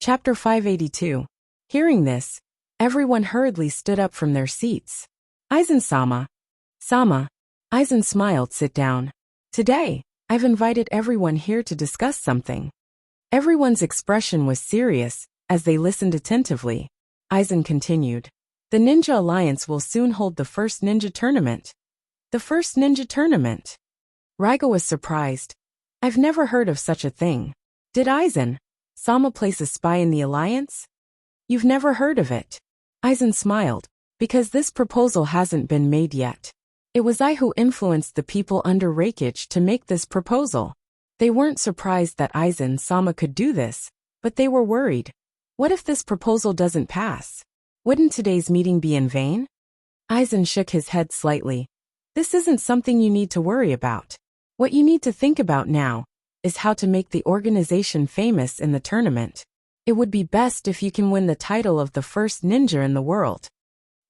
Chapter 582. Hearing this, everyone hurriedly stood up from their seats. Aizen-sama. Sama. Aizen smiled. Sit down. Today, I've invited everyone here to discuss something. Everyone's expression was serious as they listened attentively. Aizen continued. The Ninja Alliance will soon hold the first ninja tournament. The first ninja tournament? Raiga was surprised. I've never heard of such a thing. Did Aizen-sama place a spy in the alliance? You've never heard of it? Aizen smiled. Because this proposal hasn't been made yet. It was I who influenced the people under Reikage to make this proposal. They weren't surprised that Aizen-sama could do this, but they were worried. What if this proposal doesn't pass? Wouldn't today's meeting be in vain? Aizen shook his head slightly. This isn't something you need to worry about. What you need to think about now is how to make the organization famous in the tournament. It would be best if you can win the title of the first ninja in the world.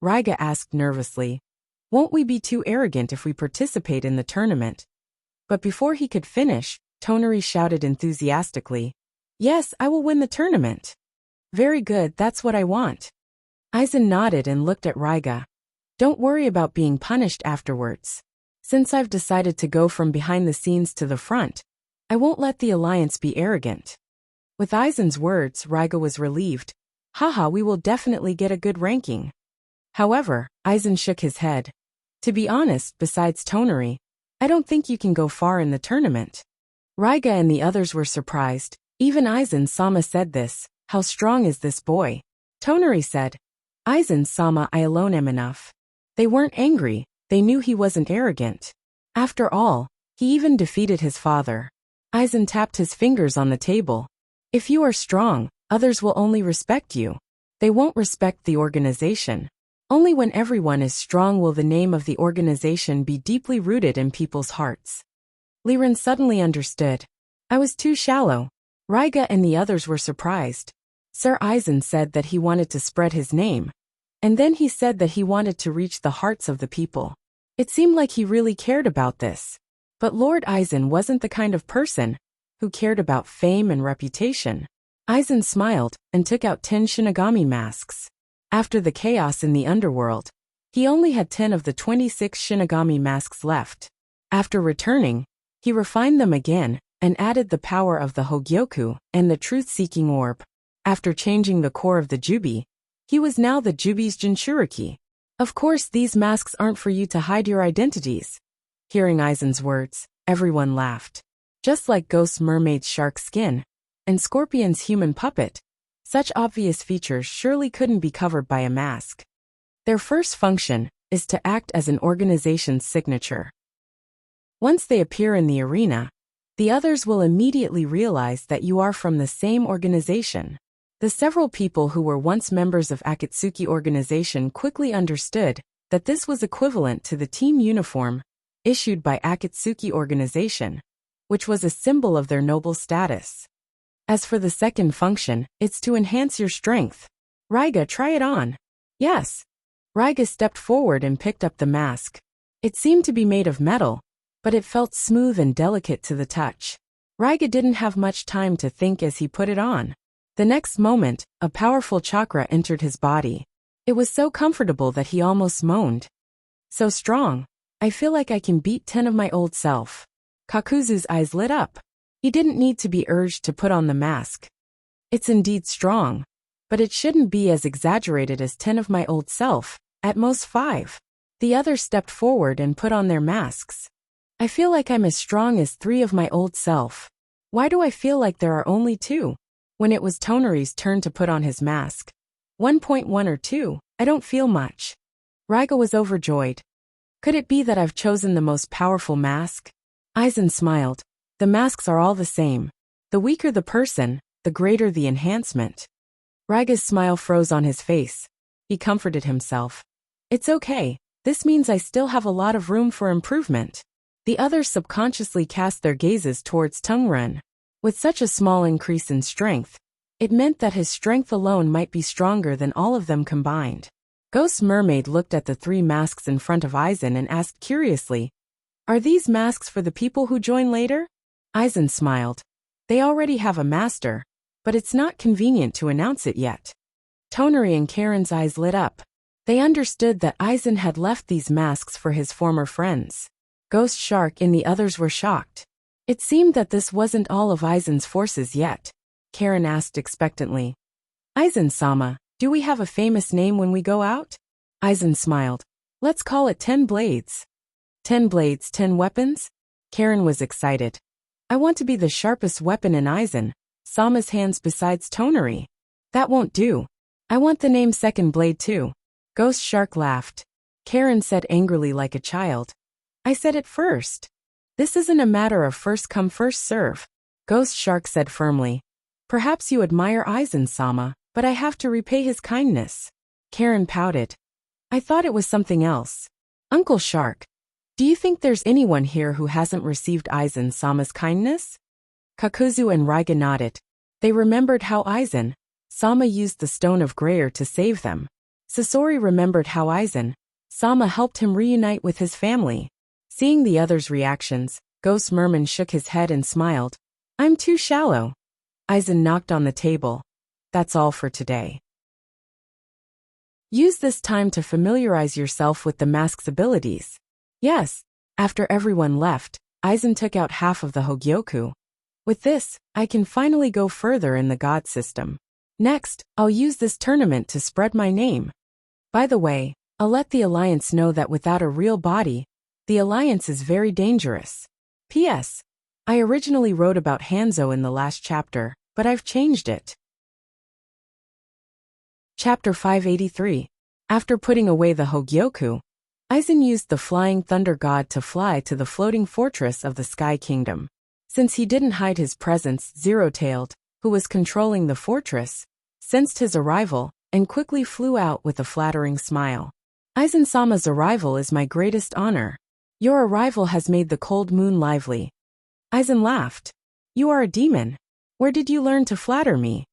Raiga asked nervously. Won't we be too arrogant if we participate in the tournament? But before he could finish, Tonari shouted enthusiastically. Yes, I will win the tournament. Very good, that's what I want. Aizen nodded and looked at Raiga. Don't worry about being punished afterwards. Since I've decided to go from behind the scenes to the front, I won't let the alliance be arrogant. With Aizen's words, Raiga was relieved. Haha, we will definitely get a good ranking. However, Aizen shook his head. To be honest, besides Tonari, I don't think you can go far in the tournament. Raiga and the others were surprised. Even Aizen-sama said this. How strong is this boy? Tonari said. Aizen-sama, I alone am enough. They weren't angry, they knew he wasn't arrogant. After all, he even defeated his father. Aizen tapped his fingers on the table. If you are strong, others will only respect you. They won't respect the organization. Only when everyone is strong will the name of the organization be deeply rooted in people's hearts. Liren suddenly understood. I was too shallow. Raiga and the others were surprised. Sir Aizen said that he wanted to spread his name. And then he said that he wanted to reach the hearts of the people. It seemed like he really cared about this. But Lord Aizen wasn't the kind of person who cared about fame and reputation. Aizen smiled and took out 10 Shinigami masks. After the chaos in the underworld, he only had 10 of the 26 Shinigami masks left. After returning, he refined them again and added the power of the Hogyoku and the truth-seeking orb. After changing the core of the Jubi, he was now the Jubi's Jinchuriki. Of course, these masks aren't for you to hide your identities. Hearing Aizen's words, everyone laughed. Just like Ghost Mermaid's shark skin and Scorpion's human puppet, such obvious features surely couldn't be covered by a mask. Their first function is to act as an organization's signature. Once they appear in the arena, the others will immediately realize that you are from the same organization. The several people who were once members of Akatsuki organization quickly understood that this was equivalent to the team uniform issued by Akatsuki organization, which was a symbol of their noble status. As for the second function, it's to enhance your strength. Raiga, try it on. Yes. Raiga stepped forward and picked up the mask. It seemed to be made of metal, but it felt smooth and delicate to the touch. Raiga didn't have much time to think as he put it on. The next moment, a powerful chakra entered his body. It was so comfortable that he almost moaned. So strong. I feel like I can beat 10 of my old self. Kakuzu's eyes lit up. He didn't need to be urged to put on the mask. It's indeed strong, but it shouldn't be as exaggerated as 10 of my old self, at most 5. The others stepped forward and put on their masks. I feel like I'm as strong as 3 of my old self. Why do I feel like there are only 2? When it was Tonari's turn to put on his mask. 1.1 or 2, I don't feel much. Raiga was overjoyed. Could it be that I've chosen the most powerful mask? Aizen smiled. The masks are all the same. The weaker the person, the greater the enhancement. Raiga's smile froze on his face. He comforted himself. It's okay, this means I still have a lot of room for improvement. The others subconsciously cast their gazes towards Tungren. With such a small increase in strength, it meant that his strength alone might be stronger than all of them combined. Ghost Mermaid looked at the 3 masks in front of Aizen and asked curiously, Are these masks for the people who join later? Aizen smiled. They already have a master, but it's not convenient to announce it yet. Toneri and Karen's eyes lit up. They understood that Aizen had left these masks for his former friends. Ghost Shark and the others were shocked. It seemed that this wasn't all of Aizen's forces yet. Karen asked expectantly. Aizen-sama, do we have a famous name when we go out? Aizen smiled. Let's call it 10 Blades. 10 blades, 10 weapons? Karen was excited. I want to be the sharpest weapon in Aizen-sama's hands besides Toneri. That won't do. I want the name Second Blade too. Ghost Shark laughed. Karen said angrily like a child. I said it first. This isn't a matter of first come first serve. Ghost Shark said firmly. Perhaps you admire Aizen-sama, but I have to repay his kindness. Karen pouted. I thought it was something else. Uncle Shark, do you think there's anyone here who hasn't received Aizen-sama's kindness? Kakuzu and Raiga nodded. They remembered how Aizen-sama used the Stone of Grayer to save them. Sasori remembered how Aizen-sama helped him reunite with his family. Seeing the others' reactions, Ghost Merman shook his head and smiled. I'm too shallow. Aizen knocked on the table. That's all for today. Use this time to familiarize yourself with the mask's abilities. Yes. After everyone left, Aizen took out half of the Hogyoku. With this, I can finally go further in the god system. Next, I'll use this tournament to spread my name. By the way, I'll let the Alliance know that without a real body, the Alliance is very dangerous. P.S. I originally wrote about Hanzo in the last chapter, but I've changed it. Chapter 583. After putting away the Hogyoku, Aizen used the Flying Thunder God to fly to the floating fortress of the Sky Kingdom. Since he didn't hide his presence, Zero-Tailed, who was controlling the fortress, sensed his arrival and quickly flew out with a flattering smile. Aizen-sama's arrival is my greatest honor. Your arrival has made the cold moon lively. Aizen laughed. You are a demon. Where did you learn to flatter me?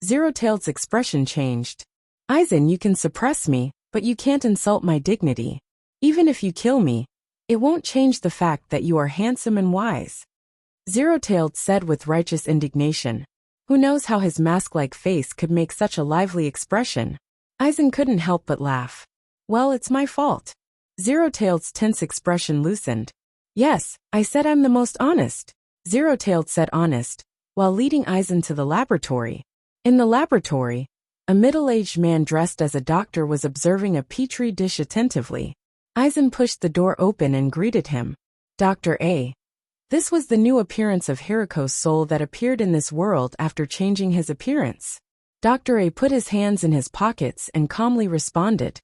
Zero-Tailed's expression changed. Aizen, you can suppress me, but you can't insult my dignity. Even if you kill me, it won't change the fact that you are handsome and wise. Zero-Tailed said with righteous indignation. Who knows how his mask-like face could make such a lively expression? Aizen couldn't help but laugh. Well, it's my fault. Zero-Tailed's tense expression loosened. Yes, I said I'm the most honest. Zero-Tailed said honest, while leading Aizen to the laboratory. In the laboratory, a middle-aged man dressed as a doctor was observing a petri dish attentively. Aizen pushed the door open and greeted him. Dr. A. This was the new appearance of Hiriko's soul that appeared in this world after changing his appearance. Dr. A put his hands in his pockets and calmly responded.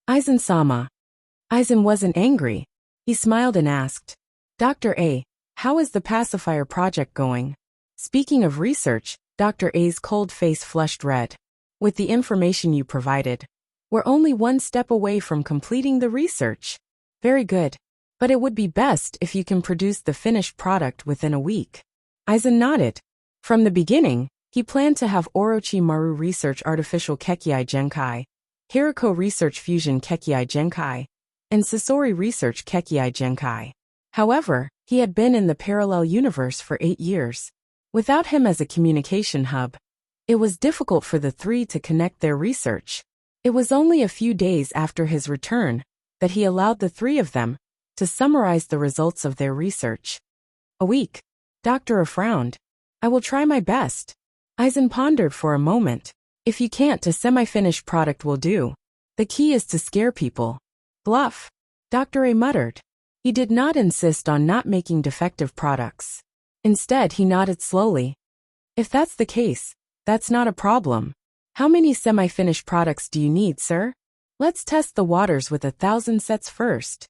Aizen-sama. Aizen wasn't angry. He smiled and asked, Dr. A, how is the pacifier project going? Speaking of research, Dr. A's cold face flushed red. With the information you provided, we're only one step away from completing the research. Very good. But it would be best if you can produce the finished product within a week. Aizen nodded. From the beginning, he planned to have Orochimaru research artificial Kekii Genkai, Hiriko research fusion Kekii Genkai, and Sasori research Kekii Genkai. However, he had been in the parallel universe for 8 years. Without him as a communication hub, it was difficult for the three to connect their research. It was only a few days after his return that he allowed the three of them to summarize the results of their research. A week. Dr. A frowned. I will try my best. Aizen pondered for a moment. If you can't, a semi-finished product will do. The key is to scare people. Bluff. Dr. A muttered. He did not insist on not making defective products. Instead, he nodded slowly. If that's the case, that's not a problem. How many semi-finished products do you need, sir? Let's test the waters with 1,000 sets first.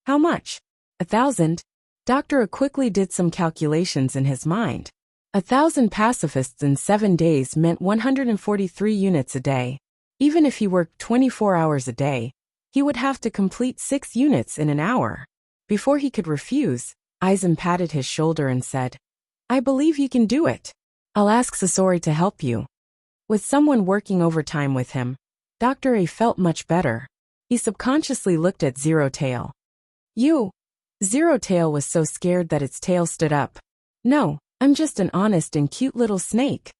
How much? 1,000? Dr. A quickly did some calculations in his mind. 1,000 pacifists in 7 days meant 143 units a day. Even if he worked 24 hours a day, he would have to complete 6 units in an hour. Before he could refuse, Aizen patted his shoulder and said, I believe you can do it. I'll ask Sasori to help you. With someone working overtime with him, Dr. A felt much better. He subconsciously looked at Zero-Tail. You. Zero-Tail was so scared that its tail stood up. No, I'm just an honest and cute little snake.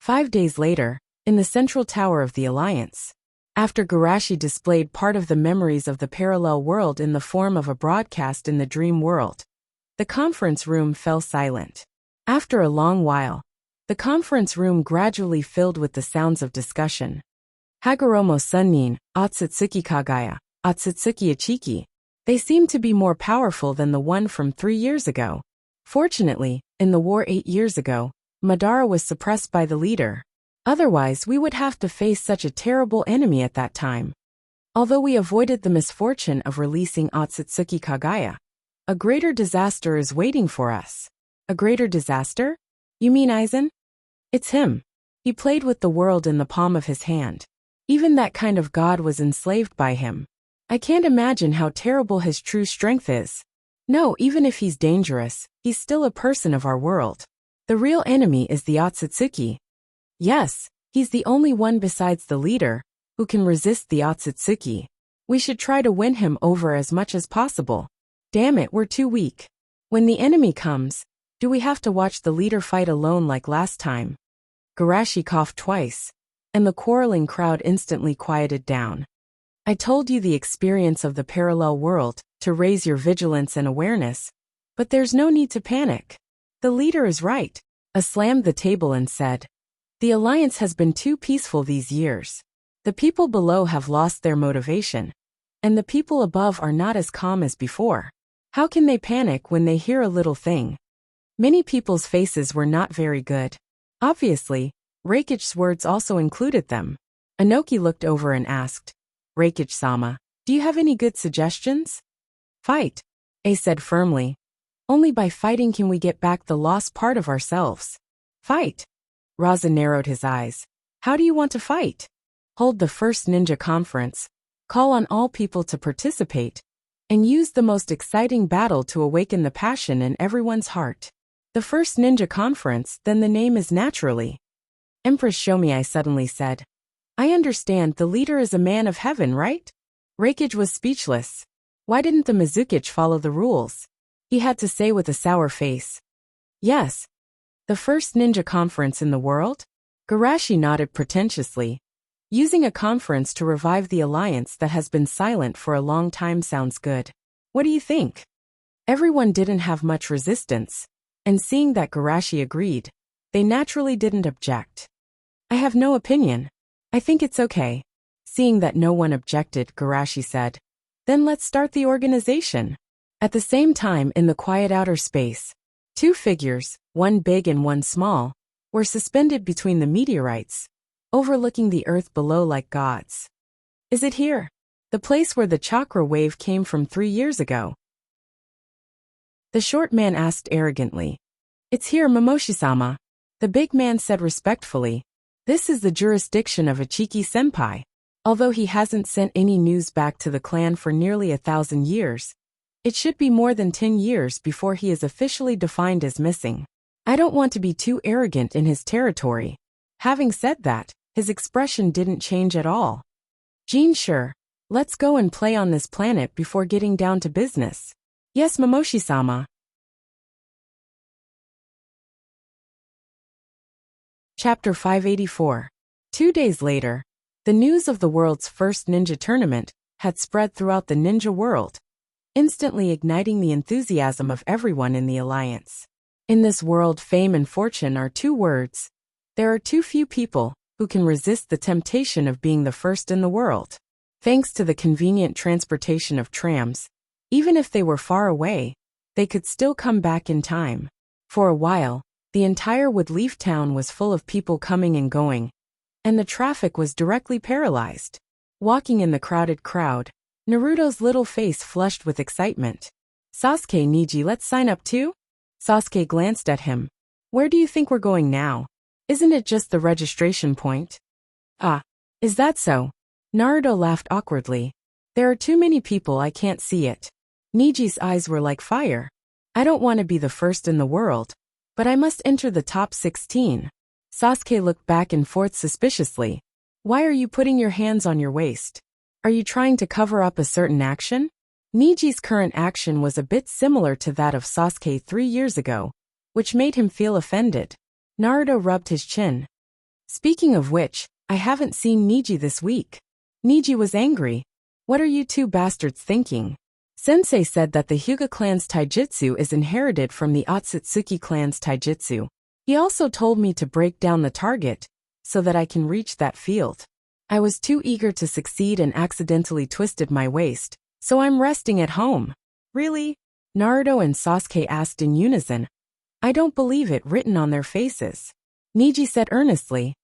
5 days later, in the central tower of the Alliance. After Garashi displayed part of the memories of the parallel world in the form of a broadcast in the dream world, the conference room fell silent. After a long while, the conference room gradually filled with the sounds of discussion. Hagoromo Sunnin, Otsutsuki Kagaya, Otsutsuki Ichiki. They seemed to be more powerful than the one from 3 years ago. Fortunately, in the war 8 years ago, Madara was suppressed by the leader. Otherwise, we would have to face such a terrible enemy at that time. Although we avoided the misfortune of releasing Otsutsuki Kagaya, a greater disaster is waiting for us. A greater disaster? You mean Aizen? It's him. He played with the world in the palm of his hand. Even that kind of god was enslaved by him. I can't imagine how terrible his true strength is. No, even if he's dangerous, he's still a person of our world. The real enemy is the Otsutsuki. Yes, he's the only one besides the leader who can resist the Otsutsuki. We should try to win him over as much as possible. Damn it, we're too weak. When the enemy comes, do we have to watch the leader fight alone like last time? Garashi coughed twice, and the quarreling crowd instantly quieted down. I told you the experience of the parallel world to raise your vigilance and awareness, but there's no need to panic. The leader is right. I slammed the table and said, the Alliance has been too peaceful these years. The people below have lost their motivation, and the people above are not as calm as before. How can they panic when they hear a little thing? Many people's faces were not very good. Obviously, Reikich's words also included them. Anoki looked over and asked, Reikich-sama, do you have any good suggestions? Fight, A said firmly. Only by fighting can we get back the lost part of ourselves. Fight. Raza narrowed his eyes. How do you want to fight? Hold the first ninja conference, call on all people to participate, and use the most exciting battle to awaken the passion in everyone's heart. The first ninja conference, then the name is naturally. Empress Shomi, I suddenly said. I understand the leader is a man of heaven, right? Reikich was speechless. Why didn't the Mizukichi follow the rules? He had to say with a sour face. Yes. The first ninja conference in the world? Garashi nodded pretentiously. Using a conference to revive the alliance that has been silent for a long time sounds good. What do you think? Everyone didn't have much resistance, and seeing that Garashi agreed, they naturally didn't object. I have no opinion. I think it's okay. Seeing that no one objected, Garashi said, then let's start the organization. At the same time, in the quiet outer space, two figures, one big and one small, were suspended between the meteorites, overlooking the earth below like gods. Is it here? The place where the chakra wave came from 3 years ago? The short man asked arrogantly. It's here, Momoshi-sama. The big man said respectfully. This is the jurisdiction of Ichiki-senpai. Although he hasn't sent any news back to the clan for nearly 1,000 years, it should be more than 10 years before he is officially defined as missing. I don't want to be too arrogant in his territory. Having said that, his expression didn't change at all. Jean, sure. Let's go and play on this planet before getting down to business. Yes, Momoshi-sama. Chapter 584. 2 days later, the news of the world's first ninja tournament had spread throughout the ninja world, instantly igniting the enthusiasm of everyone in the alliance. In this world, fame and fortune are 2 words. There are too few people who can resist the temptation of being the first in the world. Thanks to the convenient transportation of trams, even if they were far away, they could still come back in time. For a while, the entire Woodleaf town was full of people coming and going, and the traffic was directly paralyzed. Walking in the crowded crowd, Naruto's little face flushed with excitement. Sasuke, Niji, let's sign up too? Sasuke glanced at him. Where do you think we're going now? Isn't it just the registration point? Ah, is that so? Naruto laughed awkwardly. There are too many people, I can't see it. Niji's eyes were like fire. I don't want to be the first in the world, but I must enter the top 16. Sasuke looked back and forth suspiciously. Why are you putting your hands on your waist? Are you trying to cover up a certain action? Niji's current action was a bit similar to that of Sasuke 3 years ago, which made him feel offended. Naruto rubbed his chin. Speaking of which, I haven't seen Niji this week. Niji was angry. What are you two bastards thinking? Sensei said that the Hyuga clan's taijutsu is inherited from the Otsutsuki clan's taijutsu. He also told me to break down the target, so that I can reach that field. I was too eager to succeed and accidentally twisted my waist, so I'm resting at home. Really? Naruto and Sasuke asked in unison. I don't believe it written on their faces. Niji said earnestly.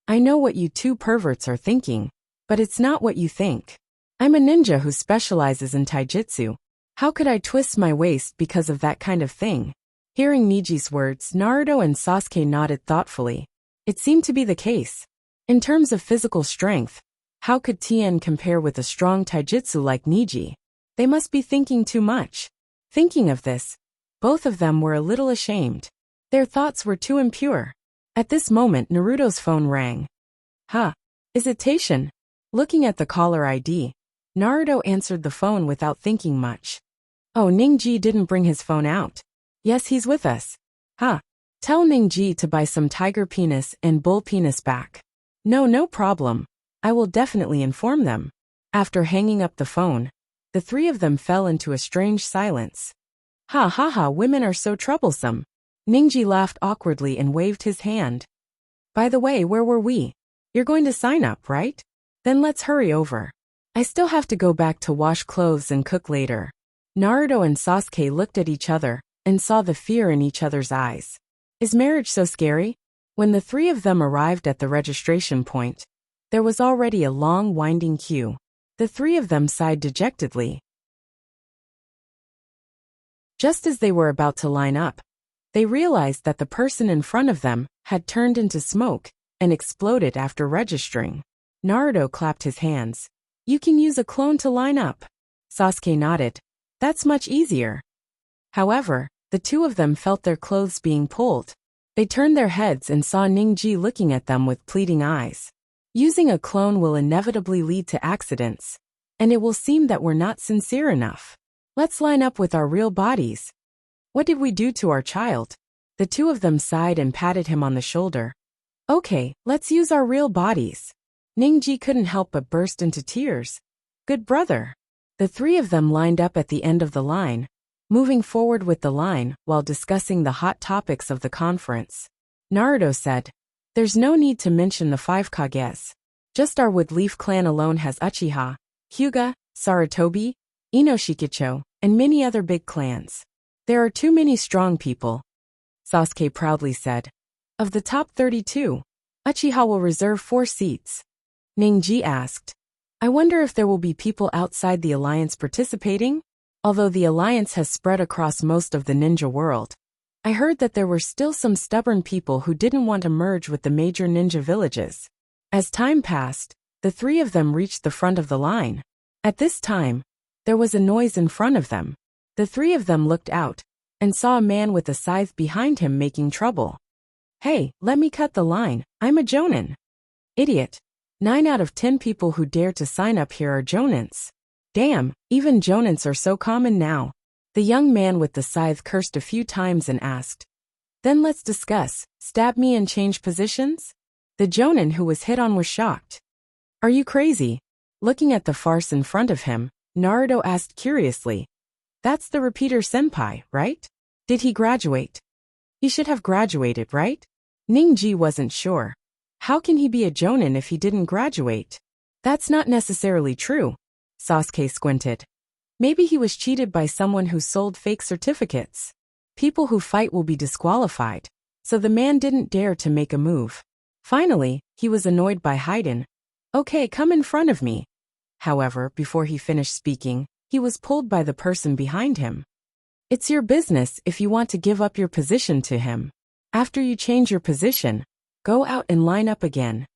I know what you two perverts are thinking, but it's not what you think. I'm a ninja who specializes in taijutsu. How could I twist my waist because of that kind of thing? Hearing Niji's words, Naruto and Sasuke nodded thoughtfully. It seemed to be the case. In terms of physical strength, how could Tien compare with a strong taijutsu like Niji? They must be thinking too much. Thinking of this, both of them were a little ashamed. Their thoughts were too impure. At this moment, Naruto's phone rang. Is it Taishin? Looking at the caller ID, Naruto answered the phone without thinking much. Oh, Ningji didn't bring his phone out. Yes, he's with us. Tell Ningji to buy some tiger penis and bull penis back. No problem. I will definitely inform them. After hanging up the phone, the three of them fell into a strange silence. Women are so troublesome. Ningji laughed awkwardly and waved his hand. By the way, where were we? You're going to sign up, right? Then let's hurry over. I still have to go back to wash clothes and cook later. Naruto and Sasuke looked at each other and saw the fear in each other's eyes. Is marriage so scary? When the three of them arrived at the registration point, there was already a long winding queue. The three of them sighed dejectedly. Just as they were about to line up, they realized that the person in front of them had turned into smoke and exploded after registering. Naruto clapped his hands. You can use a clone to line up. Sasuke nodded. That's much easier. However, the two of them felt their clothes being pulled. They turned their heads and saw Ningji looking at them with pleading eyes. Using a clone will inevitably lead to accidents, and it will seem that we're not sincere enough. Let's line up with our real bodies. What did we do to our child? The two of them sighed and patted him on the shoulder. Okay, let's use our real bodies. Ningji couldn't help but burst into tears. Good brother. The three of them lined up at the end of the line, moving forward with the line while discussing the hot topics of the conference. Naruto said, There's no need to mention the 5 Kages. Just our Woodleaf clan alone has Uchiha, Hyuga, Sarutobi, Inoshikicho, and many other big clans. There are too many strong people. Sasuke proudly said. Of the top 32, Uchiha will reserve 4 seats. Ningji asked, I wonder if there will be people outside the alliance participating? Although the alliance has spread across most of the ninja world, I heard that there were still some stubborn people who didn't want to merge with the major ninja villages. As time passed, the three of them reached the front of the line. At this time, there was a noise in front of them. The three of them looked out and saw a man with a scythe behind him making trouble. Hey, let me cut the line, I'm a jonin. Idiot. 9 out of 10 people who dare to sign up here are jonins. Damn, even jonins are so common now. The young man with the scythe cursed a few times and asked, Then let's discuss, stab me and change positions? The jonin who was hit on was shocked. Are you crazy? Looking at the farce in front of him, Naruto asked curiously. That's the repeater senpai, right? Did he graduate? He should have graduated, right? Ningji wasn't sure. How can he be a jonin if he didn't graduate? That's not necessarily true. Sasuke squinted. Maybe he was cheated by someone who sold fake certificates. People who fight will be disqualified, so the man didn't dare to make a move. Finally, he was annoyed by Haiden. Okay, come in front of me. However, before he finished speaking, he was pulled by the person behind him. It's your business if you want to give up your position to him. After you change your position, go out and line up again.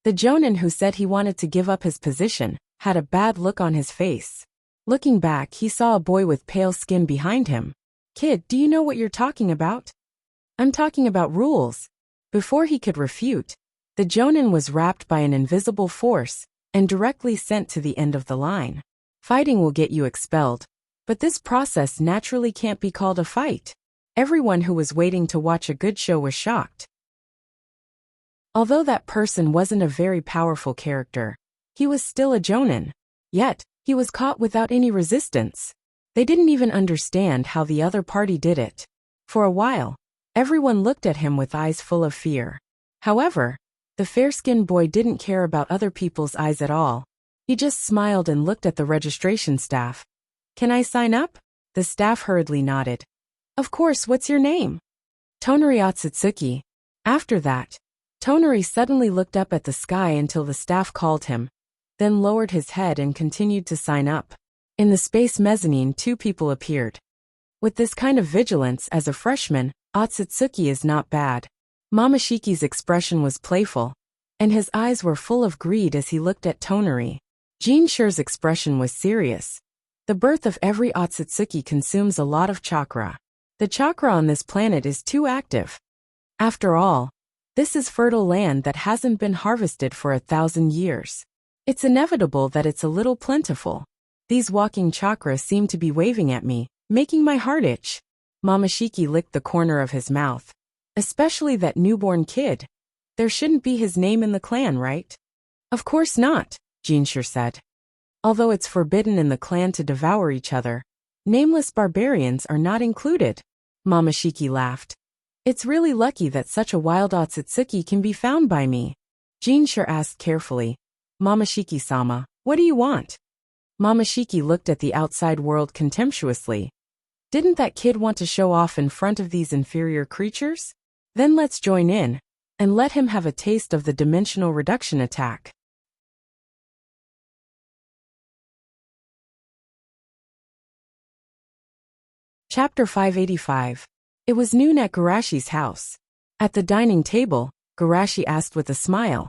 The jonin who said he wanted to give up his position had a bad look on his face. Looking back, he saw a boy with pale skin behind him. Kid, do you know what you're talking about? I'm talking about rules. Before he could refute, the jonin was wrapped by an invisible force and directly sent to the end of the line. Fighting will get you expelled, but this process naturally can't be called a fight. Everyone who was waiting to watch a good show was shocked. Although that person wasn't a very powerful character, he was still a jonin. Yet, he was caught without any resistance. They didn't even understand how the other party did it. For a while, everyone looked at him with eyes full of fear. However, the fair-skinned boy didn't care about other people's eyes at all. He just smiled and looked at the registration staff. "Can I sign up?" The staff hurriedly nodded. "Of course, what's your name?" "Tonari Otsutsuki." After that, Tonari suddenly looked up at the sky until the staff called him, then lowered his head and continued to sign up. In the space mezzanine, 2 people appeared. With this kind of vigilance as a freshman, Otsutsuki is not bad. Mamoshiki's expression was playful, and his eyes were full of greed as he looked at Tonari. Jinshi's expression was serious. The birth of every Otsutsuki consumes a lot of chakra. The chakra on this planet is too active. After all, this is fertile land that hasn't been harvested for 1,000 years. It's inevitable that it's a little plentiful. These walking chakras seem to be waving at me, making my heart itch. Mamoshiki licked the corner of his mouth. Especially that newborn kid. There shouldn't be his name in the clan, right? Of course not, Jinshi said. Although it's forbidden in the clan to devour each other, nameless barbarians are not included. Mamoshiki laughed. It's really lucky that such a wild Otsutsuki can be found by me. Jinshi asked carefully. Mamoshiki-sama, what do you want? Mamoshiki looked at the outside world contemptuously. Didn't that kid want to show off in front of these inferior creatures? Then let's join in, and let him have a taste of the dimensional reduction attack. Chapter 585. It was noon at Garashi's house. At the dining table, Garashi asked with a smile.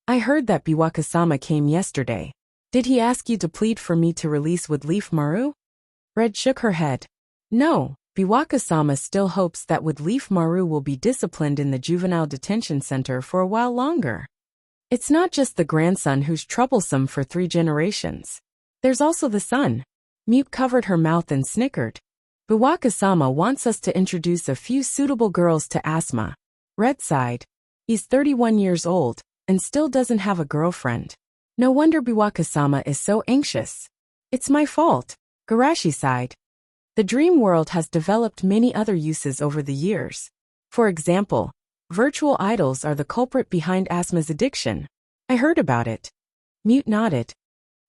I heard that Biwaka-sama came yesterday. Did he ask you to plead for me to release Woodleaf Maru? Red shook her head. No, Biwaka-sama still hopes that Woodleaf Maru will be disciplined in the juvenile detention center for a while longer. It's not just the grandson who's troublesome for 3 generations. There's also the son. Mute covered her mouth and snickered. Biwaka-sama wants us to introduce a few suitable girls to Asma. Red sighed. He's 31 years old, and still doesn't have a girlfriend. No wonder Biwaka-sama is so anxious. It's my fault, Garashi sighed. The dream world has developed many other uses over the years. For example, virtual idols are the culprit behind Asma's addiction. I heard about it. Mute nodded.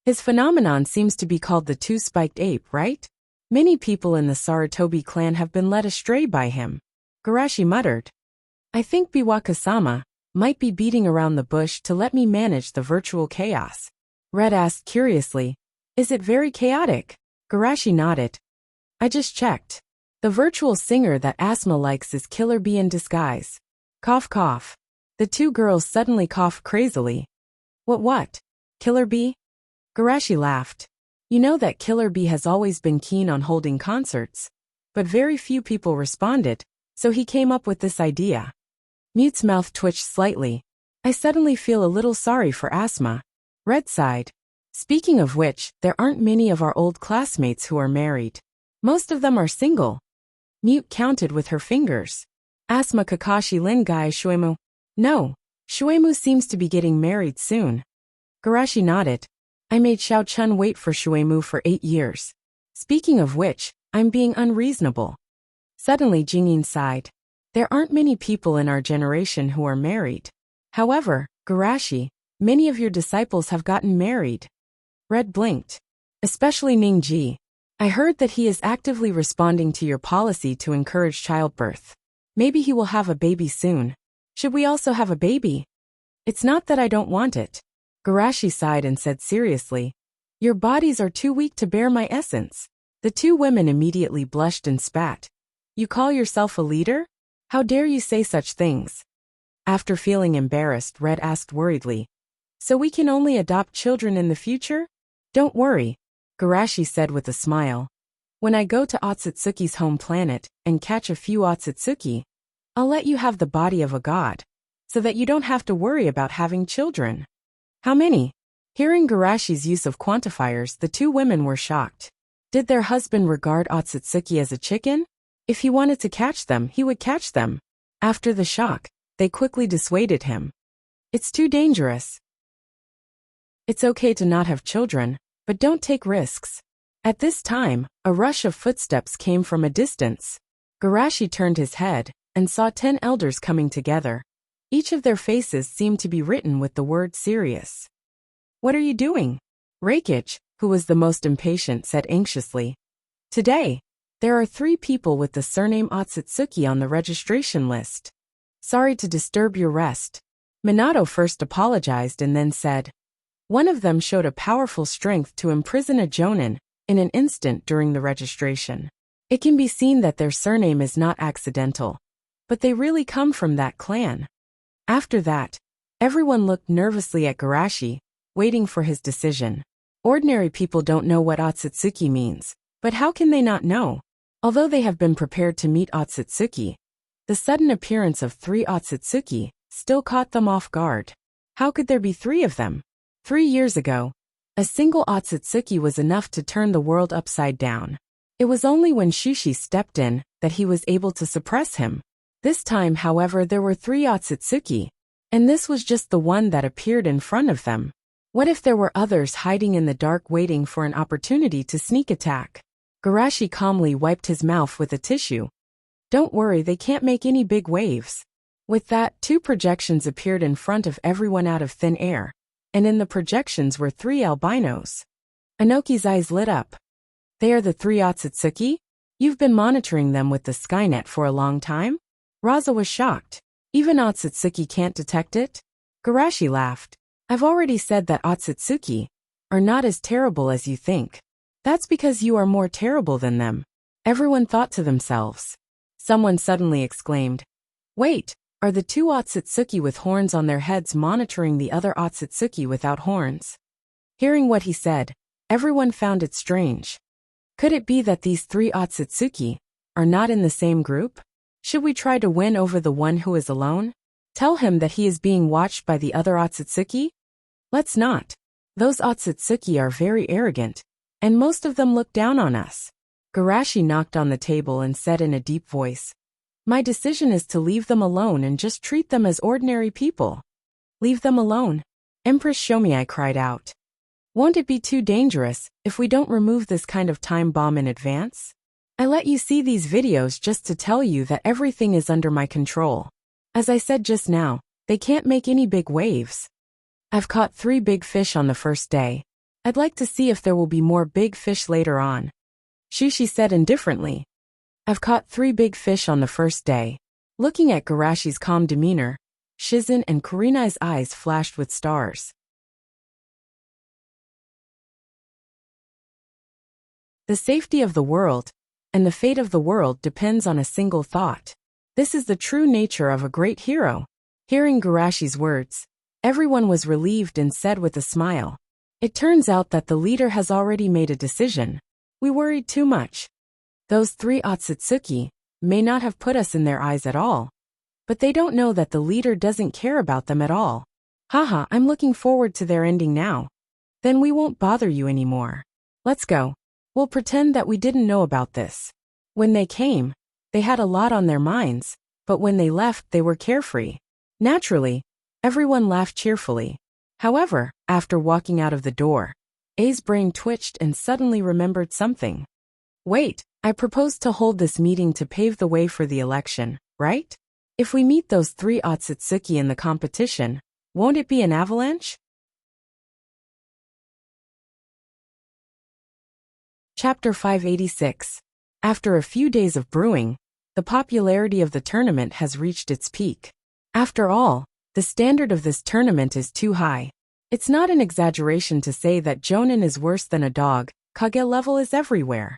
His phenomenon seems to be called the 2-spiked ape, right? Many people in the Sarutobi clan have been led astray by him. Garashi muttered. I think Biwaka-sama might be beating around the bush to let me manage the virtual chaos. Red asked curiously. Is it very chaotic? Garashi nodded. I just checked. The virtual singer that Asma likes is Killer Bee in disguise. Cough cough. The 2 girls suddenly coughed crazily. What? Killer Bee? Garashi laughed. You know that Killer Bee has always been keen on holding concerts, but very few people responded, so he came up with this idea. Mute's mouth twitched slightly. I suddenly feel a little sorry for Asma. Red sighed. Speaking of which, there aren't many of our old classmates who are married. Most of them are single. Mute counted with her fingers. Asma Kakashi Lingai Shuemu. No, Shuemu seems to be getting married soon. Garashi nodded. I made Xiao Chun wait for Shuemu for 8 years. Speaking of which, I'm being unreasonable. Suddenly Jingyin sighed. There aren't many people in our generation who are married. However, Garashi, many of your disciples have gotten married. Red blinked. Especially Ningji. I heard that he is actively responding to your policy to encourage childbirth. Maybe he will have a baby soon. Should we also have a baby? It's not that I don't want it. Garashi sighed and said seriously. Your bodies are too weak to bear my essence. The 2 women immediately blushed and spat. You call yourself a leader? How dare you say such things? After feeling embarrassed, Red asked worriedly. So we can only adopt children in the future? Don't worry, Garashi said with a smile. When I go to Otsutsuki's home planet and catch a few Otsutsuki, I'll let you have the body of a god, so that you don't have to worry about having children. How many? Hearing Garashi's use of quantifiers, the 2 women were shocked. Did their husband regard Otsutsuki as a chicken? If he wanted to catch them, he would catch them. After the shock, they quickly dissuaded him. It's too dangerous. It's okay to not have children, but don't take risks. At this time, a rush of footsteps came from a distance. Garashi turned his head and saw 10 elders coming together. Each of their faces seemed to be written with the word serious. What are you doing? Reikich, who was the most impatient, said anxiously. Today, there are 3 people with the surname Otsutsuki on the registration list. Sorry to disturb your rest. Minato first apologized and then said. One of them showed a powerful strength to imprison a jonin in an instant during the registration. It can be seen that their surname is not accidental, but they really come from that clan. After that, everyone looked nervously at Garashi, waiting for his decision. Ordinary people don't know what Otsutsuki means, but how can they not know? Although they have been prepared to meet Otsutsuki, the sudden appearance of 3 Otsutsuki still caught them off guard. How could there be 3 of them? 3 years ago, a single Otsutsuki was enough to turn the world upside down. It was only when Shushi stepped in that he was able to suppress him. This time, however, there were 3 Otsutsuki, and this was just the one that appeared in front of them. What if there were others hiding in the dark waiting for an opportunity to sneak attack? Garashi calmly wiped his mouth with a tissue. Don't worry, they can't make any big waves. With that, 2 projections appeared in front of everyone out of thin air, and in the projections were 3 albinos. Anoki's eyes lit up. They are the 3 Otsutsuki? You've been monitoring them with the Skynet for a long time? Raza was shocked. Even Otsutsuki can't detect it? Garashi laughed. I've already said that Otsutsuki are not as terrible as you think. That's because you are more terrible than them. Everyone thought to themselves. Someone suddenly exclaimed, Wait, are the 2 Otsutsuki with horns on their heads monitoring the other Otsutsuki without horns? Hearing what he said, everyone found it strange. Could it be that these 3 Otsutsuki are not in the same group? Should we try to win over the one who is alone? Tell him that he is being watched by the other Otsutsuki? Let's not. Those Otsutsuki are very arrogant, and most of them look down on us. Garashi knocked on the table and said in a deep voice, My decision is to leave them alone and just treat them as ordinary people. Leave them alone? Empress Shomiai cried out. Won't it be too dangerous if we don't remove this kind of time bomb in advance? I let you see these videos just to tell you that everything is under my control. As I said just now, they can't make any big waves. I've caught 3 big fish on the first day. I'd like to see if there will be more big fish later on. Shushi said indifferently. I've caught 3 big fish on the first day. Looking at Garashi's calm demeanor, Shizen and Kurenai's eyes flashed with stars. The safety of the world and the fate of the world depends on a single thought. This is the true nature of a great hero. Hearing Garashi's words, everyone was relieved and said with a smile, It turns out that the leader has already made a decision. We worried too much. Those 3 Otsutsuki may not have put us in their eyes at all, but they don't know that the leader doesn't care about them at all. Haha, I'm looking forward to their ending now. Then we won't bother you anymore. Let's go. We'll pretend that we didn't know about this. When they came, they had a lot on their minds, but when they left they were carefree. Naturally, everyone laughed cheerfully. However, after walking out of the door, A's brain twitched and suddenly remembered something. Wait, I proposed to hold this meeting to pave the way for the election, right? If we meet those 3 Otsutsuki in the competition, won't it be an avalanche? Chapter 586. After a few days of brewing, the popularity of the tournament has reached its peak. After all, the standard of this tournament is too high. It's not an exaggeration to say that Jonin is worse than a dog. Kage level is everywhere.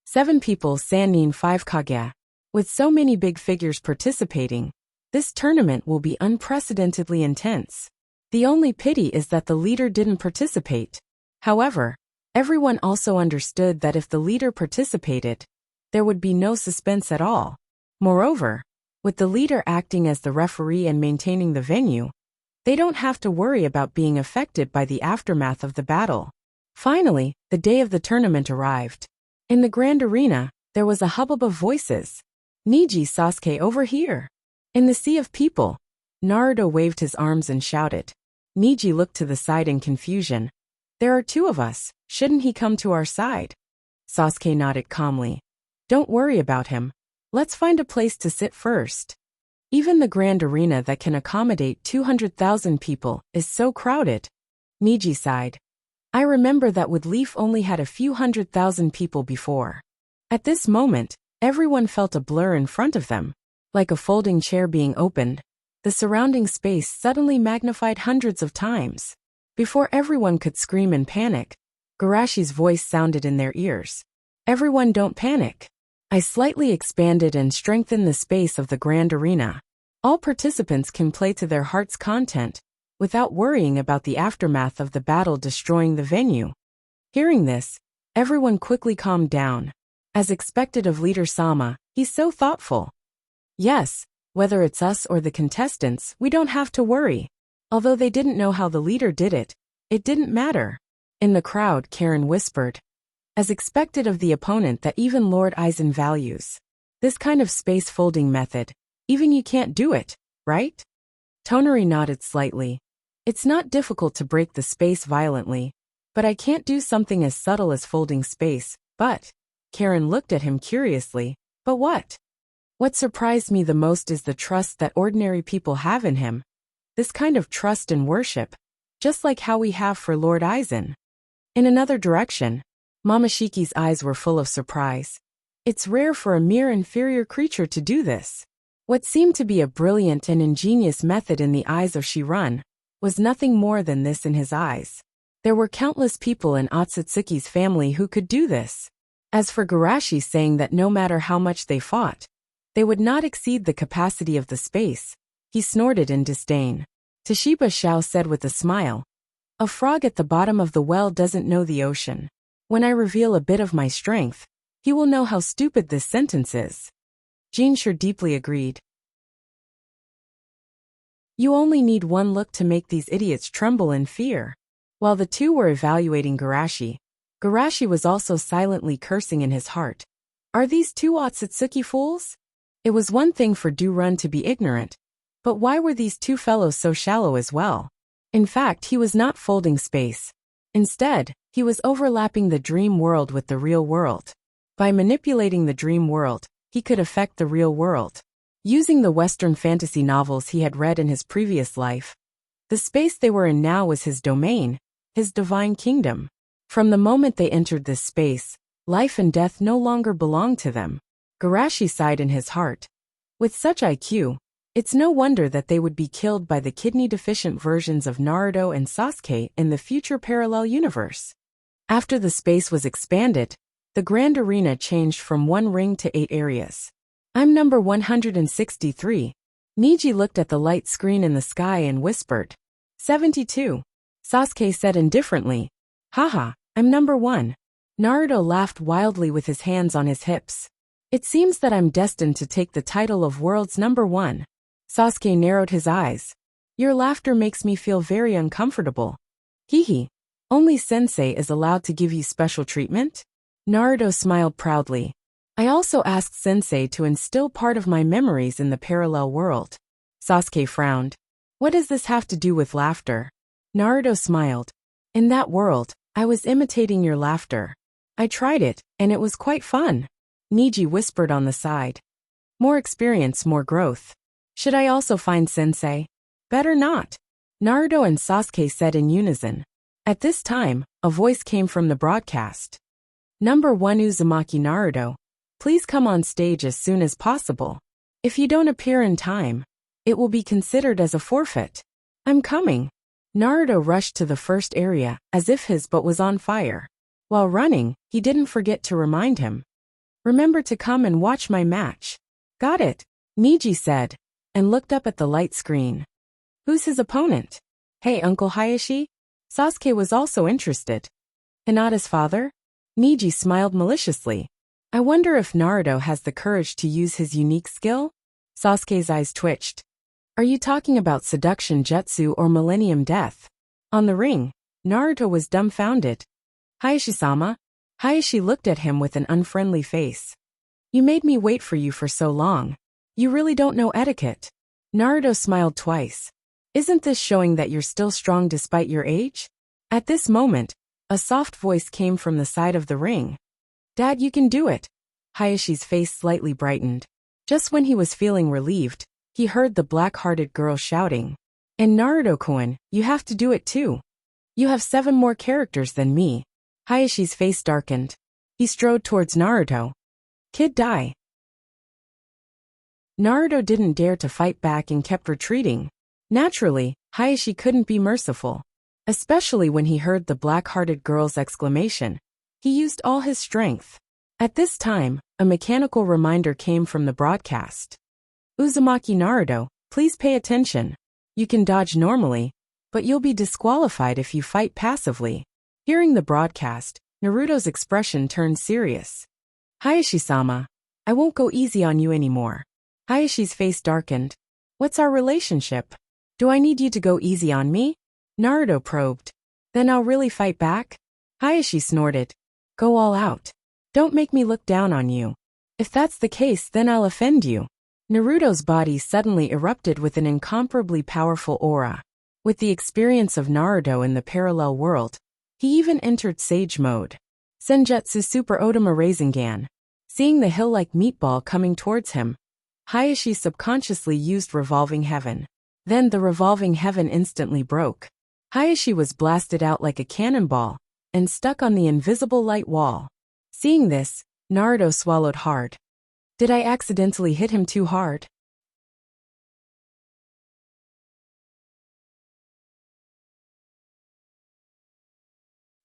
7 people Sannin 5 Kage. With so many big figures participating, this tournament will be unprecedentedly intense. The only pity is that the leader didn't participate. However, everyone also understood that if the leader participated, there would be no suspense at all. Moreover, with the leader acting as the referee and maintaining the venue, they don't have to worry about being affected by the aftermath of the battle. Finally, the day of the tournament arrived. In the grand arena, there was a hubbub of voices. Niji Sasuke over here. In the sea of people, Naruto waved his arms and shouted. Neji looked to the side in confusion. There are two of us, shouldn't he come to our side? Sasuke nodded calmly. Don't worry about him. Let's find a place to sit first. Even the grand arena that can accommodate 200,000 people is so crowded. Neji sighed. I remember that with Leaf only had a few 100,000 people before. At this moment, everyone felt a blur in front of them. Like a folding chair being opened, the surrounding space suddenly magnified hundreds of times. Before everyone could scream in panic, Garashi's voice sounded in their ears. Everyone don't panic. I slightly expanded and strengthened the space of the grand arena. All participants can play to their heart's content, without worrying about the aftermath of the battle destroying the venue. Hearing this, everyone quickly calmed down. As expected of Leader Sama, he's so thoughtful. Yes, whether it's us or the contestants, we don't have to worry. Although they didn't know how the leader did it, it didn't matter. In the crowd, Karen whispered. As expected of the opponent that even Lord Aizen values. This kind of space folding method, even you can't do it, right? Tonari nodded slightly. It's not difficult to break the space violently, but I can't do something as subtle as folding space, but... Karen looked at him curiously. But what? What surprised me the most is the trust that ordinary people have in him. This kind of trust and worship, just like how we have for Lord Aizen. In another direction, Momoshiki's eyes were full of surprise. It's rare for a mere inferior creature to do this. What seemed to be a brilliant and ingenious method in the eyes of Shiran was nothing more than this in his eyes. There were countless people in Otsutsuki's family who could do this. As for Garashi saying that no matter how much they fought, they would not exceed the capacity of the space, he snorted in disdain. Toshiba Xiao said with a smile, a frog at the bottom of the well doesn't know the ocean. When I reveal a bit of my strength, he will know how stupid this sentence is. Jinshur deeply agreed. You only need one look to make these idiots tremble in fear. While the two were evaluating Garashi, Garashi was also silently cursing in his heart. Are these two Otsutsuki fools? It was one thing for Du-Run to be ignorant, but why were these two fellows so shallow as well? In fact, he was not folding space. Instead, he was overlapping the dream world with the real world. By manipulating the dream world, he could affect the real world. Using the Western fantasy novels he had read in his previous life, the space they were in now was his domain, his divine kingdom. From the moment they entered this space, life and death no longer belonged to them. Garashi sighed in his heart. With such IQ, it's no wonder that they would be killed by the kidney-deficient versions of Naruto and Sasuke in the future parallel universe. After the space was expanded, the grand arena changed from 1 ring to 8 areas. I'm number 163. Neji looked at the light screen in the sky and whispered. 72. Sasuke said indifferently. Haha, I'm number 1. Naruto laughed wildly with his hands on his hips. It seems that I'm destined to take the title of world's number 1. Sasuke narrowed his eyes. Your laughter makes me feel very uncomfortable. Hehe. Only Sensei is allowed to give you special treatment? Naruto smiled proudly. I also asked Sensei to instill part of my memories in the parallel world. Sasuke frowned. What does this have to do with laughter? Naruto smiled. In that world, I was imitating your laughter. I tried it, and it was quite fun. Neji whispered on the side. More experience, more growth. Should I also find Sensei? Better not. Naruto and Sasuke said in unison. At this time, a voice came from the broadcast. Number 1 Uzumaki Naruto, please come on stage as soon as possible. If you don't appear in time, it will be considered as a forfeit. I'm coming. Naruto rushed to the first area, as if his butt was on fire. While running, he didn't forget to remind him. Remember to come and watch my match. Got it, Neji said, and looked up at the light screen. Who's his opponent? Hey, Uncle Hayashi? Sasuke was also interested. Hinata's father? Neji smiled maliciously. I wonder if Naruto has the courage to use his unique skill? Sasuke's eyes twitched. Are you talking about seduction jutsu or millennium death? On the ring, Naruto was dumbfounded. Hayashi-sama? Hayashi looked at him with an unfriendly face. You made me wait for you for so long. You really don't know etiquette. Naruto smiled twice. Isn't this showing that you're still strong despite your age? At this moment, a soft voice came from the side of the ring. Dad, you can do it. Hayashi's face slightly brightened. Just when he was feeling relieved, he heard the black-hearted girl shouting. And Naruto-kun, you have to do it too. You have 7 more characters than me. Hayashi's face darkened. He strode towards Naruto. Kid, die. Naruto didn't dare to fight back and kept retreating. Naturally, Hayashi couldn't be merciful. Especially when he heard the black-hearted girl's exclamation. He used all his strength. At this time, a mechanical reminder came from the broadcast. Uzumaki Naruto, please pay attention. You can dodge normally, but you'll be disqualified if you fight passively. Hearing the broadcast, Naruto's expression turned serious. Hayashi-sama, I won't go easy on you anymore. Hayashi's face darkened. What's our relationship? Do I need you to go easy on me? Naruto probed. Then I'll really fight back? Hayashi snorted. Go all out. Don't make me look down on you. If that's the case, then I'll offend you. Naruto's body suddenly erupted with an incomparably powerful aura. With the experience of Naruto in the parallel world, he even entered Sage mode. Senjutsu Super Otama Rasengan. Seeing the hill-like meatball coming towards him, Hayashi subconsciously used Revolving Heaven. Then the Revolving Heaven instantly broke. Hayashi was blasted out like a cannonball and stuck on the invisible light wall. Seeing this, Naruto swallowed hard. Did I accidentally hit him too hard?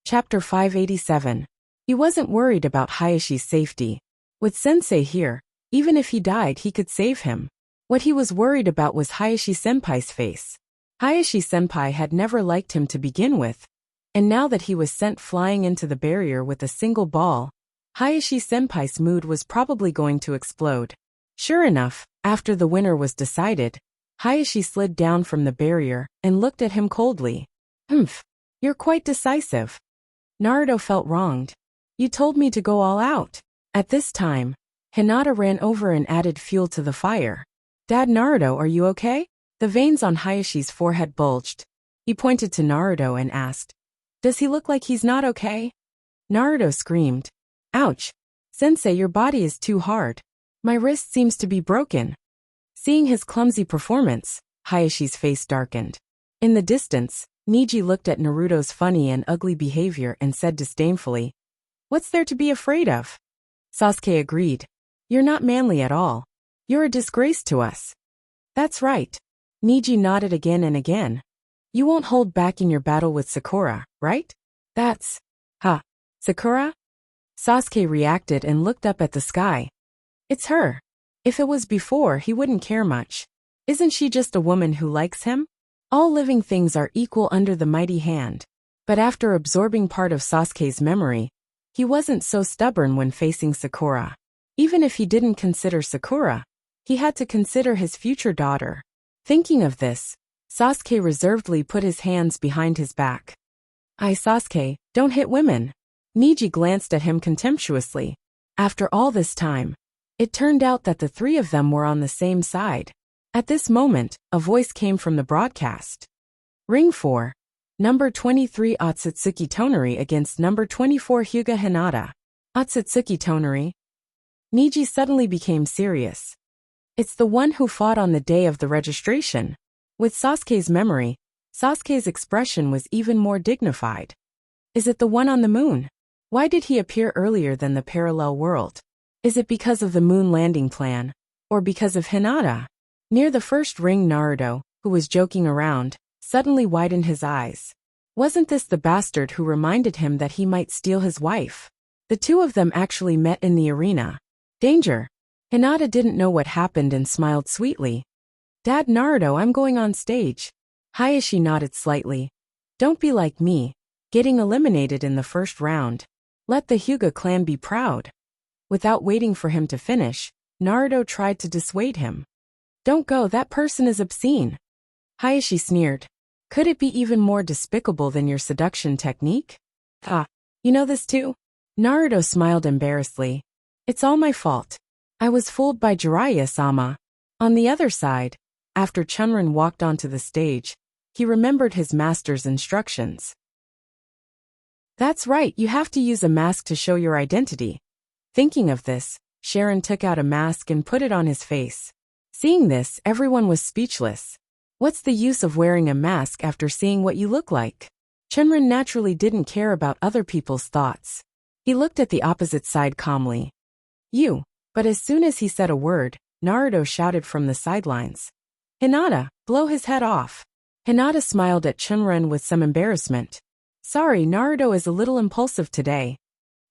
Chapter 587. He wasn't worried about Hayashi's safety. With Sensei here, even if he died he could save him. What he was worried about was Hayashi-senpai's face. Hayashi-senpai had never liked him to begin with, and now that he was sent flying into the barrier with a single ball, Hayashi-senpai's mood was probably going to explode. Sure enough, after the winner was decided, Hayashi slid down from the barrier and looked at him coldly. Humph, you're quite decisive. Naruto felt wronged. You told me to go all out. At this time, Hinata ran over and added fuel to the fire. Dad, Naruto, are you okay? The veins on Hayashi's forehead bulged. He pointed to Naruto and asked, Does he look like he's not okay? Naruto screamed. Ouch! Sensei, your body is too hard. My wrist seems to be broken. Seeing his clumsy performance, Hayashi's face darkened. In the distance, Neji looked at Naruto's funny and ugly behavior and said disdainfully, What's there to be afraid of? Sasuke agreed. You're not manly at all. You're a disgrace to us. That's right. Neji nodded again and again. You won't hold back in your battle with Sakura, right? That's... Sakura? Sasuke reacted and looked up at the sky. It's her. If it was before, he wouldn't care much. Isn't she just a woman who likes him? All living things are equal under the mighty hand. But after absorbing part of Sasuke's memory, he wasn't so stubborn when facing Sakura. Even if he didn't consider Sakura, he had to consider his future daughter. Thinking of this, Sasuke reservedly put his hands behind his back. Sasuke, don't hit women. Neji glanced at him contemptuously. After all this time, it turned out that the 3 of them were on the same side. At this moment, a voice came from the broadcast. Ring 4. Number 23 Otsutsuki Tonari against number 24 Hyuga Hinata. Otsutsuki Tonari. Neji suddenly became serious. It's the one who fought on the day of the registration. With Sasuke's memory, Sasuke's expression was even more dignified. Is it the one on the moon? Why did he appear earlier than the parallel world? Is it because of the moon landing plan? Or because of Hinata? Near the first ring, Naruto, who was joking around, suddenly widened his eyes. Wasn't this the bastard who reminded him that he might steal his wife? The 2 of them actually met in the arena. Danger! Hinata didn't know what happened and smiled sweetly. Dad, Naruto, I'm going on stage. Hayashi nodded slightly. Don't be like me, getting eliminated in the first round. Let the Hyuga clan be proud. Without waiting for him to finish, Naruto tried to dissuade him. Don't go, that person is obscene. Hayashi sneered. Could it be even more despicable than your seduction technique? You know this too? Naruto smiled embarrassedly. It's all my fault. I was fooled by Jiraiya-sama. On the other side, After Chunrin walked onto the stage, he remembered his master's instructions. That's right, you have to use a mask to show your identity. Thinking of this, Sharon took out a mask and put it on his face. Seeing this, everyone was speechless. What's the use of wearing a mask after seeing what you look like? Chunrin naturally didn't care about other people's thoughts. He looked at the opposite side calmly. You. But as soon as he said a word, Naruto shouted from the sidelines. Hinata, blow his head off. Hinata smiled at Chunrin with some embarrassment. Sorry, Naruto is a little impulsive today.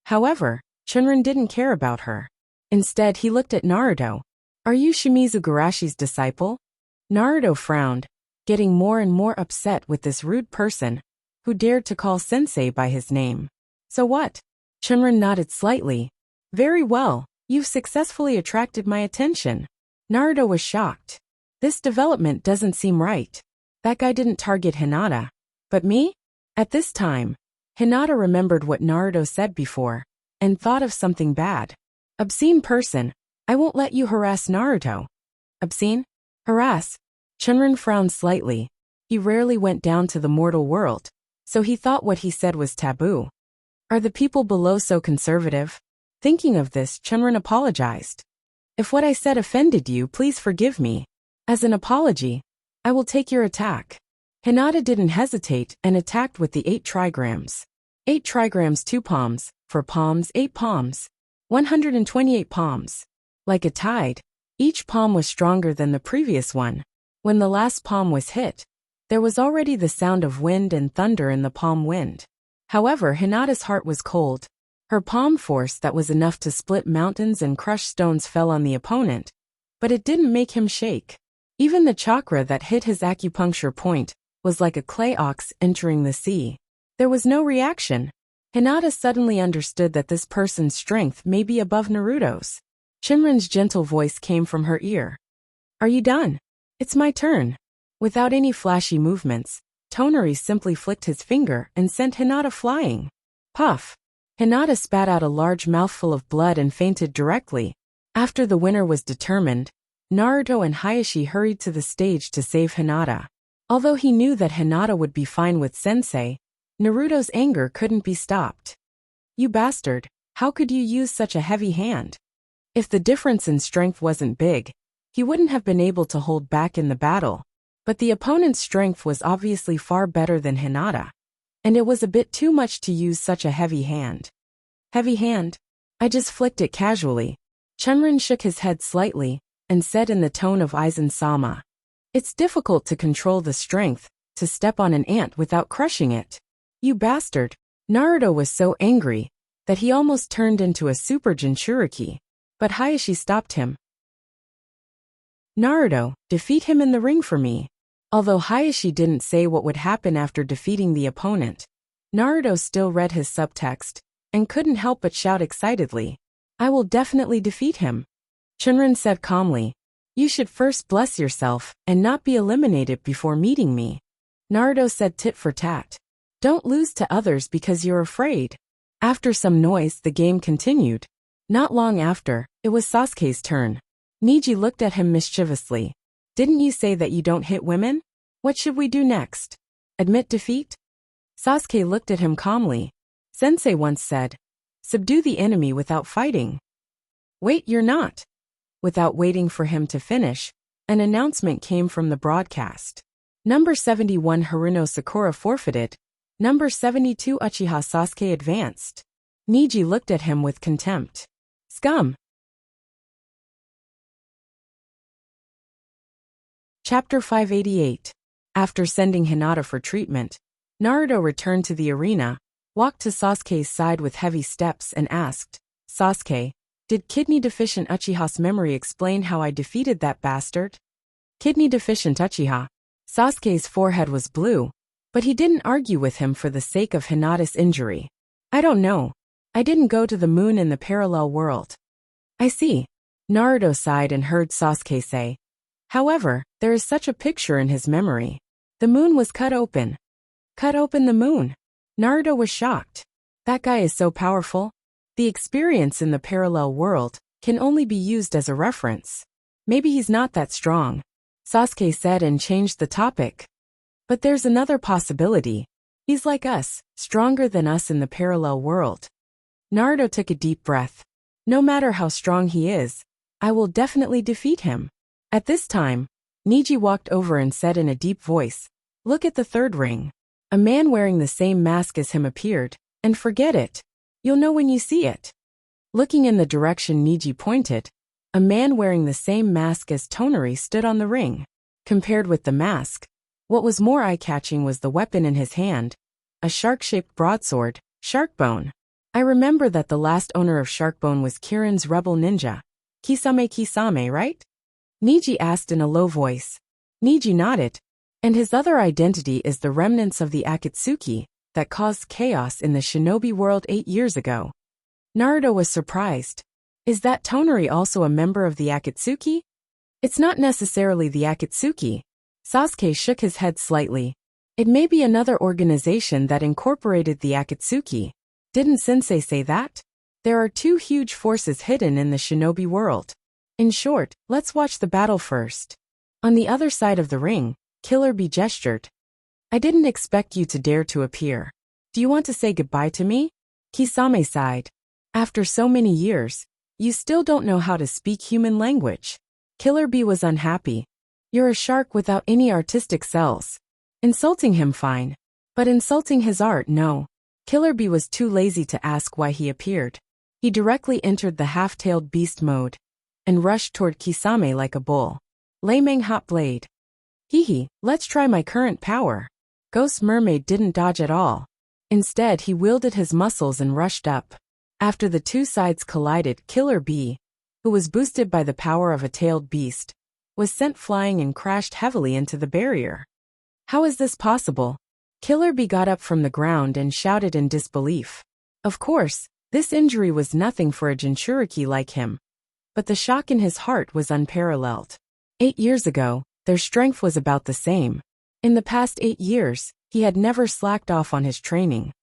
However, Chunrin didn't care about her. Instead, he looked at Naruto. Are you Shimizu Garashi's disciple? Naruto frowned, getting more and more upset with this rude person, who dared to call Sensei by his name. So what? Chunrin nodded slightly. Very well, you've successfully attracted my attention. Naruto was shocked. This development doesn't seem right. That guy didn't target Hinata. But me? At this time, Hinata remembered what Naruto said before, and thought of something bad. Obscene person, I won't let you harass Naruto. Obscene? Harass? Chunrin frowned slightly. He rarely went down to the mortal world, so he thought what he said was taboo. Are the people below so conservative? Thinking of this, Chunrin apologized. If what I said offended you, please forgive me. As an apology, I will take your attack. Hinata didn't hesitate and attacked with the 8 trigrams. 8 trigrams 2 palms, 4 palms 8 palms. 128 palms. Like a tide, each palm was stronger than the previous one. When the last palm was hit, there was already the sound of wind and thunder in the palm wind. However, Hinata's heart was cold. Her palm force that was enough to split mountains and crush stones fell on the opponent, but it didn't make him shake. Even the chakra that hit his acupuncture point was like a clay ox entering the sea. There was no reaction. Hinata suddenly understood that this person's strength may be above Naruto's. Chunrin's gentle voice came from her ear. Are you done? It's my turn. Without any flashy movements, Tonari simply flicked his finger and sent Hinata flying. Puff! Hinata spat out a large mouthful of blood and fainted directly. After the winner was determined, Naruto and Hayashi hurried to the stage to save Hinata. Although he knew that Hinata would be fine with Sensei, Naruto's anger couldn't be stopped. You bastard, how could you use such a heavy hand? If the difference in strength wasn't big, he wouldn't have been able to hold back in the battle. But the opponent's strength was obviously far better than Hinata, and it was a bit too much to use such a heavy hand. Heavy hand? I just flicked it casually. Chunrin shook his head slightly, and said in the tone of Aizen-sama. It's difficult to control the strength, to step on an ant without crushing it. You bastard! Naruto was so angry that he almost turned into a Super Jinchuriki, but Hayashi stopped him. Naruto, defeat him in the ring for me. Although Hayashi didn't say what would happen after defeating the opponent, Naruto still read his subtext, and couldn't help but shout excitedly. I will definitely defeat him. Chunrin said calmly. You should first bless yourself, and not be eliminated before meeting me. Naruto said tit for tat. Don't lose to others because you're afraid. After some noise, the game continued. Not long after, it was Sasuke's turn. Niji looked at him mischievously. Didn't you say that you don't hit women? What should we do next? Admit defeat? Sasuke looked at him calmly. Sensei once said, subdue the enemy without fighting. Wait, you're not. Without waiting for him to finish, an announcement came from the broadcast. Number 71 Haruno Sakura forfeited. Number 72 Uchiha Sasuke advanced. Niji looked at him with contempt. Scum! Chapter 588. After sending Hinata for treatment, Naruto returned to the arena, walked to Sasuke's side with heavy steps and asked, Sasuke, did kidney-deficient Uchiha's memory explain how I defeated that bastard? Kidney-deficient Uchiha. Sasuke's forehead was blue, but he didn't argue with him for the sake of Hinata's injury. I don't know. I didn't go to the moon in the parallel world. I see. Naruto sighed and heard Sasuke say. However, there is such a picture in his memory. The moon was cut open. Cut open the moon. Naruto was shocked. That guy is so powerful. The experience in the parallel world can only be used as a reference. Maybe he's not that strong. Sasuke said and changed the topic. But there's another possibility. He's like us, stronger than us in the parallel world. Naruto took a deep breath. No matter how strong he is, I will definitely defeat him. At this time, Neji walked over and said in a deep voice, "Look at the third ring." A man wearing the same mask as him appeared, and forget it. You'll know when you see it. Looking in the direction Neji pointed, a man wearing the same mask as Tonari stood on the ring. Compared with the mask, what was more eye-catching was the weapon in his hand, a shark-shaped broadsword, Sharkbone. I remember that the last owner of Sharkbone was Kirin's rebel ninja. Kisame, right? Neji asked in a low voice. Neji nodded. And his other identity is the remnants of the Akatsuki that caused chaos in the shinobi world 8 years ago. Naruto was surprised. Is that Tonari also a member of the Akatsuki? It's not necessarily the Akatsuki. Sasuke shook his head slightly. It may be another organization that incorporated the Akatsuki. Didn't Sensei say that? There are 2 huge forces hidden in the shinobi world. In short, let's watch the battle first. On the other side of the ring, Killer Bee gestured. I didn't expect you to dare to appear. Do you want to say goodbye to me? Kisame sighed. After so many years, you still don't know how to speak human language. Killer Bee was unhappy. You're a shark without any artistic cells. Insulting him fine. But insulting his art, no. Killer Bee was too lazy to ask why he appeared. He directly entered the half-tailed beast mode and rushed toward Kisame like a bull. Lamang hot blade. Hehe, let's try my current power. Ghost Mermaid didn't dodge at all. Instead, he wielded his muscles and rushed up. After the 2 sides collided, Killer Bee, who was boosted by the power of a tailed beast, was sent flying and crashed heavily into the barrier. How is this possible? Killer Bee got up from the ground and shouted in disbelief. Of course, this injury was nothing for a Jinchuriki like him. But the shock in his heart was unparalleled. 8 years ago, their strength was about the same. In the past 8 years, he had never slacked off on his training.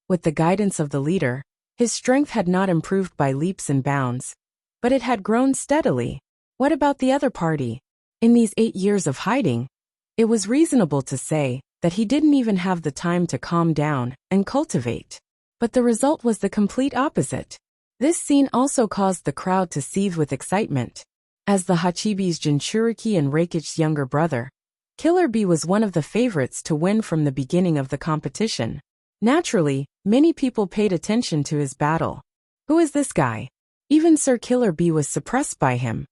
With the guidance of the leader, his strength had not improved by leaps and bounds, but it had grown steadily. What about the other party? In these 8 years of hiding, it was reasonable to say that he didn't even have the time to calm down and cultivate. But the result was the complete opposite. This scene also caused the crowd to seethe with excitement. As the Hachibi's Jinchuriki and Reikichi's younger brother, Killer Bee was one of the favorites to win from the beginning of the competition. Naturally, many people paid attention to his battle. Who is this guy? Even Sir Killer Bee was suppressed by him.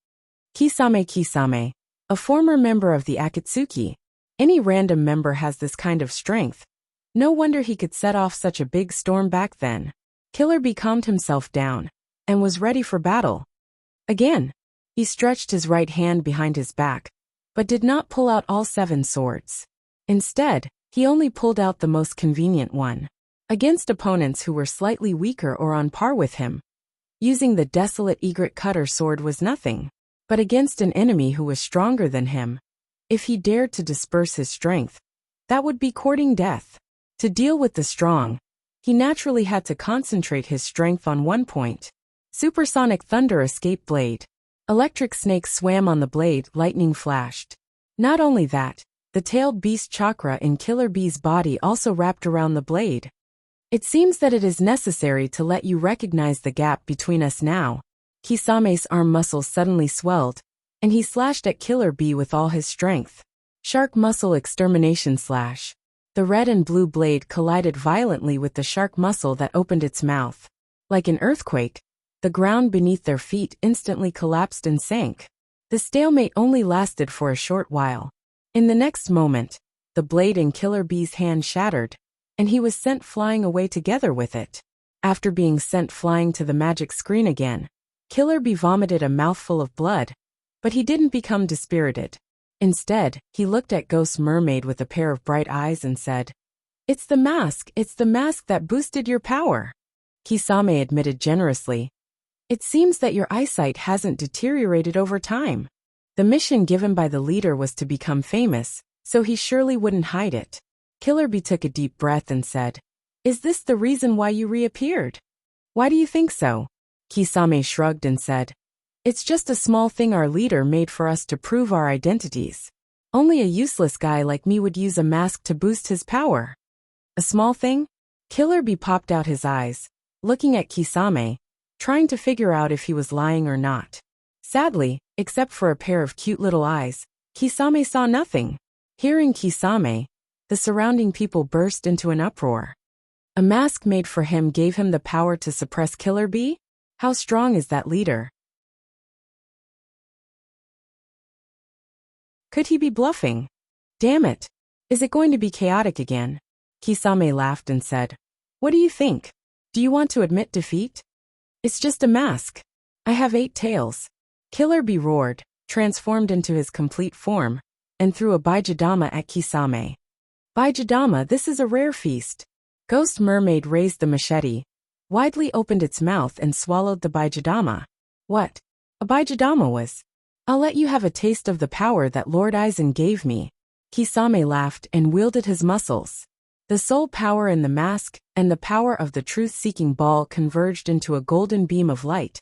Kisame, a former member of the Akatsuki. Any random member has this kind of strength. No wonder he could set off such a big storm back then. Killer Bee calmed himself down and was ready for battle. Again, he stretched his right hand behind his back, but did not pull out all 7 swords. Instead, he only pulled out the most convenient one. Against opponents who were slightly weaker or on par with him, using the desolate egret cutter sword was nothing. But against an enemy who was stronger than him, if he dared to disperse his strength, that would be courting death. To deal with the strong, he naturally had to concentrate his strength on one point. Supersonic thunder escape blade. Electric snake swam on the blade, lightning flashed. Not only that, the tailed beast chakra in Killer Bee's body also wrapped around the blade. It seems that it is necessary to let you recognize the gap between us now. Kisame's arm muscles suddenly swelled, and he slashed at Killer Bee with all his strength. Shark muscle extermination slash. The red and blue blade collided violently with the shark muscle that opened its mouth. Like an earthquake, the ground beneath their feet instantly collapsed and sank. The stalemate only lasted for a short while. In the next moment, the blade in Killer Bee's hand shattered, and he was sent flying away together with it. After being sent flying to the magic screen again, Killer Bee vomited a mouthful of blood, but he didn't become dispirited. Instead, he looked at Ghost Mermaid with a pair of bright eyes and said, it's the mask that boosted your power. Kisame admitted generously, it seems that your eyesight hasn't deteriorated over time. The mission given by the leader was to become famous, so he surely wouldn't hide it. Killer Bee took a deep breath and said, is this the reason why you reappeared? Why do you think so? Kisame shrugged and said, It's just a small thing our leader made for us to prove our identities. Only a useless guy like me would use a mask to boost his power. A small thing? Killer Bee popped out his eyes, looking at Kisame, trying to figure out if he was lying or not. Sadly, except for a pair of cute little eyes, Kisame saw nothing. Hearing Kisame, the surrounding people burst into an uproar. A mask made for him gave him the power to suppress Killer Bee? How strong is that leader? Could he be bluffing? Damn it. Is it going to be chaotic again? Kisame laughed and said, "What do you think? Do you want to admit defeat? It's just a mask. I have 8 tails." Killer Bee roared, transformed into his complete form, and threw a Baijidama at Kisame. Baijidama, this is a rare feast. Ghost Mermaid raised the machete, widely opened its mouth and swallowed the Baijidama. What? A Baijidama was? I'll let you have a taste of the power that Lord Aizen gave me. Kisame laughed and wielded his muscles. The soul power in the mask and the power of the truth-seeking ball converged into a golden beam of light,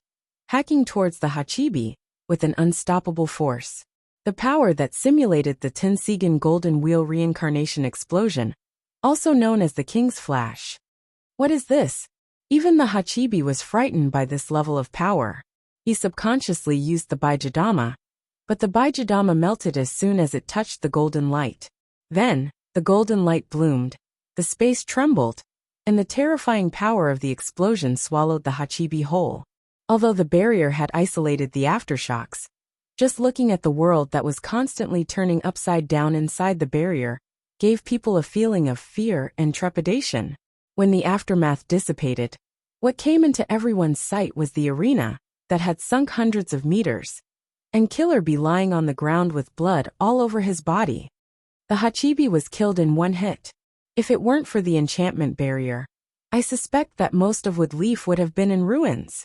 hacking towards the Hachibi with an unstoppable force. The power that simulated the Tensigen Golden Wheel reincarnation explosion, also known as the King's Flash. What is this? Even the Hachibi was frightened by this level of power. He subconsciously used the Baijidama, but the Baijidama melted as soon as it touched the golden light. Then, the golden light bloomed, the space trembled, and the terrifying power of the explosion swallowed the Hachibi whole. Although the barrier had isolated the aftershocks, just looking at the world that was constantly turning upside down inside the barrier gave people a feeling of fear and trepidation. When the aftermath dissipated, what came into everyone's sight was the arena that had sunk hundreds of meters, and Killer Bee lying on the ground with blood all over his body. The Hachibi was killed in one hit. If it weren't for the enchantment barrier, I suspect that most of Woodleaf would have been in ruins.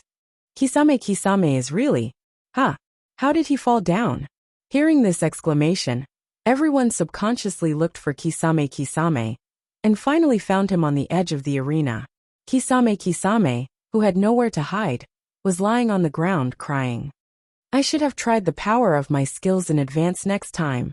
Kisame is really... How did he fall down? Hearing this exclamation, everyone subconsciously looked for Kisame, and finally found him on the edge of the arena. Kisame, who had nowhere to hide, was lying on the ground crying. I should have tried the power of my skills in advance next time.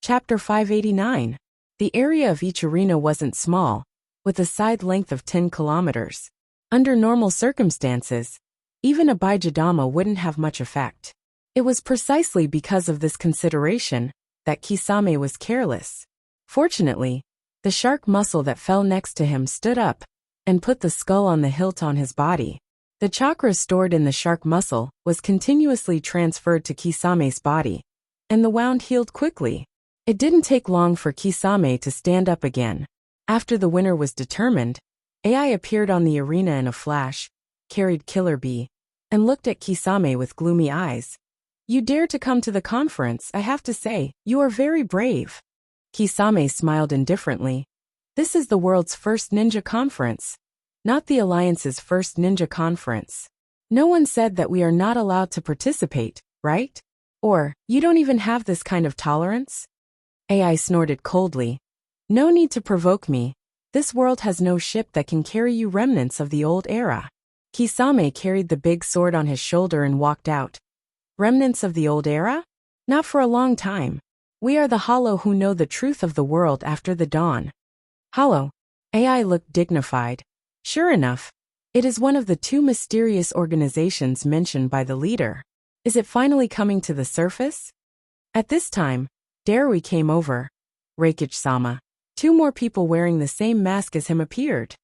Chapter 589. The area of each arena wasn't small, with a side length of 10 kilometers. Under normal circumstances, even a Baijidama wouldn't have much effect. It was precisely because of this consideration that Kisame was careless. Fortunately, the shark muscle that fell next to him stood up and put the skull on the hilt on his body. The chakra stored in the shark muscle was continuously transferred to Kisame's body, and the wound healed quickly. It didn't take long for Kisame to stand up again. After the winner was determined, AI appeared on the arena in a flash, carried Killer Bee, and looked at Kisame with gloomy eyes. You dare to come to the conference, I have to say, you are very brave. Kisame smiled indifferently. This is the world's first ninja conference, not the Alliance's first ninja conference. No one said that we are not allowed to participate, right? Or, you don't even have this kind of tolerance? AI snorted coldly. No need to provoke me. This world has no ship that can carry you remnants of the old era. Kisame carried the big sword on his shoulder and walked out. Remnants of the old era? Not for a long time. We are the Hollow who know the truth of the world after the dawn. Hollow. AI looked dignified. Sure enough, it is one of the 2 mysterious organizations mentioned by the leader. Is it finally coming to the surface? At this time, Darui came over. Reikich-sama. 2 more people wearing the same mask as him appeared.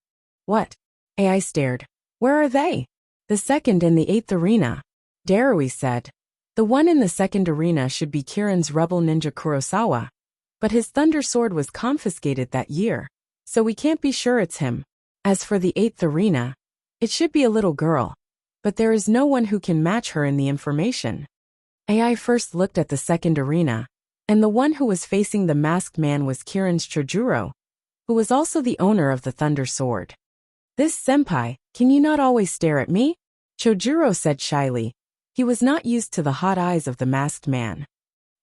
What? AI stared. Where are they? The 2nd and the 8th arena. Darui said. The one in the 2nd arena should be Kirin's rebel ninja Kurosawa, but his thunder sword was confiscated that year, so we can't be sure it's him. As for the 8th arena, it should be a little girl, but there is no one who can match her in the information. AI first looked at the 2nd arena, and the one who was facing the masked man was Kirin's Chojuro, who was also the owner of the thunder sword. This senpai, can you not always stare at me? Chojuro said shyly. He was not used to the hot eyes of the masked man.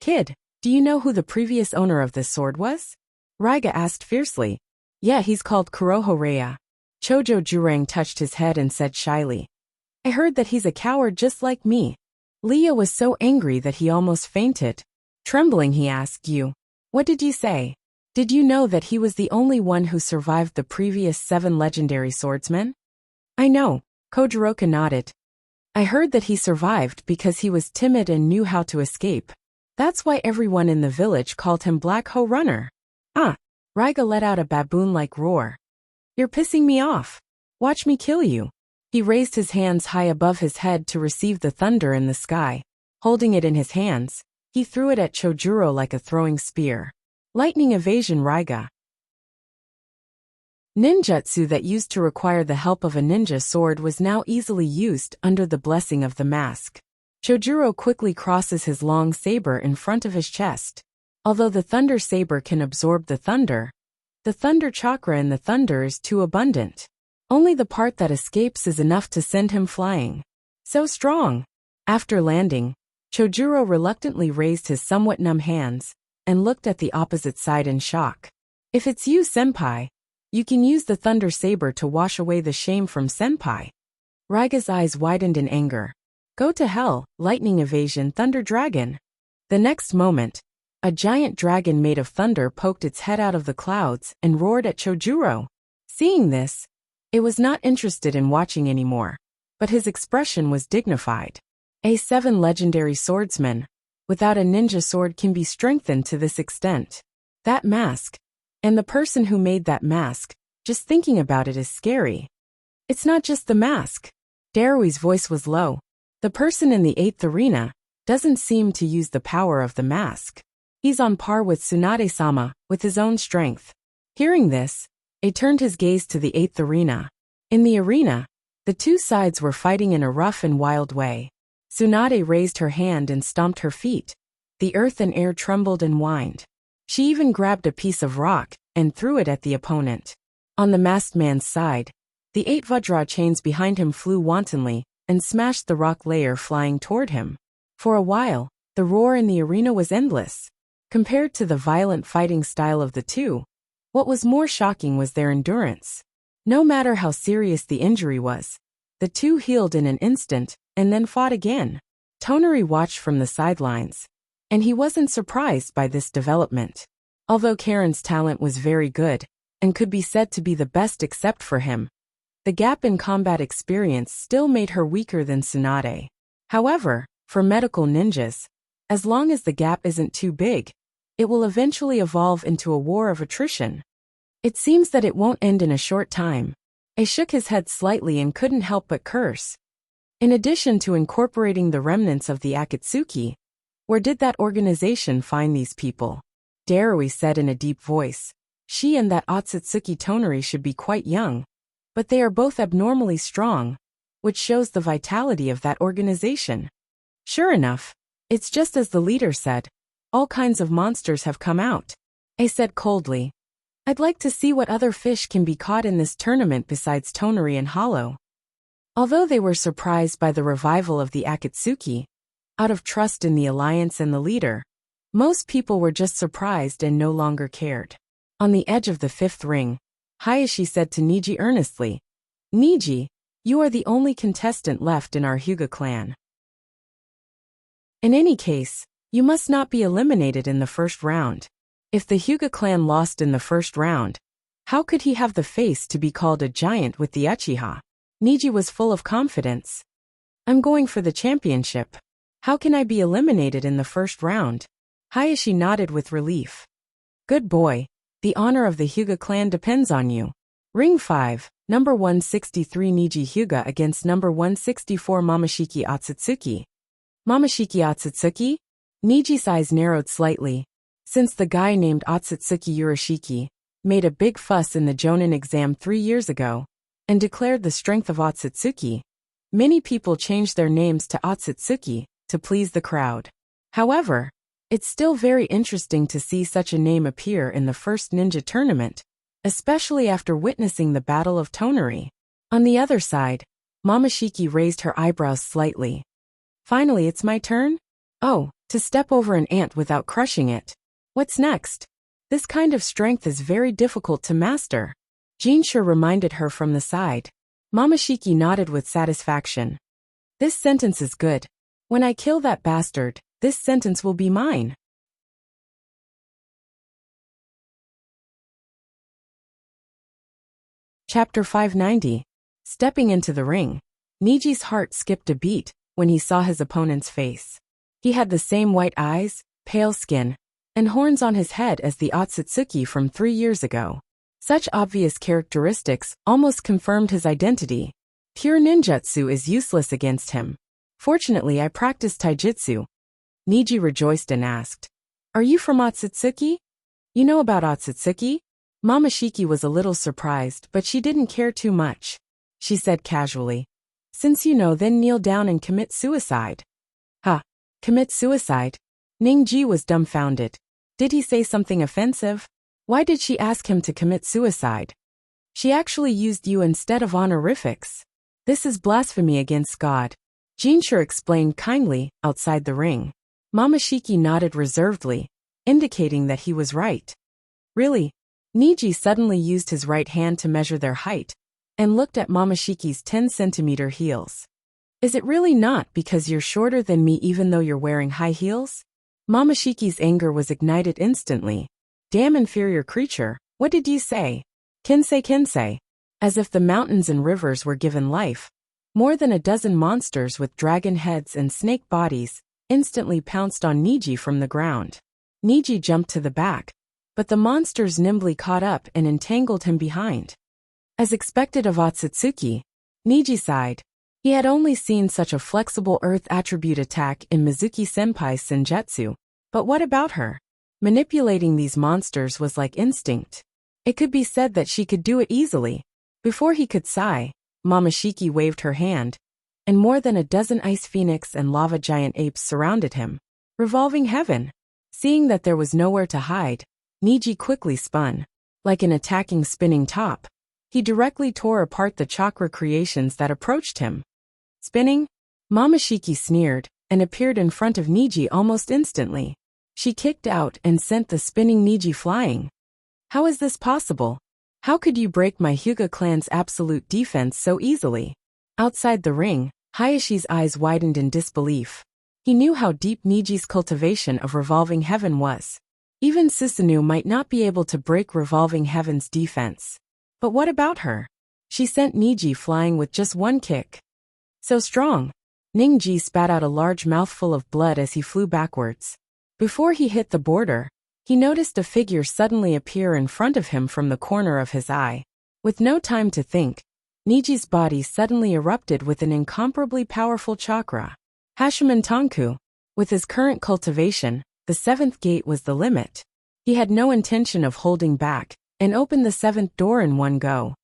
Kid, do you know who the previous owner of this sword was? Raiga asked fiercely. Yeah, he's called Kuroho. Chojo Jurang touched his head and said shyly. I heard that he's a coward just like me. Leah was so angry that he almost fainted. Trembling, he asked, you. What did you say? Did you know that he was the only one who survived the previous 7 legendary swordsmen? I know, Kojiroka nodded. I heard that he survived because he was timid and knew how to escape. That's why everyone in the village called him Black Hoe Runner. Ah! Raiga let out a baboon-like roar. You're pissing me off. Watch me kill you. He raised his hands high above his head to receive the thunder in the sky. Holding it in his hands, he threw it at Chojuro like a throwing spear. Lightning evasion Raiga. Ninjutsu that used to require the help of a ninja sword was now easily used under the blessing of the mask. Chojuro quickly crosses his long saber in front of his chest. Although the thunder saber can absorb the thunder chakra in the thunder is too abundant. Only the part that escapes is enough to send him flying. So strong! After landing, Chojuro reluctantly raised his somewhat numb hands and looked at the opposite side in shock. If it's you, senpai, you can use the thunder saber to wash away the shame from senpai. Raiga's eyes widened in anger. Go to hell, lightning evasion, thunder dragon. The next moment, a giant dragon made of thunder poked its head out of the clouds and roared at Chojuro. Seeing this, it was not interested in watching anymore, but his expression was dignified. A7 legendary swordsman, without a ninja sword, can be strengthened to this extent. That mask, and the person who made that mask, just thinking about it is scary. It's not just the mask. Darui's voice was low. The person in the 8th arena doesn't seem to use the power of the mask. He's on par with Tsunade-sama, with his own strength. Hearing this, he turned his gaze to the 8th arena. In the arena, the two sides were fighting in a rough and wild way. Tsunade raised her hand and stomped her feet. The earth and air trembled and whined. She even grabbed a piece of rock and threw it at the opponent. On the masked man's side, the 8 Vajra chains behind him flew wantonly and smashed the rock layer flying toward him. For a while, the roar in the arena was endless. Compared to the violent fighting style of the two, what was more shocking was their endurance. No matter how serious the injury was, the two healed in an instant and then fought again. Tonari watched from the sidelines, and he wasn't surprised by this development. Although Karen's talent was very good and could be said to be the best except for him, the gap in combat experience still made her weaker than Tsunade. However, for medical ninjas, as long as the gap isn't too big, it will eventually evolve into a war of attrition. It seems that it won't end in a short time. I shook his head slightly and couldn't help but curse. In addition to incorporating the remnants of the Akatsuki, where did that organization find these people? Darui said in a deep voice. She and that Otsutsuki Tonari should be quite young, but they are both abnormally strong, which shows the vitality of that organization. Sure enough, it's just as the leader said. All kinds of monsters have come out. I said coldly. I'd like to see what other fish can be caught in this tournament besides Tonari and Hollow. Although they were surprised by the revival of the Akatsuki, out of trust in the alliance and the leader, most people were just surprised and no longer cared. On the edge of the 5th ring, Hayashi said to Niji earnestly, Niji, you are the only contestant left in our Hyuga clan. In any case, you must not be eliminated in the first round. If the Hyuga clan lost in the first round, how could he have the face to be called a giant with the Uchiha? Niji was full of confidence. I'm going for the championship. How can I be eliminated in the first round? Hayashi nodded with relief. Good boy. The honor of the Hyuga clan depends on you. Ring 5, number 163 Niji Hyuga against number 164 Mamashiki Otsutsuki. Mamashiki Otsutsuki? Niji's eyes narrowed slightly. Since the guy named Otsutsuki Urashiki made a big fuss in the Jonin exam 3 years ago and declared the strength of Otsutsuki, many people changed their names to Otsutsuki to please the crowd. However, it's still very interesting to see such a name appear in the first ninja tournament, especially after witnessing the Battle of Tonari. On the other side, Mamashiki raised her eyebrows slightly. Finally, it's my turn? Oh, to step over an ant without crushing it. What's next? This kind of strength is very difficult to master. Jinsher reminded her from the side. Momoshiki nodded with satisfaction. This sentence is good. When I kill that bastard, this sentence will be mine. Chapter 590. Stepping into the ring. Niji's heart skipped a beat when he saw his opponent's face. He had the same white eyes, pale skin, and horns on his head as the Otsutsuki from 3 years ago. Such obvious characteristics almost confirmed his identity. Pure ninjutsu is useless against him. Fortunately, I practice taijutsu. Niji rejoiced and asked, "Are you from Otsutsuki? You know about Otsutsuki?" Momoshiki was a little surprised, but she didn't care too much. She said casually, "Since you know, then kneel down and commit suicide." "Huh? Commit suicide?" Ningji was dumbfounded. Did he say something offensive? Why did she ask him to commit suicide? She actually used you instead of honorifics. This is blasphemy against God. Jinsher explained kindly, outside the ring. Momoshiki nodded reservedly, indicating that he was right. Really? Niji suddenly used his right hand to measure their height, and looked at Momoshiki's 10-centimeter heels. Is it really not because you're shorter than me even though you're wearing high heels? Momoshiki's anger was ignited instantly. Damn inferior creature, what did you say? Kinsei. As if the mountains and rivers were given life. More than a dozen monsters with dragon heads and snake bodies instantly pounced on Niji from the ground. Niji jumped to the back, but the monsters nimbly caught up and entangled him behind. As expected of Otsutsuki, Niji sighed. He had only seen such a flexible earth attribute attack in Mizuki-senpai's senjutsu. But what about her? Manipulating these monsters was like instinct. It could be said that she could do it easily. Before he could sigh, Momoshiki waved her hand, and more than a dozen ice phoenix and lava giant apes surrounded him. Revolving heaven. Seeing that there was nowhere to hide, Niji quickly spun. Like an attacking spinning top, he directly tore apart the chakra creations that approached him. Spinning? Momoshiki sneered, and appeared in front of Niji almost instantly. She kicked out and sent the spinning Niji flying. How is this possible? How could you break my Hyuga clan's absolute defense so easily? Outside the ring, Hayashi's eyes widened in disbelief. He knew how deep Niji's cultivation of Revolving Heaven was. Even Susanoo might not be able to break Revolving Heaven's defense. But what about her? She sent Niji flying with just one kick. So strong. Ningji spat out a large mouthful of blood as he flew backwards. Before he hit the border, he noticed a figure suddenly appear in front of him from the corner of his eye. With no time to think, Niji's body suddenly erupted with an incomparably powerful chakra. Hashiman Tonku. With his current cultivation, the 7th gate was the limit. He had no intention of holding back, and opened the 7th door in one go.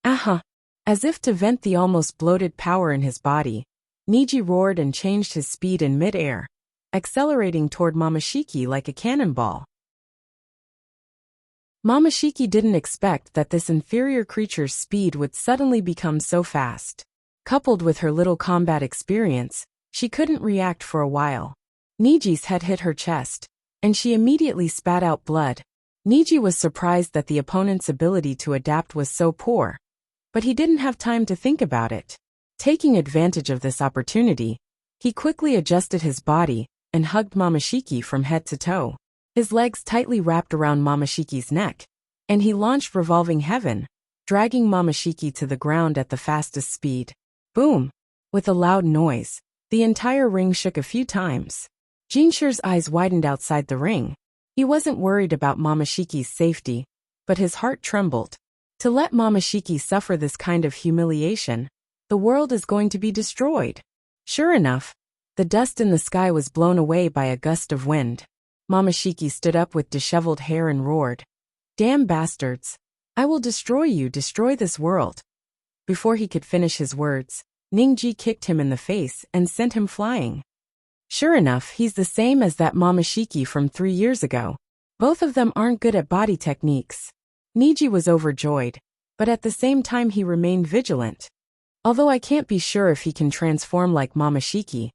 Aha! As if to vent the almost bloated power in his body, Niji roared and changed his speed in mid-air, accelerating toward Momoshiki like a cannonball. Momoshiki didn't expect that this inferior creature's speed would suddenly become so fast. Coupled with her little combat experience, she couldn't react for a while. Niji's head hit her chest, and she immediately spat out blood. Niji was surprised that the opponent's ability to adapt was so poor. But he didn't have time to think about it. Taking advantage of this opportunity, he quickly adjusted his body and hugged Momoshiki from head to toe. His legs tightly wrapped around Momoshiki's neck, and he launched Revolving Heaven, dragging Momoshiki to the ground at the fastest speed. Boom! With a loud noise, the entire ring shook a few times. Jinsher's eyes widened outside the ring. He wasn't worried about Momoshiki's safety, but his heart trembled. To let Momoshiki suffer this kind of humiliation, the world is going to be destroyed. Sure enough, the dust in the sky was blown away by a gust of wind. Momoshiki stood up with disheveled hair and roared, "Damn bastards! I will destroy you, destroy this world." Before he could finish his words, Ningji kicked him in the face and sent him flying. Sure enough, he's the same as that Momoshiki from 3 years ago. Both of them aren't good at body techniques. Niji was overjoyed, but at the same time he remained vigilant. Although I can't be sure if he can transform like Momoshiki,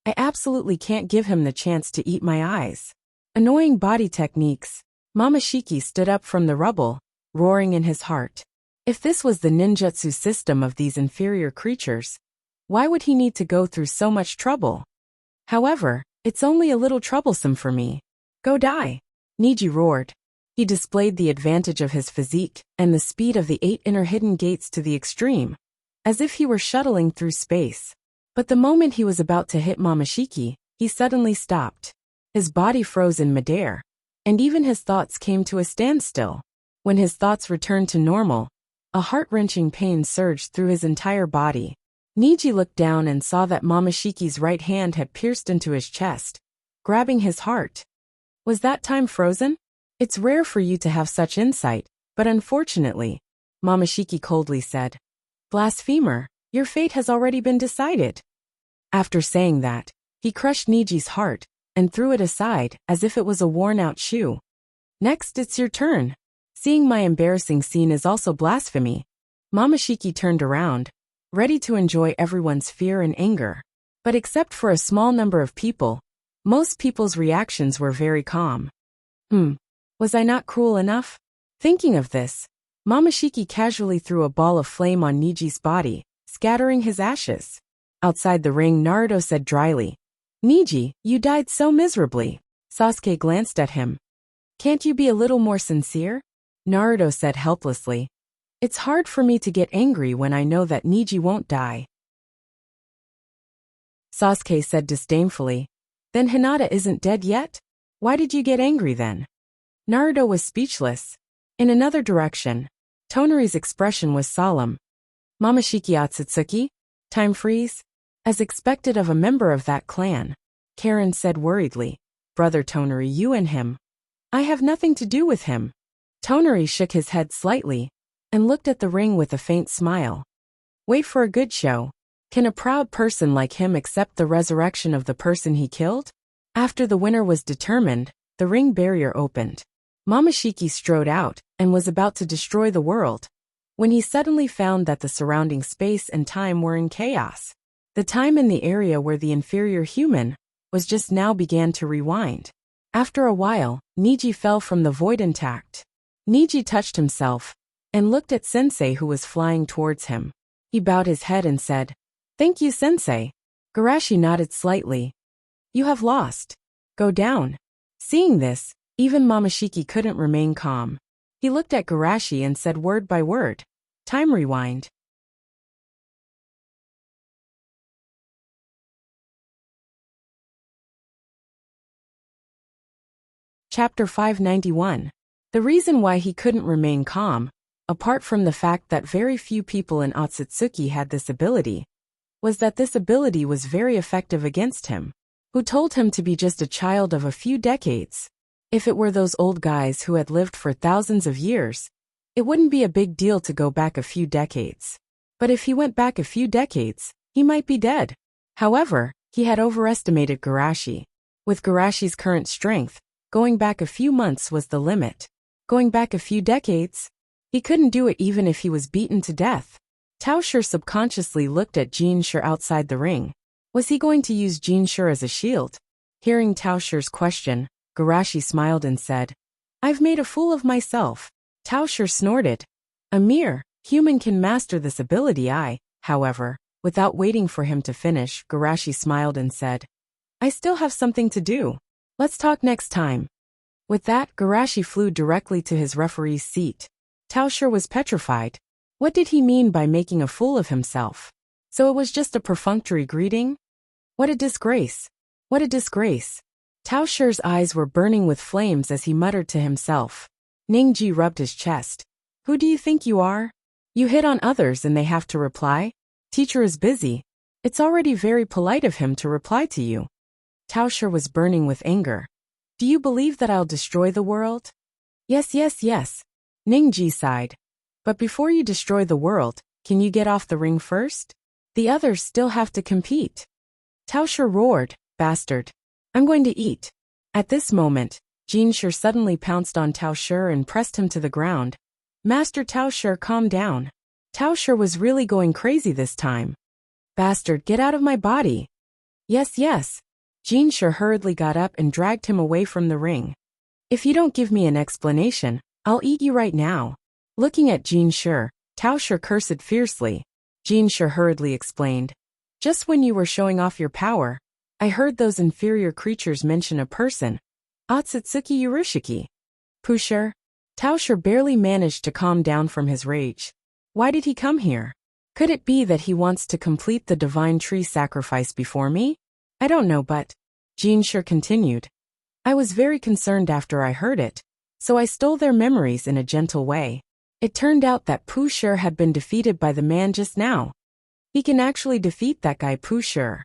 I absolutely can't give him the chance to eat my eyes. Annoying body techniques. Momoshiki stood up from the rubble, roaring in his heart. If this was the ninjutsu system of these inferior creatures, why would he need to go through so much trouble? However, it's only a little troublesome for me. Go die. Niji roared. He displayed the advantage of his physique and the speed of the 8 inner hidden gates to the extreme, as if he were shuttling through space. But the moment he was about to hit Momoshiki, he suddenly stopped. His body froze in midair, and even his thoughts came to a standstill. When his thoughts returned to normal, a heart-wrenching pain surged through his entire body. Niji looked down and saw that Momoshiki's right hand had pierced into his chest, grabbing his heart. Was that time frozen? It's rare for you to have such insight, but unfortunately, Momoshiki coldly said. Blasphemer, your fate has already been decided. After saying that, he crushed Niji's heart and threw it aside as if it was a worn-out shoe. Next, it's your turn. Seeing my embarrassing scene is also blasphemy. Momoshiki turned around, ready to enjoy everyone's fear and anger. But except for a small number of people, most people's reactions were very calm. Was I not cruel enough? Thinking of this, Momoshiki casually threw a ball of flame on Niji's body, scattering his ashes. Outside the ring, Naruto said dryly, Niji, you died so miserably. Sasuke glanced at him. Can't you be a little more sincere? Naruto said helplessly. It's hard for me to get angry when I know that Niji won't die. Sasuke said disdainfully. Then Hinata isn't dead yet? Why did you get angry then? Naruto was speechless. In another direction, Tonari's expression was solemn. Momoshiki Otsutsuki? Time freeze? As expected of a member of that clan, Karen said worriedly. Brother Tonari, you and him. I have nothing to do with him. Tonari shook his head slightly and looked at the ring with a faint smile. Wait for a good show. Can a proud person like him accept the resurrection of the person he killed? After the winner was determined, the ring barrier opened. Momoshiki strode out and was about to destroy the world, when he suddenly found that the surrounding space and time were in chaos. The time in the area where the inferior human was just now began to rewind. After a while, Niji fell from the void intact. Niji touched himself and looked at Sensei, who was flying towards him. He bowed his head and said, Thank you, Sensei. Garashi nodded slightly. You have lost. Go down. Seeing this, even Momoshiki couldn't remain calm. He looked at Garashi and said word by word, Time rewind. Chapter 591. The reason why he couldn't remain calm, apart from the fact that very few people in Otsutsuki had this ability, was that this ability was very effective against him. Who told him to be just a child of a few decades? If it were those old guys who had lived for thousands of years, it wouldn't be a big deal to go back a few decades. But if he went back a few decades, he might be dead. However, he had overestimated Garashi. With Garashi's current strength, going back a few months was the limit. Going back a few decades? He couldn't do it even if he was beaten to death. Taosher subconsciously looked at Jinshur outside the ring. Was he going to use Jinshur as a shield? Hearing Taosher's question, Garashi smiled and said, I've made a fool of myself. Taosher snorted. A mere human can master this ability. However, without waiting for him to finish, Garashi smiled and said, I still have something to do. Let's talk next time. With that, Garashi flew directly to his referee's seat. Taosher was petrified. What did he mean by making a fool of himself? So it was just a perfunctory greeting? What a disgrace. What a disgrace. Taosher's eyes were burning with flames as he muttered to himself. Ningji rubbed his chest. Who do you think you are? You hit on others and they have to reply? Teacher is busy. It's already very polite of him to reply to you. Taosher was burning with anger. Do you believe that I'll destroy the world? Yes, yes, yes. Ningji sighed. But before you destroy the world, can you get off the ring first? The others still have to compete. Taosher roared, Bastard. I'm going to eat. At this moment, Jinshur suddenly pounced on Taosher and pressed him to the ground. Master Taosher, calm down. Taosher was really going crazy this time. Bastard, get out of my body. Yes, yes. Jinshur hurriedly got up and dragged him away from the ring. If you don't give me an explanation, I'll eat you right now. Looking at Jin Shi, Tao Shi cursed fiercely. Jin Shi hurriedly explained. Just when you were showing off your power, I heard those inferior creatures mention a person. Otsutsuki Urishiki. Pusher. Tao Shi barely managed to calm down from his rage. Why did he come here? Could it be that he wants to complete the divine tree sacrifice before me? I don't know, but Jin Shi continued. I was very concerned after I heard it, so I stole their memories in a gentle way. It turned out that Pusher had been defeated by the man just now. He can actually defeat that guy Pusher.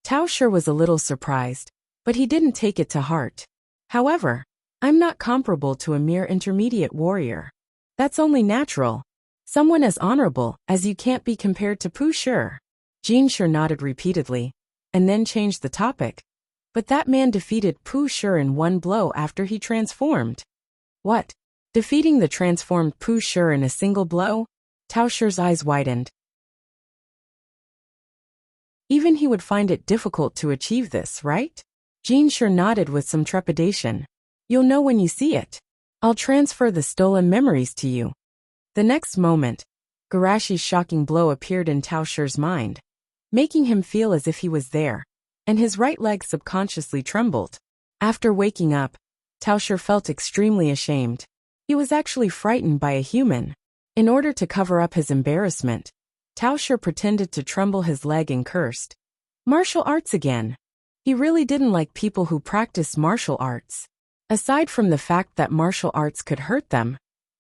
Tao Shi was a little surprised, but he didn't take it to heart. However, I'm not comparable to a mere intermediate warrior. That's only natural. Someone as honorable as you can't be compared to Pusher. Jin Shi nodded repeatedly, and then changed the topic. But that man defeated Pusher in one blow after he transformed. What? Defeating the transformed Pusher in a single blow? Tao Shi's eyes widened. Even he would find it difficult to achieve this, right? Jin Shi nodded with some trepidation. You'll know when you see it. I'll transfer the stolen memories to you. The next moment, Garashi's shocking blow appeared in Tao Shi's mind, making him feel as if he was there, and his right leg subconsciously trembled. After waking up, Tao Shi felt extremely ashamed. He was actually frightened by a human. In order to cover up his embarrassment, Tao Shi pretended to tremble his leg and cursed. Martial arts again. He really didn't like people who practiced martial arts. Aside from the fact that martial arts could hurt them,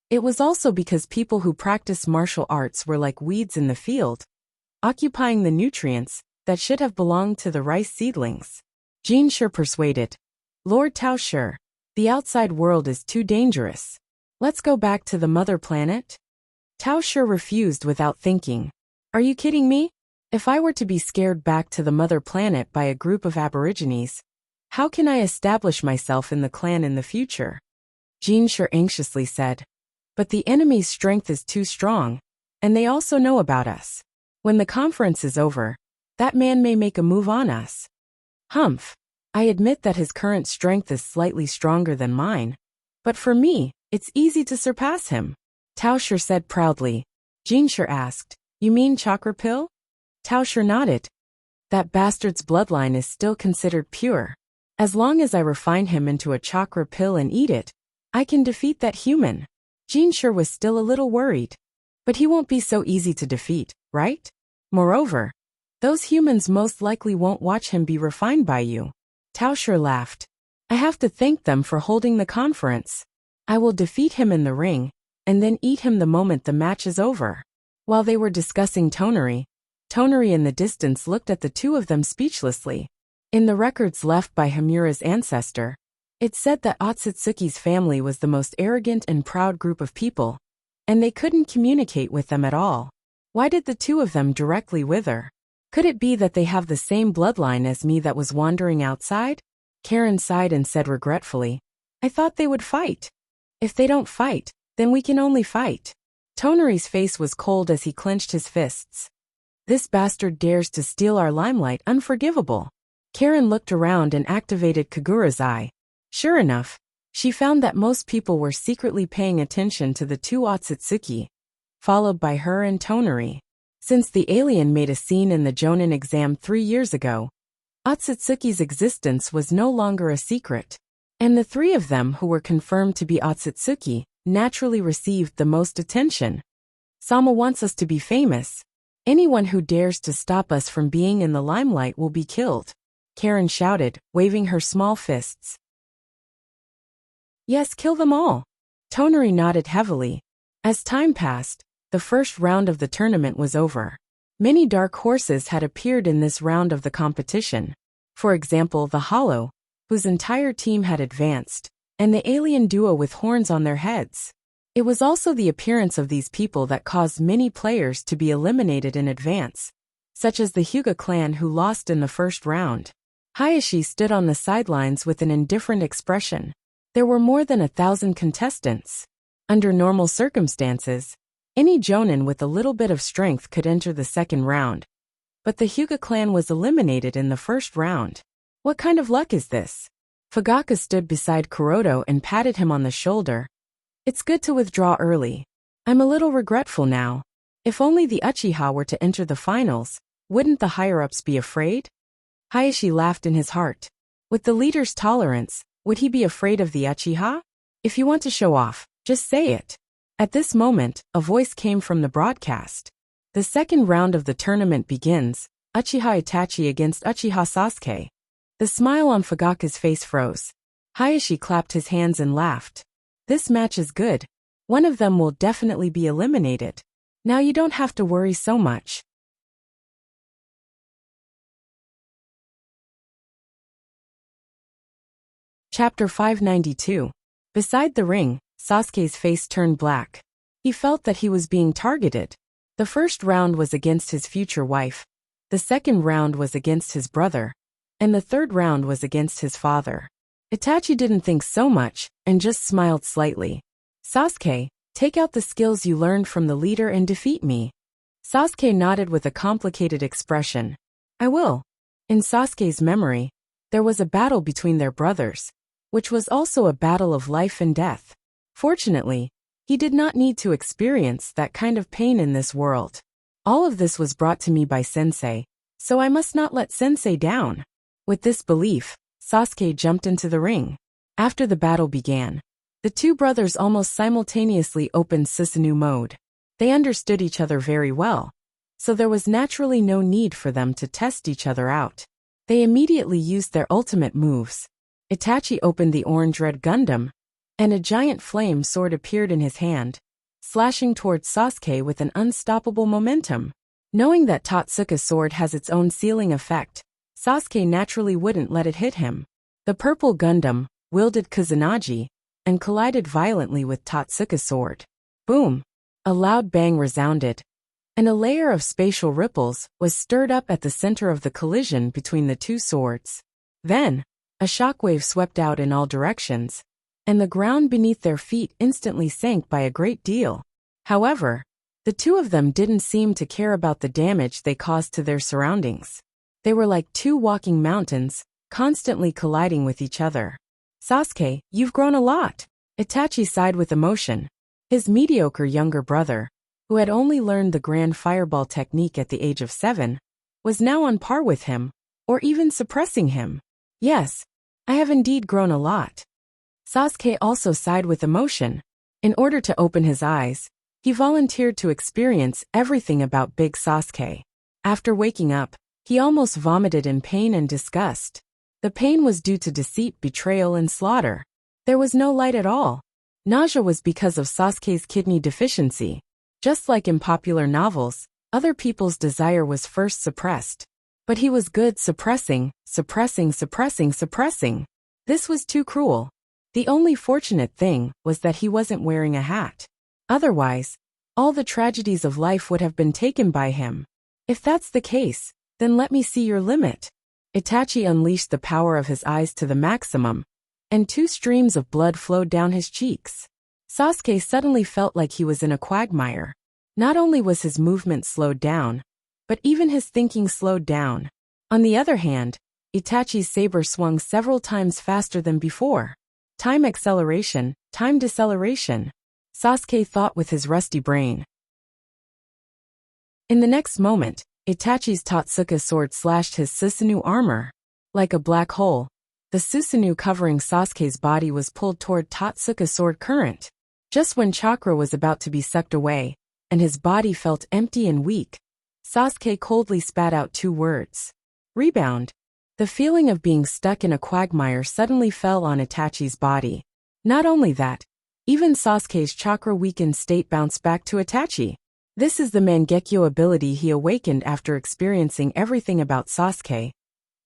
it was also because people who practiced martial arts were like weeds in the field, occupying the nutrients that should have belonged to the rice seedlings. Jin Shi persuaded. Lord Tao Shi, the outside world is too dangerous. Let's go back to the mother planet. Tao Shi refused without thinking. Are you kidding me? If I were to be scared back to the mother planet by a group of aborigines, how can I establish myself in the clan in the future? Jin Shi anxiously said. But the enemy's strength is too strong, and they also know about us. When the conference is over, that man may make a move on us. Humph. I admit that his current strength is slightly stronger than mine, but for me, it's easy to surpass him. Tao Shi said proudly. Jin Shi asked, You mean chakra pill? Tao Shi nodded. That bastard's bloodline is still considered pure. As long as I refine him into a chakra pill and eat it, I can defeat that human. Jin Shi was still a little worried. But he won't be so easy to defeat, right? Moreover, those humans most likely won't watch him be refined by you. Tao Shi laughed. I have to thank them for holding the conference. I will defeat him in the ring, and then eat him the moment the match is over. While they were discussing Tonari in the distance looked at the two of them speechlessly. In the records left by Hamura's ancestor, it said that Otsutsuki's family was the most arrogant and proud group of people, and they couldn't communicate with them at all. Why did the two of them directly wither? Could it be that they have the same bloodline as me that was wandering outside? Karen sighed and said regretfully, I thought they would fight. If they don't fight, then we can only fight. Tonari's face was cold as he clenched his fists. This bastard dares to steal our limelight, unforgivable. Karen looked around and activated Kagura's eye. Sure enough, she found that most people were secretly paying attention to the two Otsutsuki, followed by her and Tonari. Since the alien made a scene in the Jonin exam 3 years ago, Otsutsuki's existence was no longer a secret. And the three of them who were confirmed to be Otsutsuki naturally received the most attention. Sama wants us to be famous. Anyone who dares to stop us from being in the limelight will be killed. Karen shouted, waving her small fists. Yes, kill them all. Tonari nodded heavily. As time passed, the first round of the tournament was over. Many dark horses had appeared in this round of the competition. For example, the Hollow, whose entire team had advanced, and the alien duo with horns on their heads. It was also the appearance of these people that caused many players to be eliminated in advance, such as the Hyuga clan who lost in the first round. Hayashi stood on the sidelines with an indifferent expression. There were more than 1,000 contestants. Under normal circumstances, any Jonin with a little bit of strength could enter the second round. But the Hyuga clan was eliminated in the first round. What kind of luck is this? Fugaka stood beside Kuroto and patted him on the shoulder. It's good to withdraw early. I'm a little regretful now. If only the Uchiha were to enter the finals, wouldn't the higher-ups be afraid? Hayashi laughed in his heart. With the leader's tolerance, would he be afraid of the Uchiha? If you want to show off, just say it. At this moment, a voice came from the broadcast. The second round of the tournament begins, Uchiha Itachi against Uchiha Sasuke. The smile on Fugaka's face froze. Hayashi clapped his hands and laughed. This match is good. One of them will definitely be eliminated. Now you don't have to worry so much. Chapter 592. Beside the ring, Sasuke's face turned black. He felt that he was being targeted. The first round was against his future wife. The second round was against his brother. And the third round was against his father. Itachi didn't think so much, and just smiled slightly. Sasuke, take out the skills you learned from the leader and defeat me. Sasuke nodded with a complicated expression. I will. In Sasuke's memory, there was a battle between their brothers, which was also a battle of life and death. Fortunately, he did not need to experience that kind of pain in this world. All of this was brought to me by Sensei, so I must not let Sensei down. With this belief, Sasuke jumped into the ring. After the battle began, the two brothers almost simultaneously opened Susanoo mode. They understood each other very well, so there was naturally no need for them to test each other out. They immediately used their ultimate moves. Itachi opened the orange-red Gundam, and a giant flame sword appeared in his hand, slashing towards Sasuke with an unstoppable momentum. Knowing that Totsuka's sword has its own sealing effect, Sasuke naturally wouldn't let it hit him. The purple Gundam wielded Kusanagi and collided violently with Totsuka's sword. Boom! A loud bang resounded, and a layer of spatial ripples was stirred up at the center of the collision between the two swords. Then, a shockwave swept out in all directions, and the ground beneath their feet instantly sank by a great deal. However, the two of them didn't seem to care about the damage they caused to their surroundings. They were like two walking mountains, constantly colliding with each other. Sasuke, you've grown a lot. Itachi sighed with emotion. His mediocre younger brother, who had only learned the grand fireball technique at the age of 7, was now on par with him, or even suppressing him. Yes, I have indeed grown a lot. Sasuke also sighed with emotion. In order to open his eyes, he volunteered to experience everything about Big Sasuke. After waking up, he almost vomited in pain and disgust. The pain was due to deceit, betrayal, and slaughter. There was no light at all. Nausea was because of Sasuke's kidney deficiency. Just like in popular novels, other people's desire was first suppressed. But he was good suppressing. This was too cruel. The only fortunate thing was that he wasn't wearing a hat. Otherwise, all the tragedies of life would have been taken by him. If that's the case, then let me see your limit. Itachi unleashed the power of his eyes to the maximum, and 2 streams of blood flowed down his cheeks. Sasuke suddenly felt like he was in a quagmire. Not only was his movement slowed down, but even his thinking slowed down. On the other hand, Itachi's saber swung several times faster than before. Time acceleration, time deceleration. Sasuke thought with his rusty brain. In the next moment, Itachi's Totsuka sword slashed his Susanoo armor. Like a black hole, the Susanoo covering Sasuke's body was pulled toward Totsuka's sword current. Just when chakra was about to be sucked away, and his body felt empty and weak, Sasuke coldly spat out 2 words. Rebound. The feeling of being stuck in a quagmire suddenly fell on Itachi's body. Not only that, even Sasuke's chakra-weakened state bounced back to Itachi. This is the Mangekyo ability he awakened after experiencing everything about Sasuke.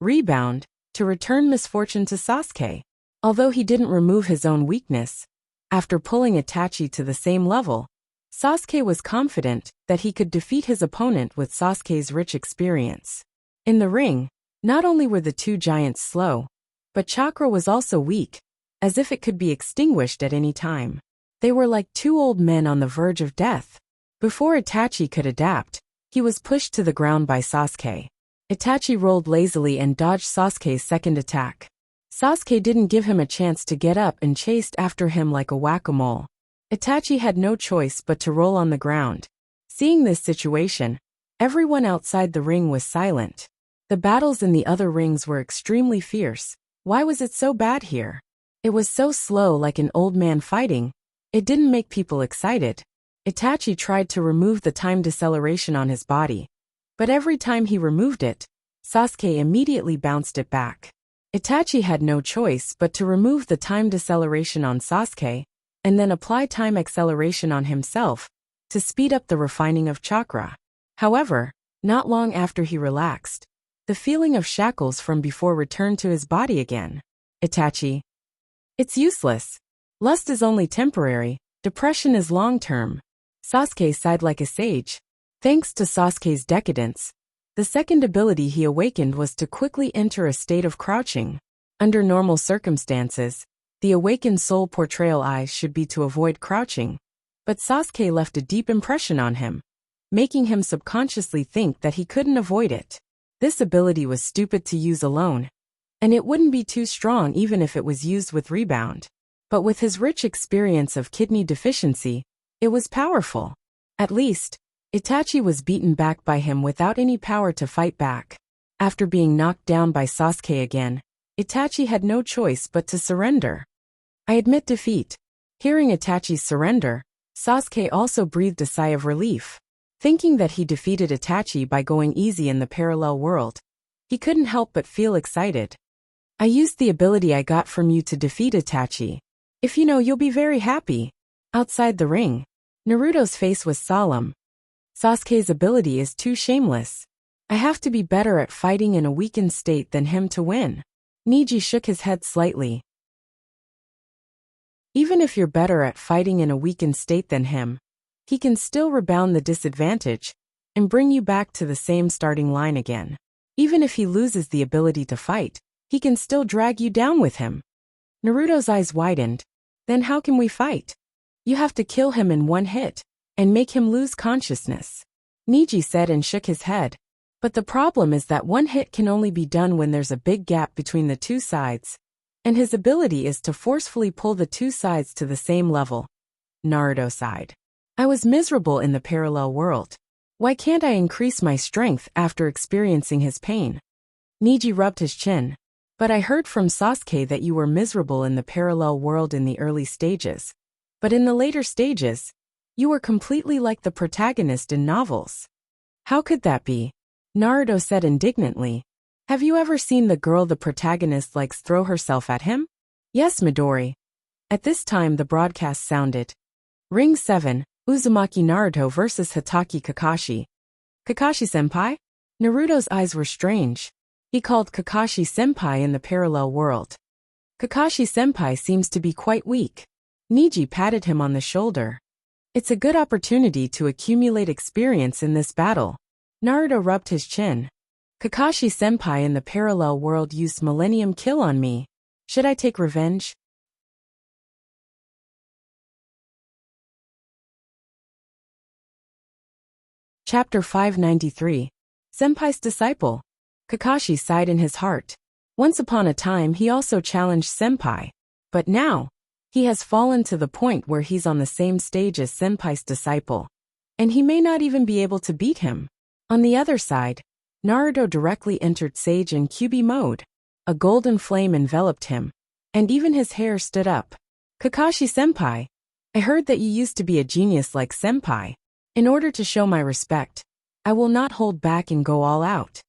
Rebound, to return misfortune to Sasuke. Although he didn't remove his own weakness, after pulling Itachi to the same level, Sasuke was confident that he could defeat his opponent with Sasuke's rich experience. In the ring, not only were the 2 giants slow, but chakra was also weak, as if it could be extinguished at any time. They were like 2 old men on the verge of death. Before Itachi could adapt, he was pushed to the ground by Sasuke. Itachi rolled lazily and dodged Sasuke's second attack. Sasuke didn't give him a chance to get up and chased after him like a whack-a-mole. Itachi had no choice but to roll on the ground. Seeing this situation, everyone outside the ring was silent. The battles in the other rings were extremely fierce. Why was it so bad here? It was so slow, like an old man fighting. It didn't make people excited. Itachi tried to remove the time deceleration on his body, but every time he removed it, Sasuke immediately bounced it back. Itachi had no choice but to remove the time deceleration on Sasuke, and then apply time acceleration on himself, to speed up the refining of chakra. However, not long after he relaxed, the feeling of shackles from before returned to his body again. Itachi. It's useless. Lust is only temporary, depression is long-term. Sasuke sighed like a sage. Thanks to Sasuke's decadence, the second ability he awakened was to quickly enter a state of crouching. Under normal circumstances, the awakened soul portrayal eyes should be to avoid crouching, but Sasuke left a deep impression on him, making him subconsciously think that he couldn't avoid it. This ability was stupid to use alone, and it wouldn't be too strong even if it was used with rebound. But with his rich experience of kidney deficiency, it was powerful. At least, Itachi was beaten back by him without any power to fight back. After being knocked down by Sasuke again, Itachi had no choice but to surrender. I admit defeat. Hearing Itachi's surrender, Sasuke also breathed a sigh of relief. Thinking that he defeated Itachi by going easy in the parallel world, he couldn't help but feel excited. I used the ability I got from you to defeat Itachi. If you know, you'll be very happy. Outside the ring, Naruto's face was solemn. Sasuke's ability is too shameless. I have to be better at fighting in a weakened state than him to win. Neji shook his head slightly. Even if you're better at fighting in a weakened state than him, he can still rebound the disadvantage and bring you back to the same starting line again. Even if he loses the ability to fight, he can still drag you down with him. Naruto's eyes widened. Then how can we fight? You have to kill him in one hit and make him lose consciousness. Neji said and shook his head. But the problem is that one hit can only be done when there's a big gap between the two sides, and his ability is to forcefully pull the two sides to the same level. Naruto sighed. I was miserable in the parallel world. Why can't I increase my strength after experiencing his pain? Neji rubbed his chin. But I heard from Sasuke that you were miserable in the parallel world in the early stages. But in the later stages, you were completely like the protagonist in novels. How could that be? Naruto said indignantly. Have you ever seen the girl the protagonist likes throw herself at him? Yes, Midori. At this time the broadcast sounded. Ring 7, Uzumaki Naruto vs Hatake Kakashi. Kakashi-senpai? Naruto's eyes were strange. He called Kakashi senpai in the parallel world. Kakashi senpai seems to be quite weak. Neji patted him on the shoulder. It's a good opportunity to accumulate experience in this battle. Naruto rubbed his chin. Kakashi senpai in the parallel world used Millennium Kill on me. Should I take revenge? Chapter 593. Senpai's Disciple. Kakashi sighed in his heart. Once upon a time he also challenged Senpai. But now, he has fallen to the point where he's on the same stage as Senpai's disciple, and he may not even be able to beat him. On the other side, Naruto directly entered Sage and QB mode. A golden flame enveloped him, and even his hair stood up. Kakashi-senpai, I heard that you used to be a genius like Senpai. In order to show my respect, I will not hold back and go all out.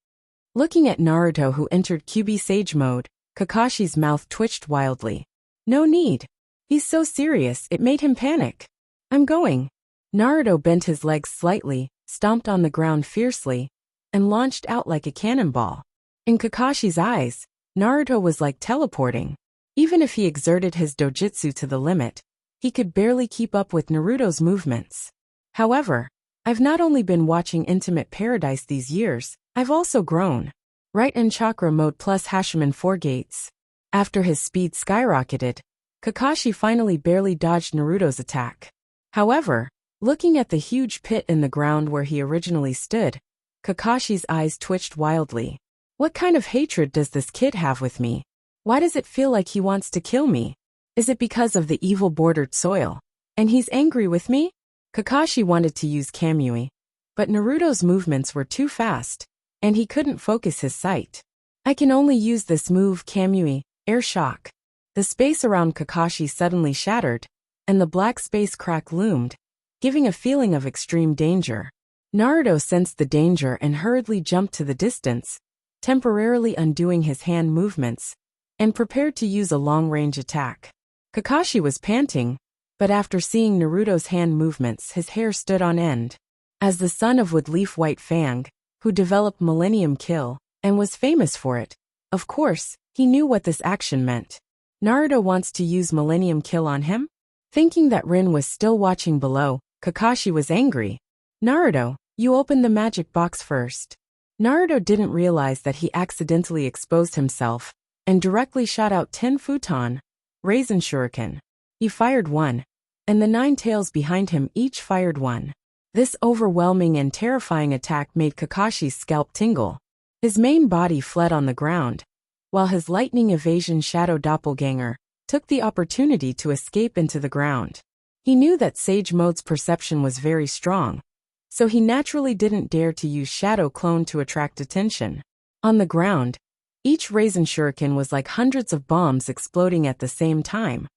Looking at Naruto who entered QB Sage mode, Kakashi's mouth twitched wildly. No need. He's so serious it made him panic. I'm going. Naruto bent his legs slightly, stomped on the ground fiercely, and launched out like a cannonball. In Kakashi's eyes, Naruto was like teleporting. Even if he exerted his dojutsu to the limit, he could barely keep up with Naruto's movements. However, I've not only been watching Intimate Paradise these years, I've also grown. Right in Chakra mode plus Hashiman 4 gates. After his speed skyrocketed, Kakashi finally barely dodged Naruto's attack. However, looking at the huge pit in the ground where he originally stood, Kakashi's eyes twitched wildly. What kind of hatred does this kid have with me? Why does it feel like he wants to kill me? Is it because of the evil bordered soil? And he's angry with me? Kakashi wanted to use Kamui, but Naruto's movements were too fast, and he couldn't focus his sight. I can only use this move, Kamui, air shock. The space around Kakashi suddenly shattered, and the black space crack loomed, giving a feeling of extreme danger. Naruto sensed the danger and hurriedly jumped to the distance, temporarily undoing his hand movements, and prepared to use a long-range attack. Kakashi was panting, but after seeing Naruto's hand movements, his hair stood on end. As the son of Woodleaf White Fang, who developed Millennium Kill, and was famous for it, of course, he knew what this action meant. Naruto wants to use Millennium Kill on him? Thinking that Rin was still watching below, Kakashi was angry. Naruto, you opened the magic box first. Naruto didn't realize that he accidentally exposed himself, and directly shot out 10 futon, Raisin Shuriken. He fired one, and the 9 tails behind him each fired one. This overwhelming and terrifying attack made Kakashi's scalp tingle. His main body fled on the ground, while his lightning evasion shadow doppelganger took the opportunity to escape into the ground. He knew that Sage Mode's perception was very strong, so he naturally didn't dare to use Shadow Clone to attract attention. On the ground, each Raisin Shuriken was like hundreds of bombs exploding at the same time,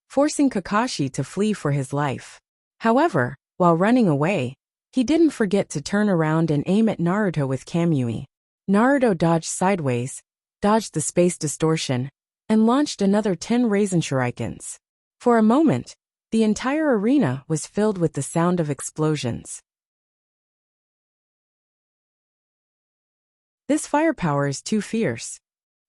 forcing Kakashi to flee for his life. However, while running away, he didn't forget to turn around and aim at Naruto with Kamui. Naruto dodged sideways, dodged the space distortion, and launched another 10 Raisin Shurikens. For a moment, the entire arena was filled with the sound of explosions. This firepower is too fierce.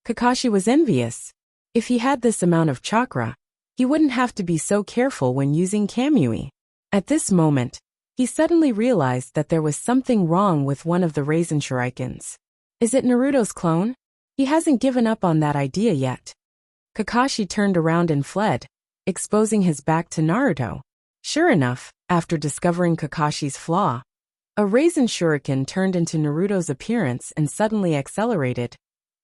Kakashi was envious. If he had this amount of chakra, he wouldn't have to be so careful when using Kamui. At this moment, he suddenly realized that there was something wrong with one of the Raisin Shurikens. Is it Naruto's clone? He hasn't given up on that idea yet. Kakashi turned around and fled, exposing his back to Naruto. Sure enough, after discovering Kakashi's flaw, a Raisin Shuriken turned into Naruto's appearance and suddenly accelerated,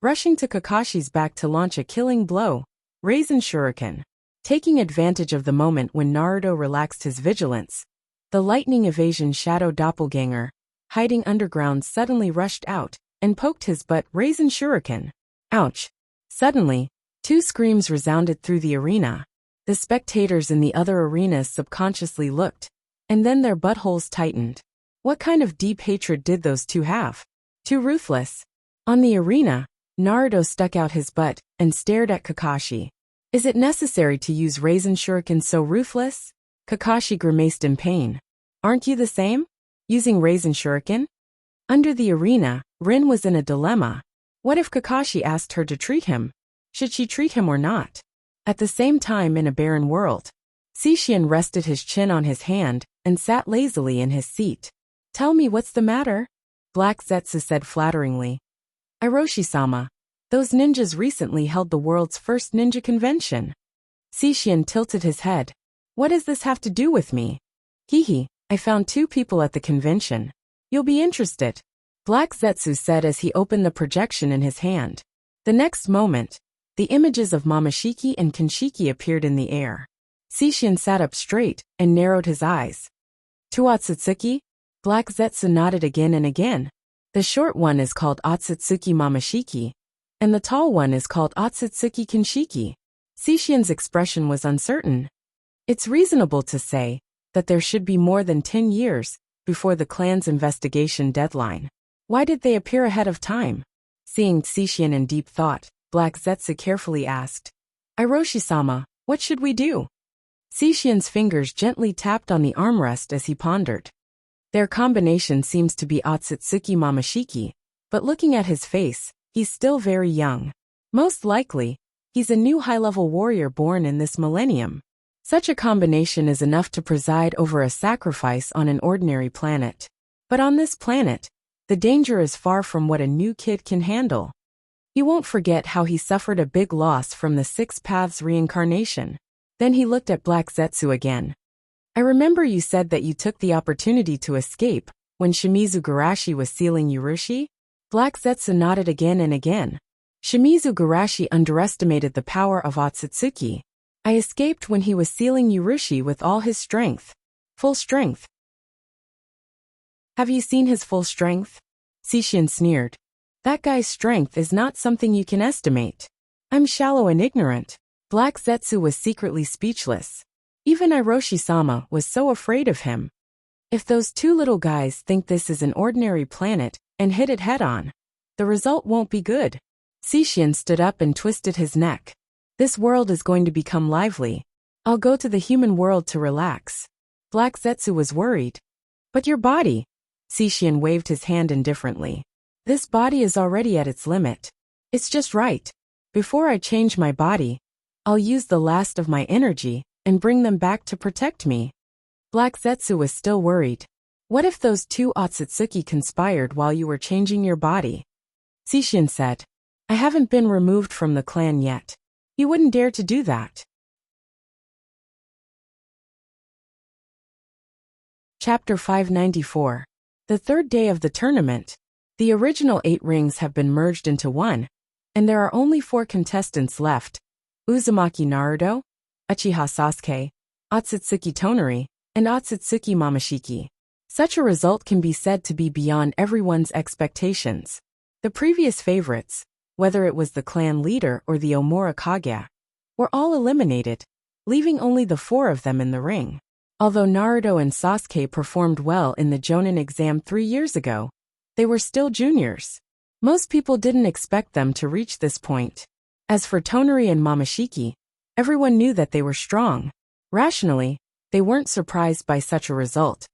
rushing to Kakashi's back to launch a killing blow, Raisin Shuriken. Taking advantage of the moment when Naruto relaxed his vigilance, the lightning evasion shadow doppelganger, hiding underground, suddenly rushed out and poked his butt Raisin Shuriken. Ouch! Suddenly, 2 screams resounded through the arena. The spectators in the other arenas subconsciously looked, and then their buttholes tightened. What kind of deep hatred did those two have? Too ruthless. On the arena, Naruto stuck out his butt and stared at Kakashi. Is it necessary to use Raisin Shuriken so ruthless? Kakashi grimaced in pain. Aren't you the same? Using Raisin Shuriken? Under the arena, Rin was in a dilemma. What if Kakashi asked her to treat him? Should she treat him or not? At the same time, in a barren world, Sishian rested his chin on his hand and sat lazily in his seat. Tell me what's the matter? Black Zetsu said flatteringly. Hiroshi-sama, those ninjas recently held the world's first ninja convention. Sishian tilted his head. What does this have to do with me? Hehe, I found 2 people at the convention. You'll be interested, Black Zetsu said as he opened the projection in his hand. The next moment, the images of Momoshiki and Kanshiki appeared in the air. Sishian sat up straight and narrowed his eyes. To Otsutsuki? Black Zetsu nodded again and again. The short one is called Otsutsuki Momoshiki, and the tall one is called Otsutsuki Kanshiki. Sishian's expression was uncertain. It's reasonable to say that there should be more than 10 years before the clan's investigation deadline. Why did they appear ahead of time? Seeing Sishian in deep thought, Black Zetsu carefully asked, Hiroshi-sama, what should we do? Sishian's fingers gently tapped on the armrest as he pondered. Their combination seems to be Otsutsuki Momoshiki, but looking at his face, he's still very young. Most likely, he's a new high-level warrior born in this millennium. Such a combination is enough to preside over a sacrifice on an ordinary planet. But on this planet, the danger is far from what a new kid can handle. He won't forget how he suffered a big loss from the 6 Paths reincarnation. Then he looked at Black Zetsu again. I remember you said that you took the opportunity to escape when Shimizu Garashi was sealing Urushi? Black Zetsu nodded again and again. Shimizu Garashi underestimated the power of Otsutsuki. I escaped when he was sealing Urushi with all his strength. Full strength. Have you seen his full strength? Sishin sneered. That guy's strength is not something you can estimate. I'm shallow and ignorant. Black Zetsu was secretly speechless. Even Hiroshi-sama was so afraid of him. If those two little guys think this is an ordinary planet and hit it head-on, the result won't be good. Sishin stood up and twisted his neck. This world is going to become lively. I'll go to the human world to relax. Black Zetsu was worried. But your body? Sishin waved his hand indifferently. This body is already at its limit. It's just right. Before I change my body, I'll use the last of my energy and bring them back to protect me. Black Zetsu was still worried. What if those two Otsutsuki conspired while you were changing your body? Sishin said. I haven't been removed from the clan yet. You wouldn't dare to do that. Chapter 594. The third day of the tournament. The original 8 rings have been merged into one, and there are only 4 contestants left: Uzumaki Naruto, Uchiha Sasuke, Otsutsuki Tonari, and Otsutsuki Momoshiki. Such a result can be said to be beyond everyone's expectations. The previous favorites, whether it was the clan leader or the Omura Kage, were all eliminated, leaving only the 4 of them in the ring. Although Naruto and Sasuke performed well in the Jonin exam 3 years ago, they were still juniors. Most people didn't expect them to reach this point. As for Tonari and Momoshiki, everyone knew that they were strong. Rationally, they weren't surprised by such a result.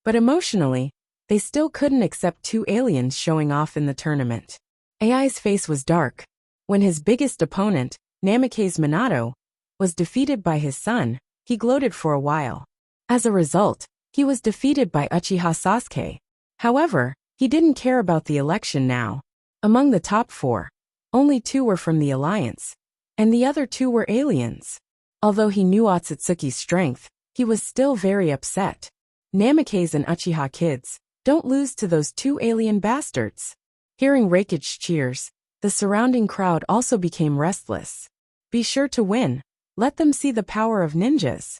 But emotionally, they still couldn't accept 2 aliens showing off in the tournament. AI's face was dark. When his biggest opponent, Namikaze Minato, was defeated by his son, he gloated for a while. As a result, he was defeated by Uchiha Sasuke. However, he didn't care about the election now. Among the top 4, only 2 were from the alliance, and the other 2 were aliens. Although he knew Otsutsuki's strength, he was still very upset. Namikaze and Uchiha kids, don't lose to those 2 alien bastards. Hearing Raikage cheers, the surrounding crowd also became restless. Be sure to win. Let them see the power of ninjas.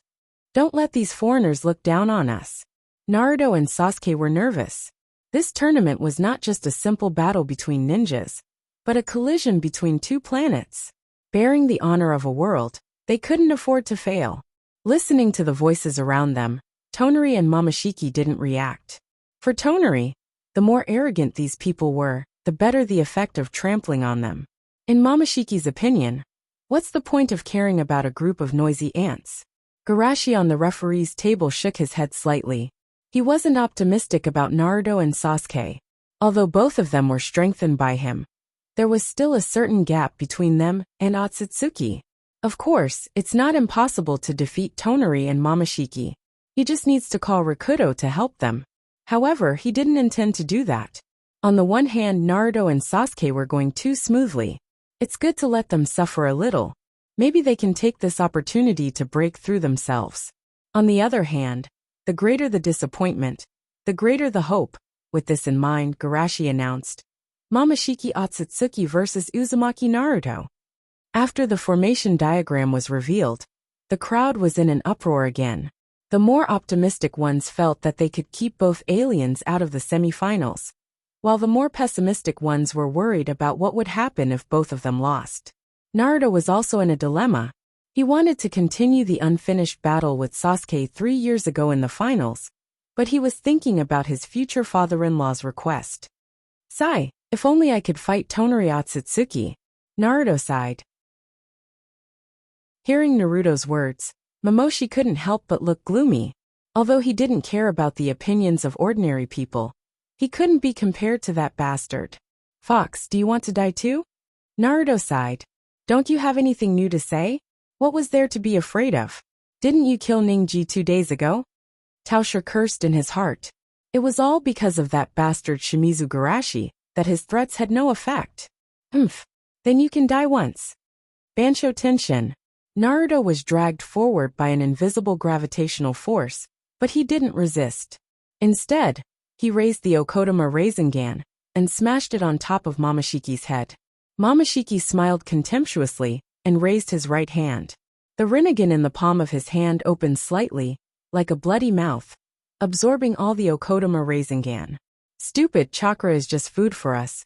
Don't let these foreigners look down on us. Naruto and Sasuke were nervous. This tournament was not just a simple battle between ninjas, but a collision between 2 planets. Bearing the honor of a world, they couldn't afford to fail. Listening to the voices around them, Tonari and Momoshiki didn't react. For Tonari, the more arrogant these people were, the better the effect of trampling on them. In Momoshiki's opinion, what's the point of caring about a group of noisy ants? Garashi on the referee's table shook his head slightly. He wasn't optimistic about Naruto and Sasuke. Although both of them were strengthened by him, there was still a certain gap between them and Otsutsuki. Of course, it's not impossible to defeat Tonari and Momoshiki. He just needs to call Rakuto to help them. However, he didn't intend to do that. On the one hand, Naruto and Sasuke were going too smoothly. It's good to let them suffer a little. Maybe they can take this opportunity to break through themselves. On the other hand, the greater the disappointment, the greater the hope. With this in mind, Garashi announced, Momoshiki Otsutsuki versus Uzumaki Naruto. After the formation diagram was revealed, the crowd was in an uproar again. The more optimistic ones felt that they could keep both aliens out of the semifinals, while the more pessimistic ones were worried about what would happen if both of them lost. Naruto was also in a dilemma. He wanted to continue the unfinished battle with Sasuke 3 years ago in the finals, but he was thinking about his future father-in-law's request. Sigh, if only I could fight Tonari Otsutsuki. Naruto sighed. Hearing Naruto's words, Momoshi couldn't help but look gloomy. Although he didn't care about the opinions of ordinary people, he couldn't be compared to that bastard. Fox, do you want to die too? Naruto sighed. Don't you have anything new to say? What was there to be afraid of? Didn't you kill Ningji 2 days ago? Tauscher cursed in his heart. It was all because of that bastard Shimizu Garashi that his threats had no effect. Then you can die once. Bansho Tenshin. Naruto was dragged forward by an invisible gravitational force, but he didn't resist. Instead, he raised the Okodama Rasengan and smashed it on top of Momoshiki's head. Momoshiki smiled contemptuously and raised his right hand. The rinnegan in the palm of his hand opened slightly, like a bloody mouth, absorbing all the Okodama Rasengan. Stupid, chakra is just food for us.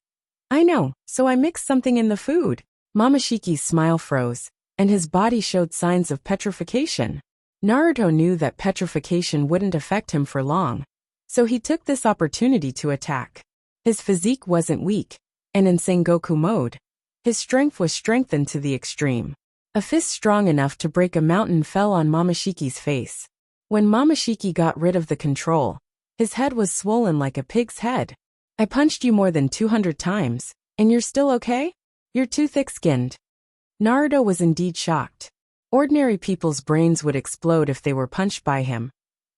I know, so I mixed something in the food. Momoshiki's smile froze, and his body showed signs of petrification. Naruto knew that petrification wouldn't affect him for long, so he took this opportunity to attack. His physique wasn't weak, and in Sengoku mode, his strength was strengthened to the extreme. A fist strong enough to break a mountain fell on Momoshiki's face. When Momoshiki got rid of the control, his head was swollen like a pig's head. I punched you more than 200 times, and you're still okay? You're too thick-skinned. Naruto was indeed shocked. Ordinary people's brains would explode if they were punched by him.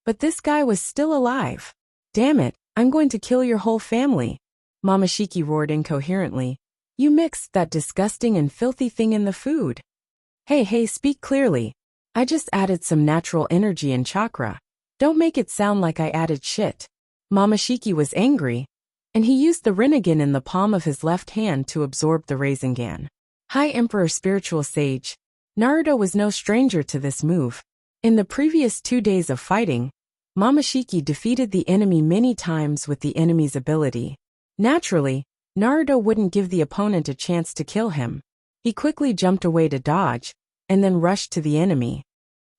But this guy was still alive. Damn it, I'm going to kill your whole family. Momoshiki roared incoherently. You mixed that disgusting and filthy thing in the food. Hey, speak clearly. I just added some natural energy and chakra. Don't make it sound like I added shit. Momoshiki was angry, and he used the rinnegan in the palm of his left hand to absorb the Rasengan. High Emperor Spiritual Sage. Naruto was no stranger to this move. In the previous 2 days of fighting, Momoshiki defeated the enemy many times with the enemy's ability. Naturally, Naruto wouldn't give the opponent a chance to kill him. He quickly jumped away to dodge, and then rushed to the enemy.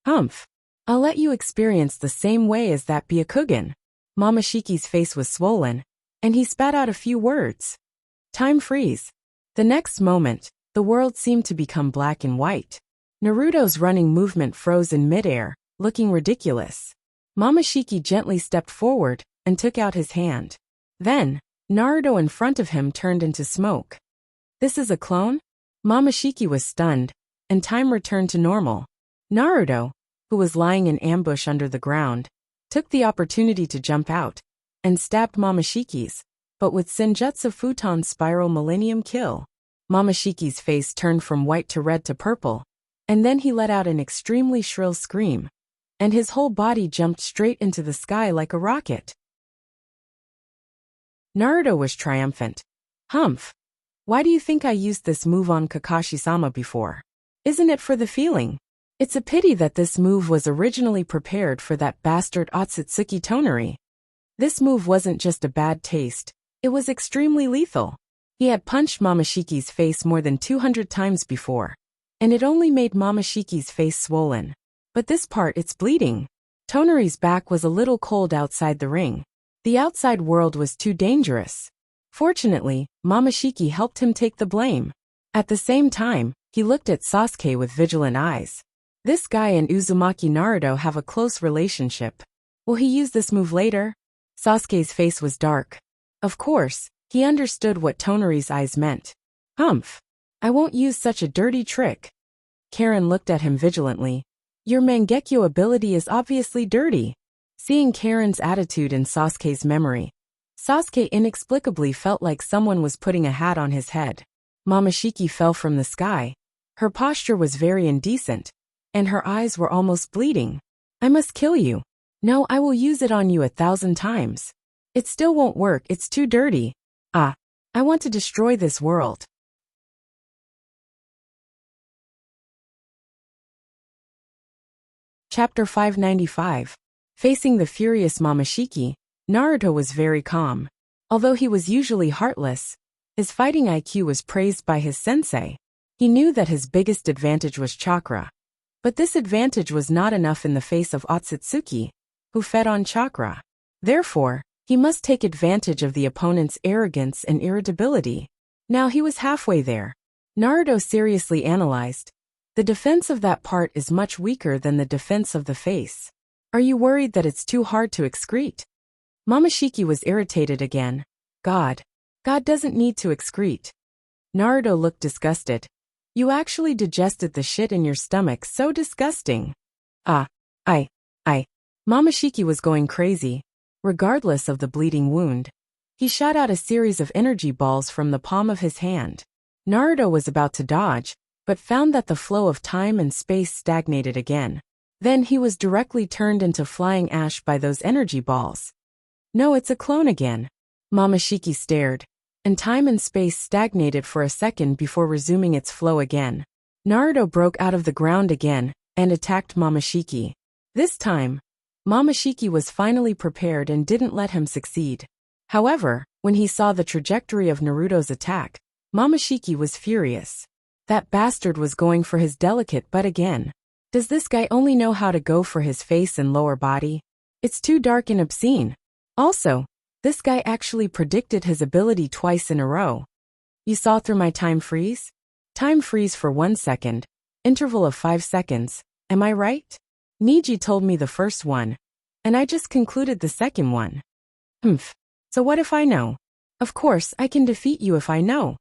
Humph. I'll let you experience the same way as that Byakugan. Momoshiki's face was swollen, and he spat out a few words. Time freeze. The next moment, the world seemed to become black and white. Naruto's running movement froze in midair, looking ridiculous. Momoshiki gently stepped forward and took out his hand. Then, Naruto in front of him turned into smoke. This is a clone? Momoshiki was stunned, and time returned to normal. Naruto, who was lying in ambush under the ground, took the opportunity to jump out and stabbed Momoshiki's, but with Senjutsu Futon Spiral Millennium Kill. Momoshiki's face turned from white to red to purple, and then he let out an extremely shrill scream, and his whole body jumped straight into the sky like a rocket. Naruto was triumphant. Humph. Why do you think I used this move on Kakashi-sama before? Isn't it for the feeling? It's a pity that this move was originally prepared for that bastard Otsutsuki Tonari. This move wasn't just a bad taste, it was extremely lethal. He had punched Momoshiki's face more than 200 times before, and it only made Momoshiki's face swollen. But this part, it's bleeding. Tonari's back was a little cold outside the ring. The outside world was too dangerous. Fortunately, Momoshiki helped him take the blame. At the same time, he looked at Sasuke with vigilant eyes. This guy and Uzumaki Naruto have a close relationship. Will he use this move later? Sasuke's face was dark. Of course, he understood what Tonari's eyes meant. Humph. I won't use such a dirty trick. Karen looked at him vigilantly. Your Mangekyo ability is obviously dirty. Seeing Karen's attitude in Sasuke's memory, Sasuke inexplicably felt like someone was putting a hat on his head. Momoshiki fell from the sky. Her posture was very indecent, and her eyes were almost bleeding. I must kill you. No, I will use it on you 1,000 times. It still won't work, it's too dirty. I want to destroy this world. Chapter 595. Facing the furious Momoshiki, Naruto was very calm. Although he was usually heartless, his fighting IQ was praised by his sensei. He knew that his biggest advantage was chakra. But this advantage was not enough in the face of Otsutsuki, who fed on chakra. Therefore, he must take advantage of the opponent's arrogance and irritability. Now he was halfway there. Naruto seriously analyzed. The defense of that part is much weaker than the defense of the face. Are you worried that it's too hard to excrete? Momoshiki was irritated again. God doesn't need to excrete. Naruto looked disgusted. You actually digested the shit in your stomach, so disgusting. Momoshiki was going crazy. Regardless of the bleeding wound, he shot out a series of energy balls from the palm of his hand. Naruto was about to dodge, but found that the flow of time and space stagnated again. Then he was directly turned into flying ash by those energy balls. No, it's a clone again. Momoshiki stared. and time and space stagnated for a second before resuming its flow again. Naruto broke out of the ground again and attacked Momoshiki. This time, Momoshiki was finally prepared and didn't let him succeed. However, when he saw the trajectory of Naruto's attack, Momoshiki was furious. That bastard was going for his delicate butt again. Does this guy only know how to go for his face and lower body? It's too dark and obscene. Also, this guy actually predicted his ability twice in a row. You saw through my time freeze? Time freeze for 1 second. Interval of 5 seconds. Am I right? Niji told me the first one, and I just concluded the second one. Humph. So what if I know? Of course, I can defeat you if I know.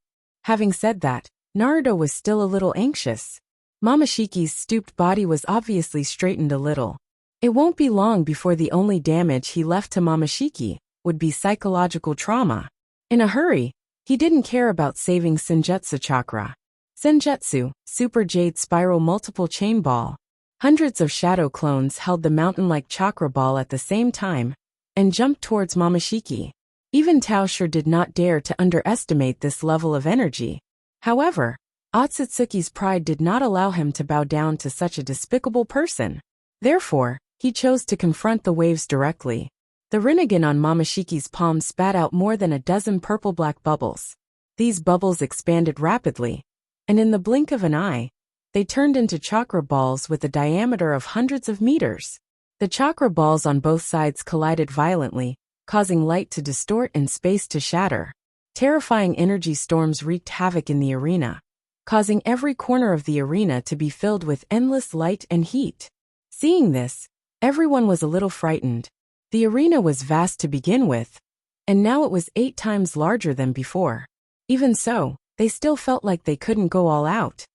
Having said that, Naruto was still a little anxious. Momoshiki's stooped body was obviously straightened a little. It won't be long before the only damage he left to Momoshiki would be psychological trauma. In a hurry, he didn't care about saving Senjutsu chakra. Senjutsu, Super Jade Spiral Multiple Chain Ball. Hundreds of shadow clones held the mountain-like chakra ball at the same time and jumped towards Momoshiki. Even Taosher did not dare to underestimate this level of energy. However, Otsutsuki's pride did not allow him to bow down to such a despicable person. Therefore, he chose to confront the waves directly. The Rinnegan on Momoshiki's palm spat out more than a dozen purple-black bubbles. These bubbles expanded rapidly, and in the blink of an eye, they turned into chakra balls with a diameter of hundreds of meters. The chakra balls on both sides collided violently, causing light to distort and space to shatter. Terrifying energy storms wreaked havoc in the arena, causing every corner of the arena to be filled with endless light and heat. Seeing this, everyone was a little frightened. The arena was vast to begin with, and now it was 8 times larger than before. Even so, they still felt like they couldn't go all out.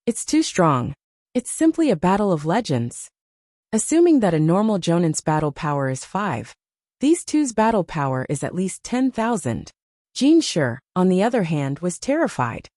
It's too strong. It's simply a battle of legends. Assuming that a normal Jonin's battle power is 5, these two's battle power is at least 10,000. Jean Sure, on the other hand, was terrified.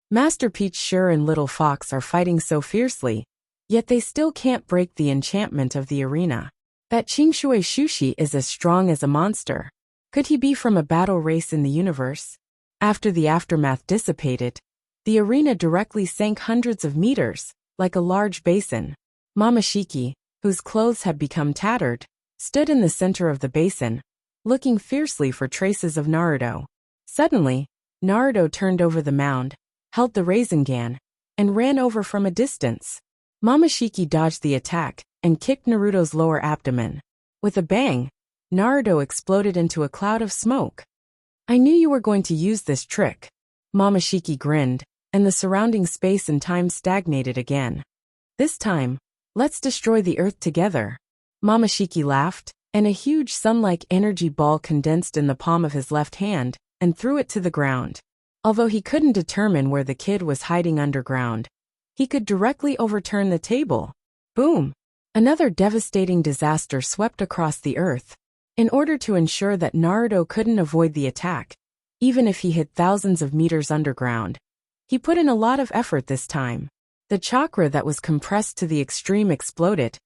Master Peach Sure and Little Fox are fighting so fiercely, yet they still can't break the enchantment of the arena. That Qingshui Shushi is as strong as a monster. Could he be from a battle race in the universe? After the aftermath dissipated, the arena directly sank hundreds of meters, like a large basin. Momoshiki, whose clothes had become tattered, stood in the center of the basin, looking fiercely for traces of Naruto. Suddenly, Naruto turned over the mound, held the Rasengan, and ran over from a distance. Momoshiki dodged the attack and kicked Naruto's lower abdomen. With a bang, Naruto exploded into a cloud of smoke. I knew you were going to use this trick. Momoshiki grinned, and the surrounding space and time stagnated again. This time, let's destroy the earth together. Momoshiki laughed, and a huge sun-like energy ball condensed in the palm of his left hand and threw it to the ground. Although he couldn't determine where the kid was hiding underground, he could directly overturn the table. Boom! Another devastating disaster swept across the earth. In order to ensure that Naruto couldn't avoid the attack, even if he hid thousands of meters underground, he put in a lot of effort this time. The chakra that was compressed to the extreme exploded,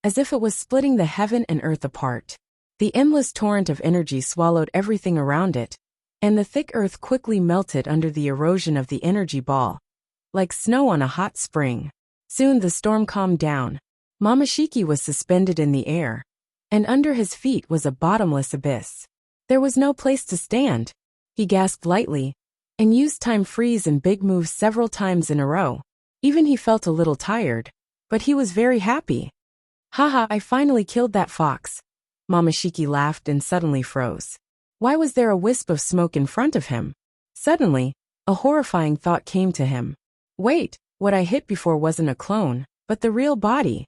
as if it was splitting the heaven and earth apart. The endless torrent of energy swallowed everything around it, and the thick earth quickly melted under the erosion of the energy ball, like snow on a hot spring. Soon the storm calmed down. Momoshiki was suspended in the air, and under his feet was a bottomless abyss. There was no place to stand. He gasped lightly, and used time freeze and big moves several times in a row. Even he felt a little tired, but he was very happy. Haha, I finally killed that fox. Momoshiki laughed and suddenly froze. Why was there a wisp of smoke in front of him? Suddenly, a horrifying thought came to him. Wait, what I hit before wasn't a clone, but the real body.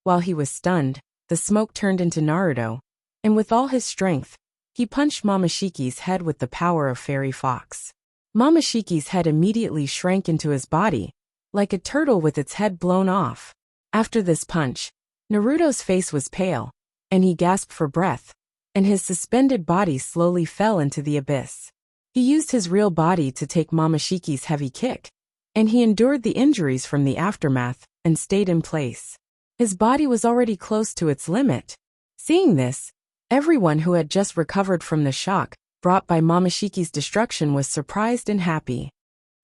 While he was stunned, the smoke turned into Naruto, and with all his strength, he punched Momoshiki's head with the power of Fairy Fox. Momoshiki's head immediately shrank into his body, like a turtle with its head blown off. After this punch, Naruto's face was pale, and he gasped for breath, and his suspended body slowly fell into the abyss. He used his real body to take Momoshiki's heavy kick, and he endured the injuries from the aftermath and stayed in place. His body was already close to its limit. Seeing this, Everyone who had just recovered from the shock brought by Momoshiki's destruction was surprised and happy.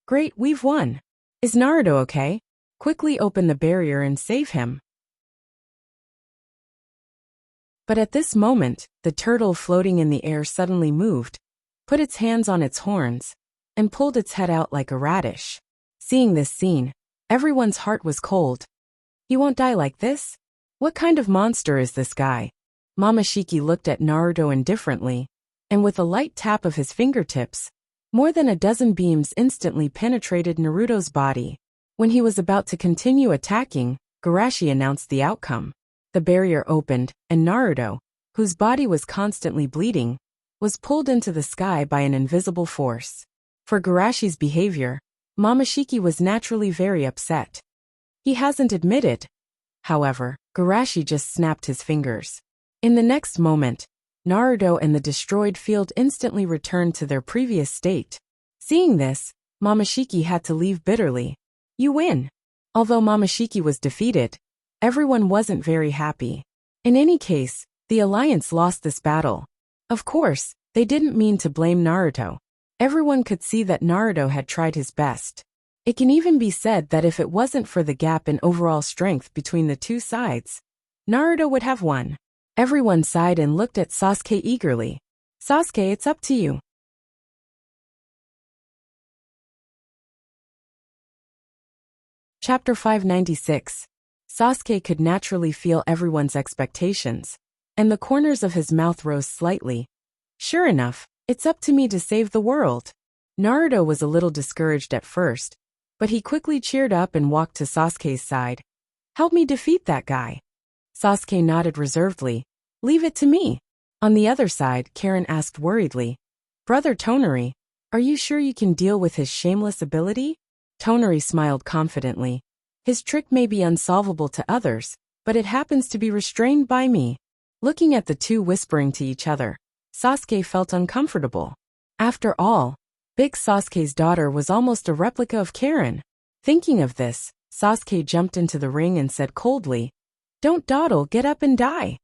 Great, we've won. Is Naruto okay? Quickly open the barrier and save him. But at this moment, the turtle floating in the air suddenly moved, put its hands on its horns, and pulled its head out like a radish. Seeing this scene, everyone's heart was cold. He won't die like this? What kind of monster is this guy? Momoshiki looked at Naruto indifferently, and with a light tap of his fingertips, more than a dozen beams instantly penetrated Naruto's body. When he was about to continue attacking, Garashi announced the outcome. The barrier opened, and Naruto, whose body was constantly bleeding, was pulled into the sky by an invisible force. For Garashi's behavior, Momoshiki was naturally very upset. He hasn't admitted. However, Garashi just snapped his fingers. In the next moment, Naruto and the destroyed field instantly returned to their previous state. Seeing this, Momoshiki had to leave bitterly. You win. Although Momoshiki was defeated, everyone wasn't very happy. In any case, the Alliance lost this battle. Of course, they didn't mean to blame Naruto. Everyone could see that Naruto had tried his best. It can even be said that if it wasn't for the gap in overall strength between the two sides, Naruto would have won. Everyone sighed and looked at Sasuke eagerly. Sasuke, it's up to you. Chapter 596. Sasuke could naturally feel everyone's expectations, and the corners of his mouth rose slightly. Sure enough, it's up to me to save the world. Naruto was a little discouraged at first, but he quickly cheered up and walked to Sasuke's side. Help me defeat that guy. Sasuke nodded reservedly. Leave it to me. On the other side, Karen asked worriedly, Brother Tonari, are you sure you can deal with his shameless ability? Tonari smiled confidently. His trick may be unsolvable to others, but it happens to be restrained by me. Looking at the two whispering to each other, Sasuke felt uncomfortable. After all, Big Sasuke's daughter was almost a replica of Karen. Thinking of this, Sasuke jumped into the ring and said coldly, Don't dawdle, get up and die.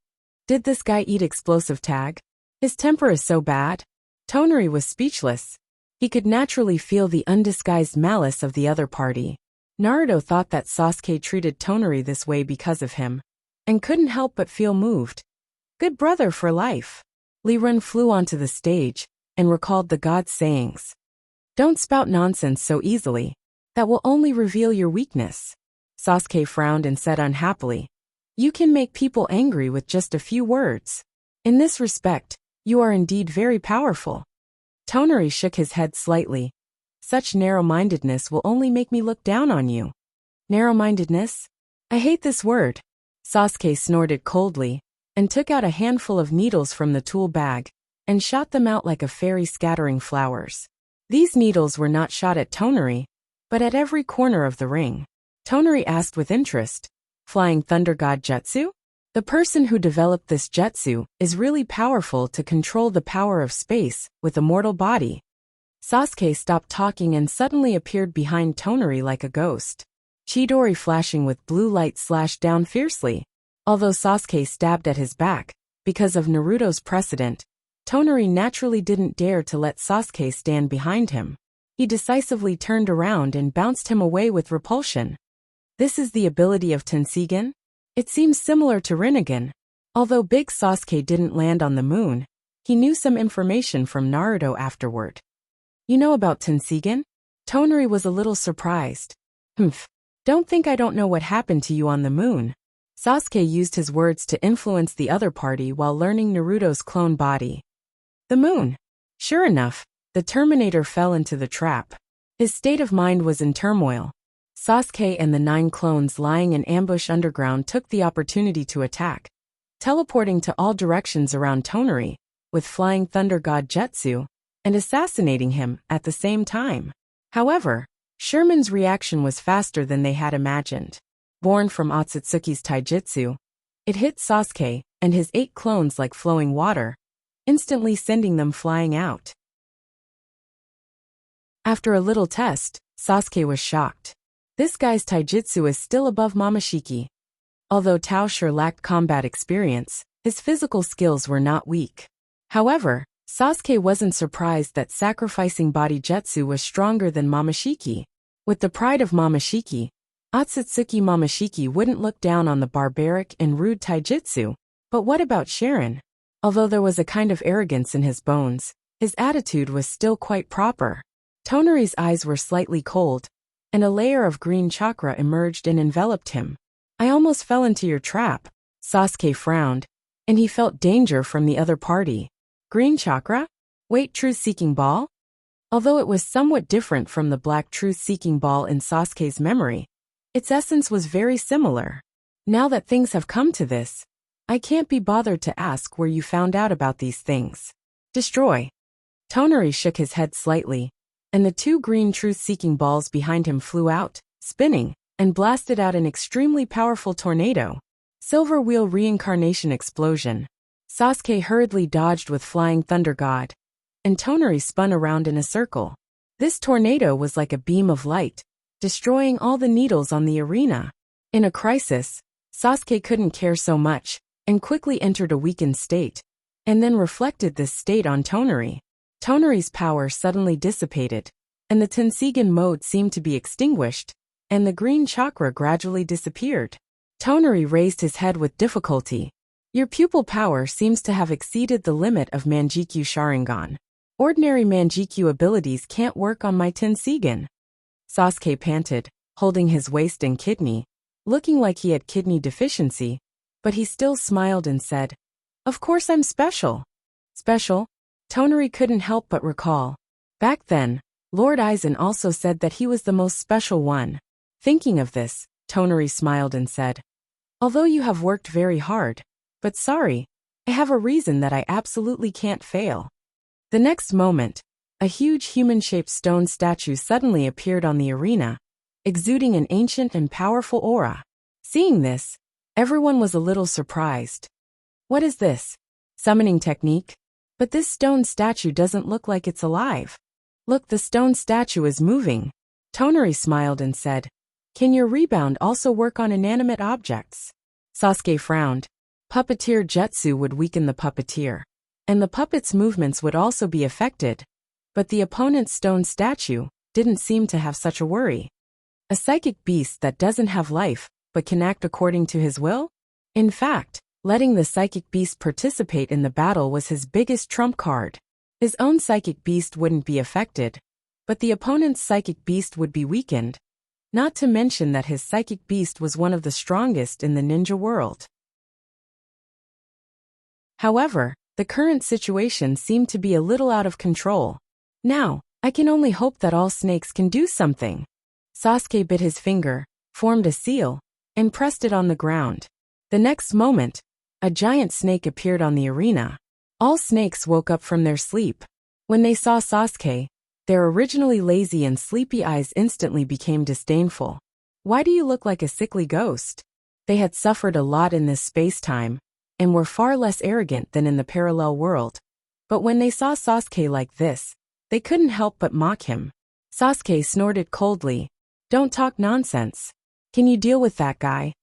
Did this guy eat explosive tag? His temper is so bad. Tonari was speechless. He could naturally feel the undisguised malice of the other party. Naruto thought that Sasuke treated Tonari this way because of him, and couldn't help but feel moved. Good brother for life. Lee-Run flew onto the stage, and recalled the god's sayings. Don't spout nonsense so easily. That will only reveal your weakness. Sasuke frowned and said unhappily, You can make people angry with just a few words. In this respect, you are indeed very powerful. Tonari shook his head slightly. Such narrow-mindedness will only make me look down on you. Narrow-mindedness? I hate this word. Sasuke snorted coldly, and took out a handful of needles from the tool bag, and shot them out like a fairy scattering flowers. These needles were not shot at Tonari, but at every corner of the ring. Tonari asked with interest, Flying Thunder God Jutsu? The person who developed this jutsu is really powerful to control the power of space with a mortal body. Sasuke stopped talking and suddenly appeared behind Tonari like a ghost. Chidori flashing with blue light slashed down fiercely. Although Sasuke stabbed at his back, because of Naruto's precedent, Tonari naturally didn't dare to let Sasuke stand behind him. He decisively turned around and bounced him away with repulsion. This is the ability of Tenseigan? It seems similar to Rinnegan. Although Big Sasuke didn't land on the moon, he knew some information from Naruto afterward. You know about Tenseigan? Tonari was a little surprised. Humph. Don't think I don't know what happened to you on the moon. Sasuke used his words to influence the other party while learning Naruto's clone body. The moon. Sure enough, the Terminator fell into the trap. His state of mind was in turmoil. Sasuke and the 9 clones lying in ambush underground took the opportunity to attack, teleporting to all directions around Tonari, with Flying Thunder God Jutsu, and assassinating him at the same time. However, Sherman's reaction was faster than they had imagined. Born from Otsutsuki's taijutsu, it hit Sasuke and his 8 clones like flowing water, instantly sending them flying out. After a little test, Sasuke was shocked. This guy's taijutsu is still above Momoshiki. Although Tao sure lacked combat experience, His physical skills were not weak. However, Sasuke wasn't surprised that sacrificing body jutsu was stronger than Momoshiki. With the pride of Momoshiki, Otsutsuki Momoshiki wouldn't look down on the barbaric and rude taijutsu. But what about Sharon? Although there was a kind of arrogance in his bones, his attitude was still quite proper. Tonari's eyes were slightly cold, and a layer of green chakra emerged and enveloped him. I almost fell into your trap. Sasuke frowned, and he felt danger from the other party. Green chakra? Wait, truth-seeking ball? Although it was somewhat different from the black truth-seeking ball in Sasuke's memory, its essence was very similar. Now that things have come to this, I can't be bothered to ask where you found out about these things. Destroy. Tonari shook his head slightly, and the two green truth-seeking balls behind him flew out, spinning, and blasted out an extremely powerful tornado. Silver Wheel Reincarnation Explosion. Sasuke hurriedly dodged with Flying Thunder God, and Tonari spun around in a circle. This tornado was like a beam of light, destroying all the needles on the arena. In a crisis, Sasuke couldn't care so much, and quickly entered a weakened state, and then reflected this state on Tonari. Tonari's power suddenly dissipated, and the Tensigen mode seemed to be extinguished, and the green chakra gradually disappeared. Tonari raised his head with difficulty. Your pupil power seems to have exceeded the limit of Manjikyu Sharingan. Ordinary Manjikyu abilities can't work on my Tensigen. Sasuke panted, holding his waist and kidney, looking like he had kidney deficiency, but he still smiled and said, "Of course I'm special." Special? Tonari couldn't help but recall. Back then, Lord Aizen also said that he was the most special one. Thinking of this, Tonari smiled and said, "Although you have worked very hard, but sorry, I have a reason that I absolutely can't fail." The next moment, a huge human-shaped stone statue suddenly appeared on the arena, exuding an ancient and powerful aura. Seeing this, everyone was a little surprised. What is this? Summoning technique? But this stone statue doesn't look like it's alive. Look, the stone statue is moving. Tonari smiled and said, "Can your rebound also work on inanimate objects?" Sasuke frowned. Puppeteer jutsu would weaken the puppeteer, and the puppet's movements would also be affected, but the opponent's stone statue didn't seem to have such a worry. A psychic beast that doesn't have life, but can act according to his will? In fact, letting the psychic beast participate in the battle was his biggest trump card. His own psychic beast wouldn't be affected, but the opponent's psychic beast would be weakened, not to mention that his psychic beast was one of the strongest in the ninja world. However, the current situation seemed to be a little out of control. Now, I can only hope that all snakes can do something. Sasuke bit his finger, formed a seal, and pressed it on the ground. The next moment, a giant snake appeared on the arena. All snakes woke up from their sleep. When they saw Sasuke, their originally lazy and sleepy eyes instantly became disdainful. Why do you look like a sickly ghost? They had suffered a lot in this space-time, and were far less arrogant than in the parallel world. But when they saw Sasuke like this, they couldn't help but mock him. Sasuke snorted coldly. "Don't talk nonsense. Can you deal with that guy?"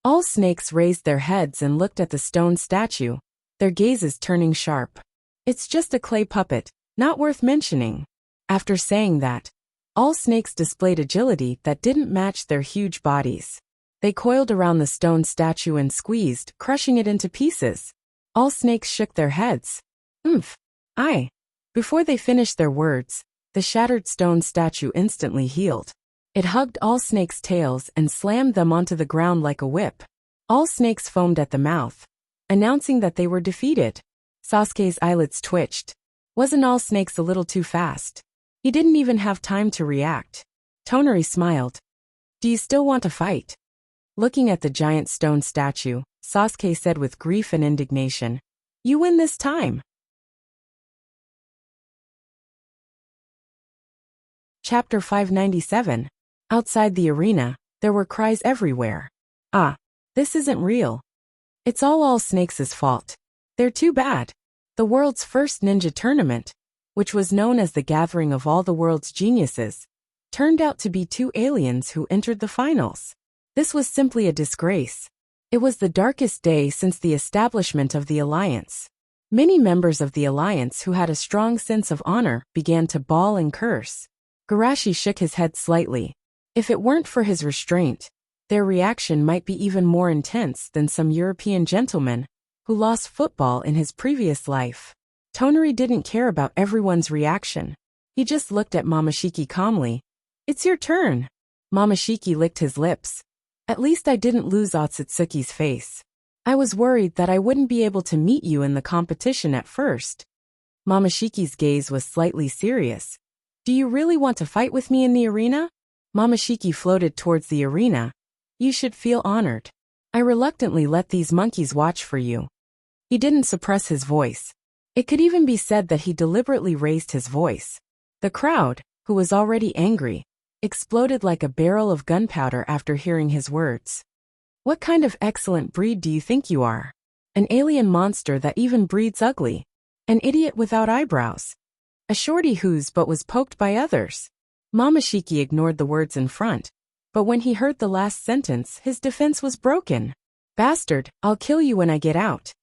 All snakes raised their heads and looked at the stone statue, their gazes turning sharp. "It's just a clay puppet, not worth mentioning." After saying that, all snakes displayed agility that didn't match their huge bodies. They coiled around the stone statue and squeezed, crushing it into pieces. All snakes shook their heads. Aye. Before they finished their words, the shattered stone statue instantly healed. It hugged all snakes' tails and slammed them onto the ground like a whip. All snakes foamed at the mouth, announcing that they were defeated. Sasuke's eyelids twitched. Wasn't all snakes a little too fast? He didn't even have time to react. Tonari smiled. "Do you still want to fight?" Looking at the giant stone statue, Sasuke said with grief and indignation, "You win this time." Chapter 597. Outside the arena, there were cries everywhere. "Ah, this isn't real. It's all snakes' fault. They're too bad." The world's first ninja tournament, which was known as the gathering of all the world's geniuses, turned out to be two aliens who entered the finals. This was simply a disgrace. It was the darkest day since the establishment of the alliance. Many members of the alliance who had a strong sense of honor began to bawl and curse. Garashi shook his head slightly. If it weren't for his restraint, their reaction might be even more intense than some European gentleman who lost football in his previous life. Tonari didn't care about everyone's reaction. He just looked at Momoshiki calmly. "It's your turn." Momoshiki licked his lips. "At least I didn't lose Otsutsuki's face. I was worried that I wouldn't be able to meet you in the competition at first." Momoshiki's gaze was slightly serious. "Do you really want to fight with me in the arena?" Momoshiki floated towards the arena. "You should feel honored. I reluctantly let these monkeys watch for you." He didn't suppress his voice. It could even be said that he deliberately raised his voice. The crowd, who was already angry, exploded like a barrel of gunpowder after hearing his words. "What kind of excellent breed do you think you are? An alien monster that even breeds ugly. An idiot without eyebrows. A shorty whose butt was poked by others." Momoshiki ignored the words in front, but when he heard the last sentence, his defense was broken. "Bastard, I'll kill you when I get out."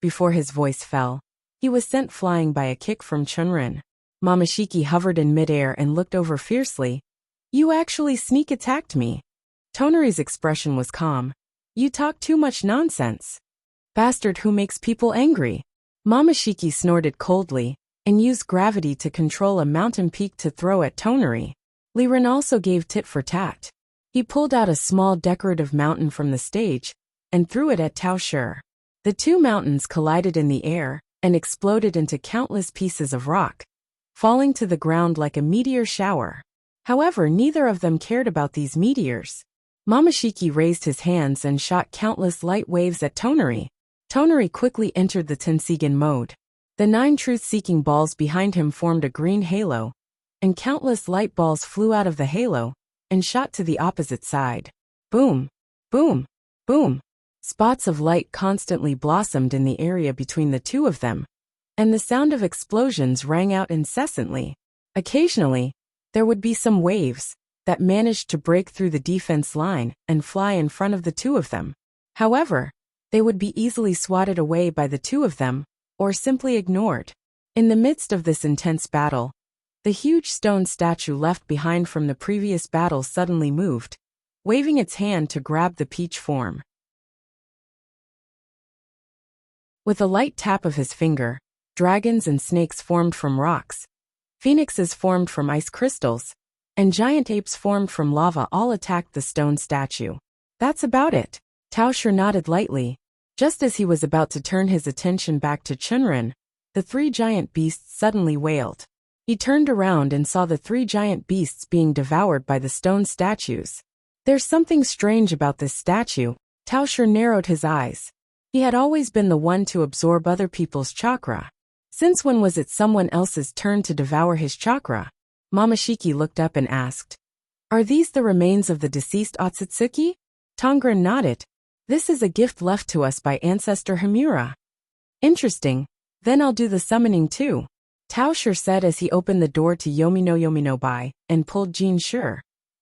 Before his voice fell, he was sent flying by a kick from Chunrin. Momoshiki hovered in midair and looked over fiercely. "You actually sneak attacked me." Tonari's expression was calm. "You talk too much nonsense." "Bastard who makes people angry." Momoshiki snorted coldly and used gravity to control a mountain peak to throw at Tonari. Liren also gave tit for tat. He pulled out a small decorative mountain from the stage and threw it at Tao Shi. The two mountains collided in the air and exploded into countless pieces of rock, falling to the ground like a meteor shower. However, neither of them cared about these meteors. Momoshiki raised his hands and shot countless light waves at Tonari. Tonari quickly entered the Tensigen mode. The 9 truth-seeking balls behind him formed a green halo, and countless light balls flew out of the halo and shot to the opposite side. Boom! Boom! Boom! Spots of light constantly blossomed in the area between the two of them, and the sound of explosions rang out incessantly. Occasionally, there would be some waves that managed to break through the defense line and fly in front of the two of them. However, they would be easily swatted away by the two of them, or simply ignored. In the midst of this intense battle, the huge stone statue left behind from the previous battle suddenly moved, waving its hand to grab the peach form. With a light tap of his finger, dragons and snakes formed from rocks, phoenixes formed from ice crystals, and giant apes formed from lava all attacked the stone statue. "That's about it." Tao Shi nodded lightly. Just as he was about to turn his attention back to Chunrin, the 3 giant beasts suddenly wailed. He turned around and saw the 3 giant beasts being devoured by the stone statues. "There's something strange about this statue." Tao Shi narrowed his eyes. He had always been the one to absorb other people's chakra. Since when was it someone else's turn to devour his chakra? Momoshiki looked up and asked, "Are these the remains of the deceased Otsutsuki?" Tongren nodded. "This is a gift left to us by ancestor Himura." "Interesting. Then I'll do the summoning too," Tao Shi said as he opened the door to Yomino Bai and pulled Jin Shi,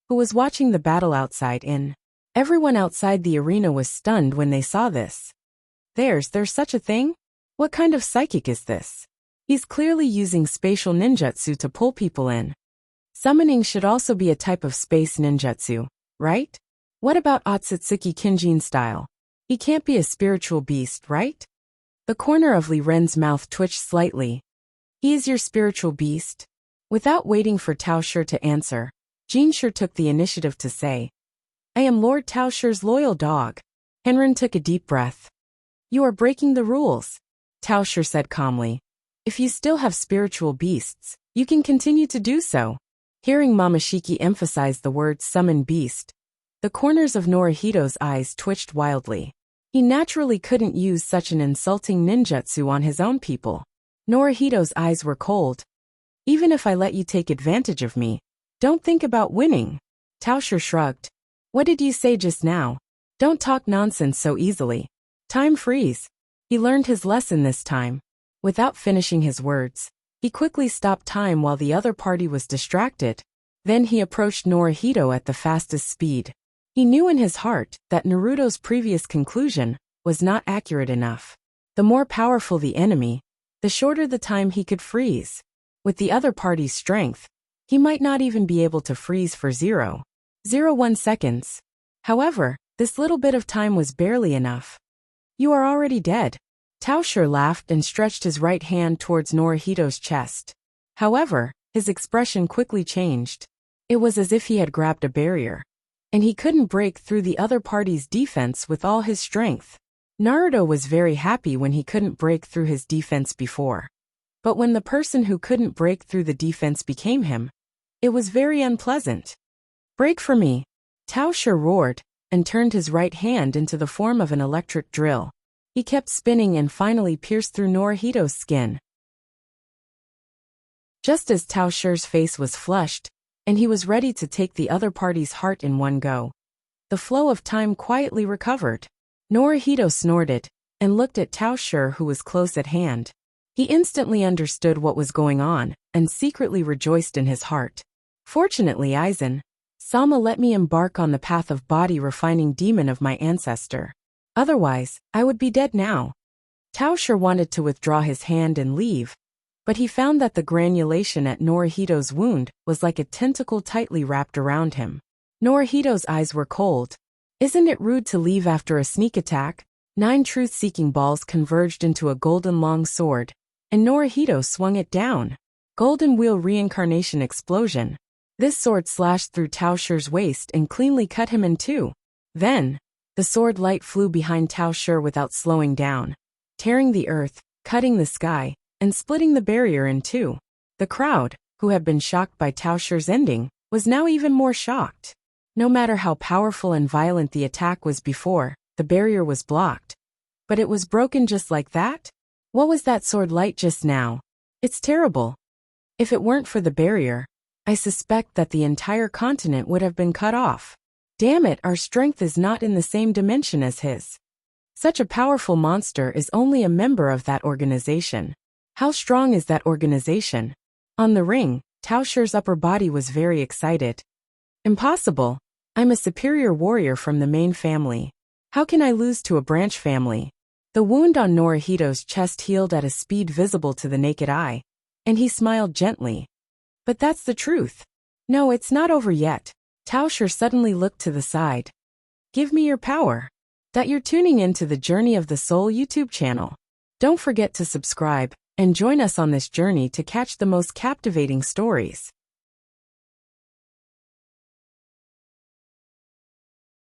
who was watching the battle outside in. Everyone outside the arena was stunned when they saw this. There's such a thing? What kind of psychic is this? He's clearly using spatial ninjutsu to pull people in. Summoning should also be a type of space ninjutsu, right? What about Otsutsuki Kinjin style? He can't be a spiritual beast, right? The corner of Li Ren's mouth twitched slightly. "He is your spiritual beast?" Without waiting for Tao Shi to answer, Jin Shi took the initiative to say, "I am Lord Tao Shi's loyal dog." Henrin took a deep breath. "You are breaking the rules," Tao Shi said calmly. "If you still have spiritual beasts, you can continue to do so." Hearing Momoshiki emphasize the word summon beast, the corners of Norihito's eyes twitched wildly. He naturally couldn't use such an insulting ninjutsu on his own people. Norihito's eyes were cold. "Even if I let you take advantage of me, don't think about winning." Tao Shi shrugged. "What did you say just now? Don't talk nonsense so easily. Time freeze." He learned his lesson this time. Without finishing his words, he quickly stopped time while the other party was distracted. Then he approached Norihito at the fastest speed. He knew in his heart that Naruto's previous conclusion was not accurate enough. The more powerful the enemy, the shorter the time he could freeze. With the other party's strength, he might not even be able to freeze for 0.01 seconds. However, this little bit of time was barely enough. You are already dead. Taosher laughed and stretched his right hand towards Naruto's chest. However, his expression quickly changed. It was as if he had grabbed a barrier, and he couldn't break through the other party's defense with all his strength. Naruto was very happy when he couldn't break through his defense before. But when the person who couldn't break through the defense became him, it was very unpleasant. Break for me! Taosher roared, and turned his right hand into the form of an electric drill. He kept spinning and finally pierced through Naruto's skin. Just as Taosher's face was flushed, and he was ready to take the other party's heart in one go, the flow of time quietly recovered. Naruto snorted, and looked at Taosher, who was close at hand. He instantly understood what was going on, and secretly rejoiced in his heart. Fortunately, Aizen-sama let me embark on the path of body-refining demon of my ancestor. Otherwise, I would be dead now. Taosher wanted to withdraw his hand and leave, but he found that the granulation at Naruto's wound was like a tentacle tightly wrapped around him. Naruto's eyes were cold. Isn't it rude to leave after a sneak attack? 9 truth-seeking balls converged into a golden long sword, and Naruto swung it down. Golden Wheel Reincarnation Explosion. This sword slashed through Taosher's waist and cleanly cut him in two. Then, the sword light flew behind Taosher without slowing down, tearing the earth, cutting the sky, and splitting the barrier in two. The crowd, who had been shocked by Taosher's ending, was now even more shocked. No matter how powerful and violent the attack was before, the barrier was blocked. But it was broken just like that? What was that sword light just now? It's terrible. If it weren't for the barrier, I suspect that the entire continent would have been cut off. Damn it, our strength is not in the same dimension as his. Such a powerful monster is only a member of that organization. How strong is that organization? On the ring, Taosher's upper body was very excited. Impossible. I'm a superior warrior from the main family. How can I lose to a branch family? The wound on Naruto's chest healed at a speed visible to the naked eye, and he smiled gently. But that's the truth. No, it's not over yet. Taosher suddenly looked to the side. Give me your power. That you're tuning in to the Journey of the Soul YouTube channel. Don't forget to subscribe and join us on this journey to catch the most captivating stories.